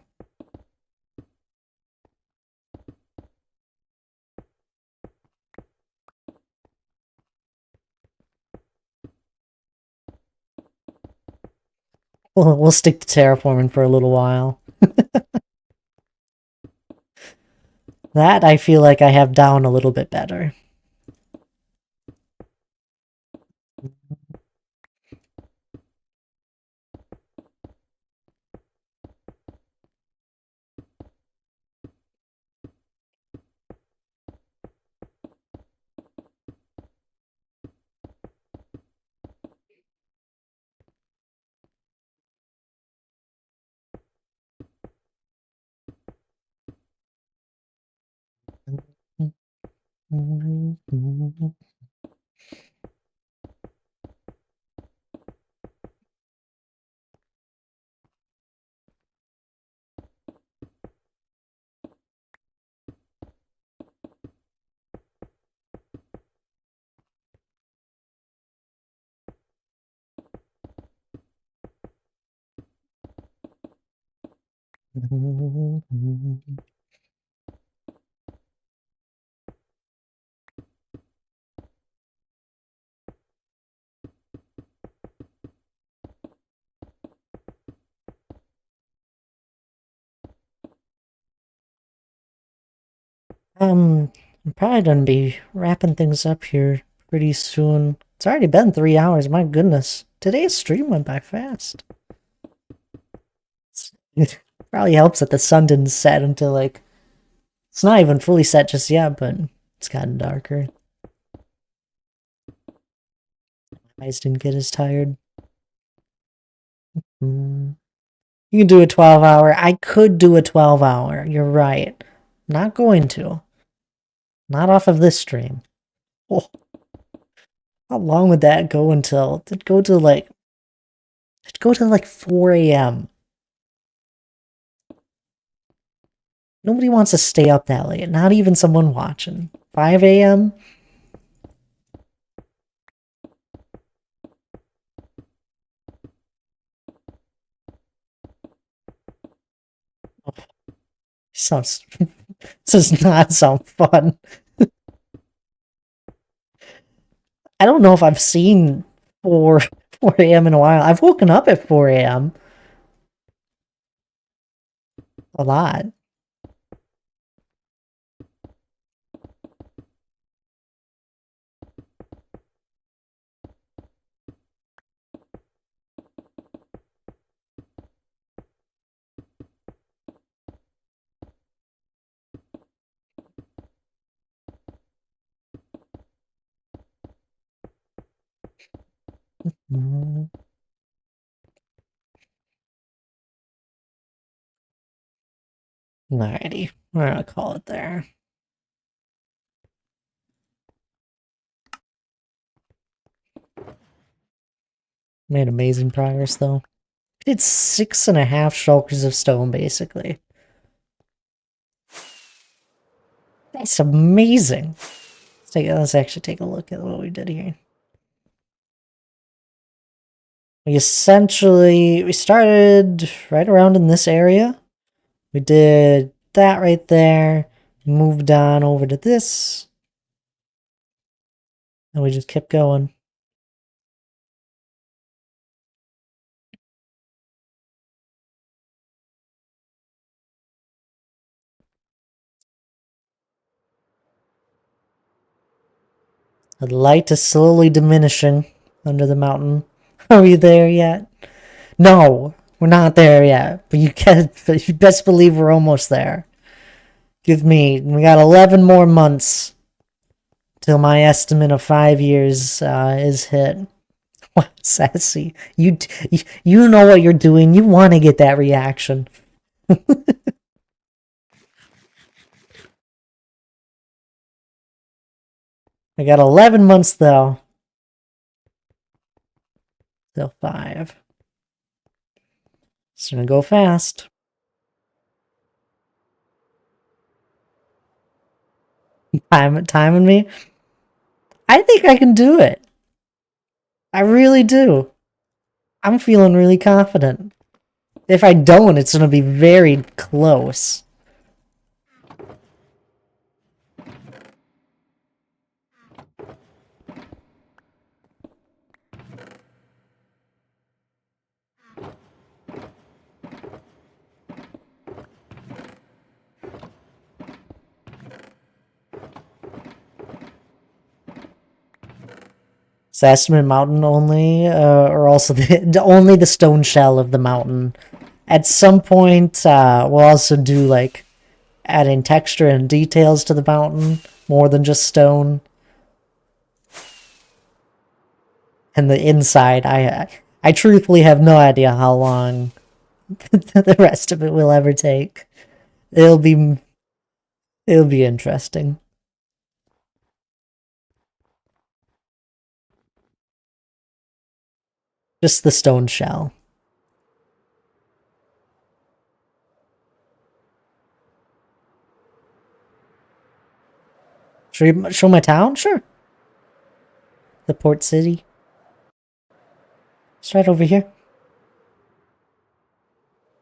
We'll stick to terraforming for a little while. That I feel like I have down a little bit better. I'm probably gonna be wrapping things up here pretty soon. It's already been 3 hours, my goodness. Today's stream went by fast. It probably helps that the sun didn't set until like it's not even fully set just yet, but it's gotten darker. My eyes didn't get as tired. You can do a 12-hour. I could do a 12-hour. You're right. Not going to. Not off of this stream. Oh, how long would that go until? It'd go to like 4 a.m. Nobody wants to stay up that late. Not even someone watching. 5 a.m. Sounds. This does not sound fun. I don't know if I've seen 4 a.m. in a while. I've woken up at 4 a.m. A lot. Mm. Alrighty, we're gonna call it there. Made amazing progress though. We did 6.5 shulkers of stone basically. That's amazing. Let's actually take a look at what we did here. We started right around in this area. We did that right there, moved on over to this, and we just kept going. The light is slowly diminishing under the mountain. Are we there yet? No, we're not there yet, but you best believe we're almost there. We got 11 more months till my estimate of 5 years is hit. What, Sassy? You know what you're doing. You want to get that reaction. I got 11 months though. Till 5. It's gonna go fast. Timing me? I think I can do it. I really do. I'm feeling really confident. If I don't, it's gonna be very close. Sassaman Mountain only, or also only the stone shell of the mountain. At some point, we'll also do like adding texture and details to the mountain more than just stone. And the inside, I truthfully have no idea how long the rest of it will ever take. It'll be interesting. Just the stone shell. Should we show my town? Sure. The port city. It's right over here.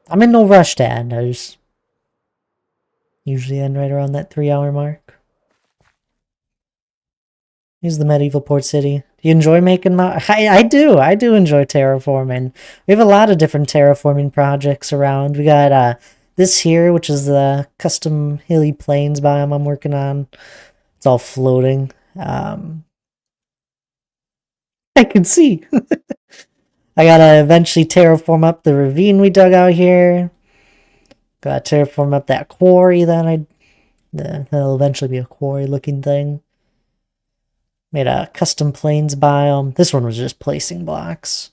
I'm in no rush to end. I just usually end right around that 3-hour mark. Here's the medieval port city. Do you enjoy making I do. I do enjoy terraforming. We have a lot of different terraforming projects around. We got this here, which is the custom hilly plains biome I'm working on. It's all floating. I can see. I gotta eventually terraform up the ravine we dug out here. Gotta terraform up that quarry that'll eventually be a quarry looking thing. Made a custom plains biome. This one was just placing blocks.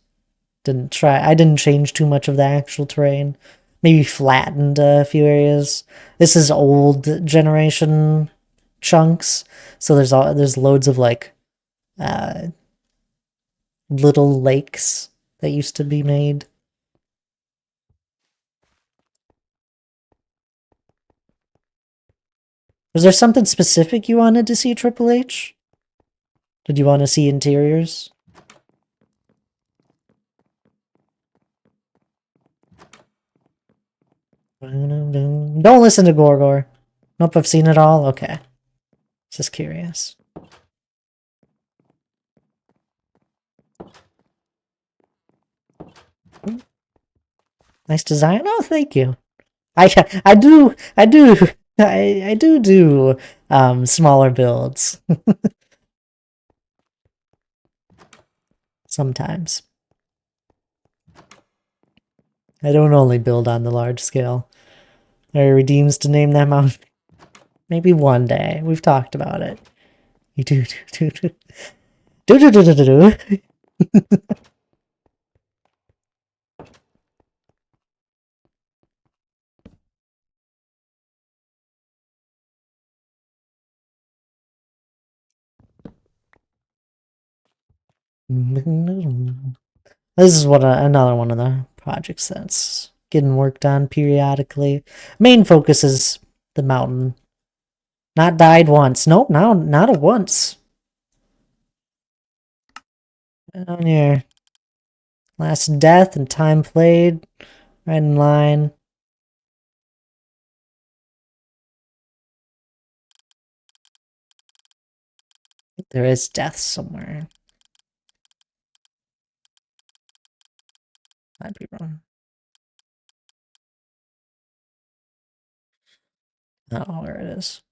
I didn't change too much of the actual terrain. Maybe flattened a few areas. This is old generation chunks, so there's loads of like little lakes that used to be made. Was there something specific you wanted to see, Triple H? Did you want to see interiors? Don't listen to Gorgor. Nope, I've seen it all. Okay. Just curious. Nice design. Oh, thank you. I do I do smaller builds sometimes. I don't only build on the large scale. Are redeems to name that mountain? Maybe one day. We've talked about it. You do. This is what another one of the projects that's getting worked on periodically. Main focus is the mountain. Not died once. Nope, now not a once. On your last death and time played, right in line. There is death somewhere. I'd be wrong. Oh, where it is.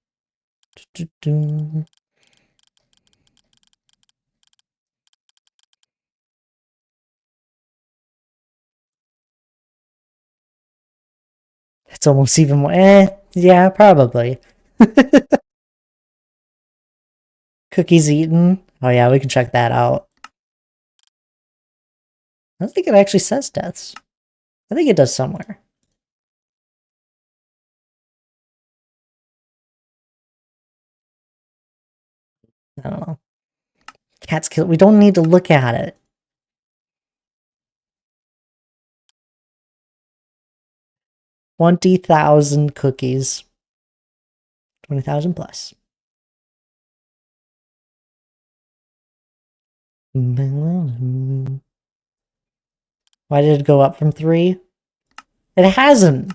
It's almost even more. Yeah, probably. Cookies eaten. Oh yeah, we can check that out. I don't think it actually says deaths. I think it does somewhere. I don't know. Cats kill. We don't need to look at it. 20,000 cookies. 20,000 plus. Why did it go up from 3? It hasn't.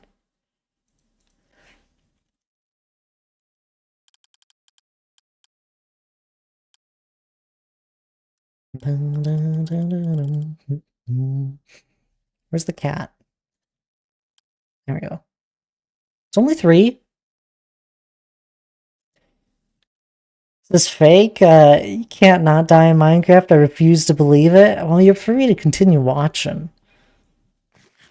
Where's the cat? There we go. It's only 3. Is this fake? You can't not die in Minecraft. I refuse to believe it. Well, you're free to continue watching.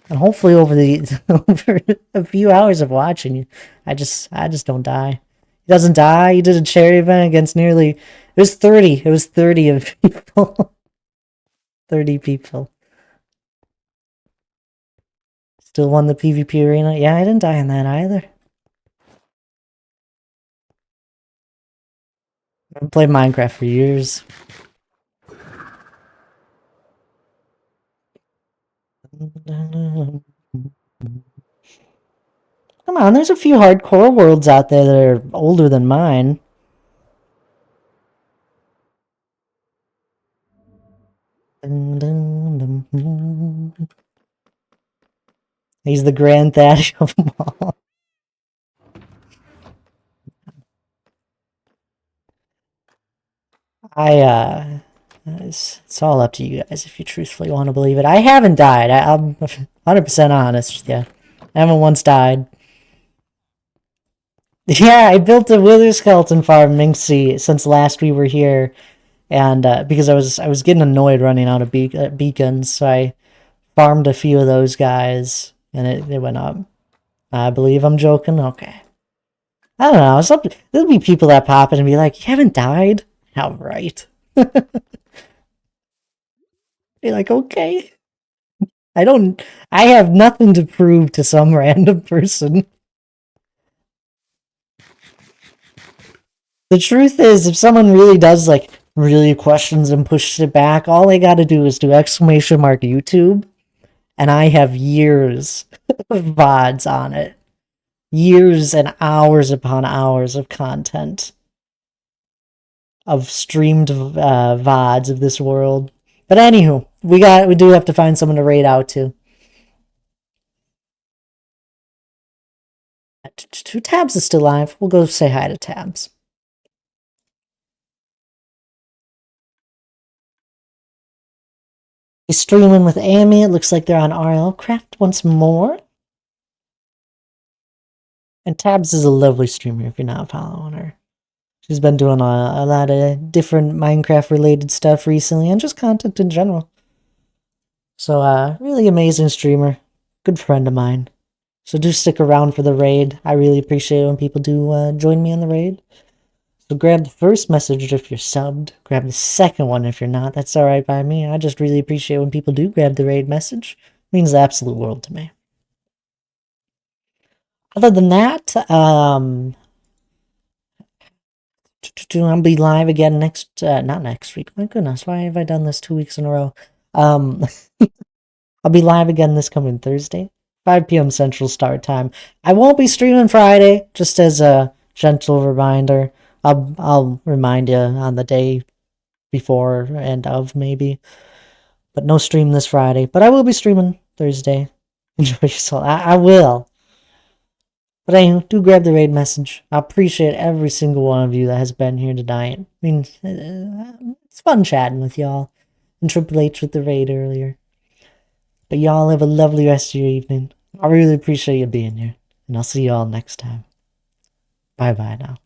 And hopefully over the over a few hours of watching, I just don't die. He doesn't die. He did a charity event against nearly, it was 30. It was 30 of people. 30 people. Still won the PvP arena. Yeah, I didn't die in that either. I've played Minecraft for years. Come on, there's a few hardcore worlds out there that are older than mine. He's the Grand Thaddeus of them all. It's all up to you guys if you truthfully want to believe it. I haven't died. I'm 100% honest with you. I haven't once died. Yeah, I built a wither skeleton farm, Minxie, since last we were here, and because I was getting annoyed running out of beacons, so I farmed a few of those guys, and it went up. I believe I'm joking. Okay. I don't know. There'll be people that pop in and be like, "You haven't died." Outright. Be like, okay. I have nothing to prove to some random person. The truth is, if someone really does, like, really questions and pushes it back, all they gotta do is do exclamation mark YouTube, and I have years of VODs on it. Years and hours upon hours of content. Of streamed VODs of this world. But anywho, we do have to find someone to raid out to. 2 Tabs is still live. We'll go say hi to Tabs. He's streaming with Amy. It looks like they're on RL Craft once more. And Tabs is a lovely streamer if you're not following her. She's been doing a lot of different Minecraft related stuff recently and just content in general. So, really amazing streamer. Good friend of mine. So do stick around for the raid. I really appreciate it when people do join me on the raid. So grab the first message if you're subbed. Grab the second one if you're not. That's alright by me. I just really appreciate when people do grab the raid message. It means the absolute world to me. Other than that, I'll be live again not next week. My goodness, why have I done this 2 weeks in a row? Um, I'll be live again this coming Thursday, 5 p.m. Central Start Time. I won't be streaming Friday, just as a gentle reminder. I'll remind you on the day before and of maybe, but no stream this Friday. But I will be streaming Thursday. Enjoy yourself. I will. But anyway, do grab the raid message. I appreciate every single one of you that has been here tonight. I mean, it's fun chatting with y'all. And Triple H with the raid earlier. But y'all have a lovely rest of your evening. I really appreciate you being here. And I'll see y'all next time. Bye bye now.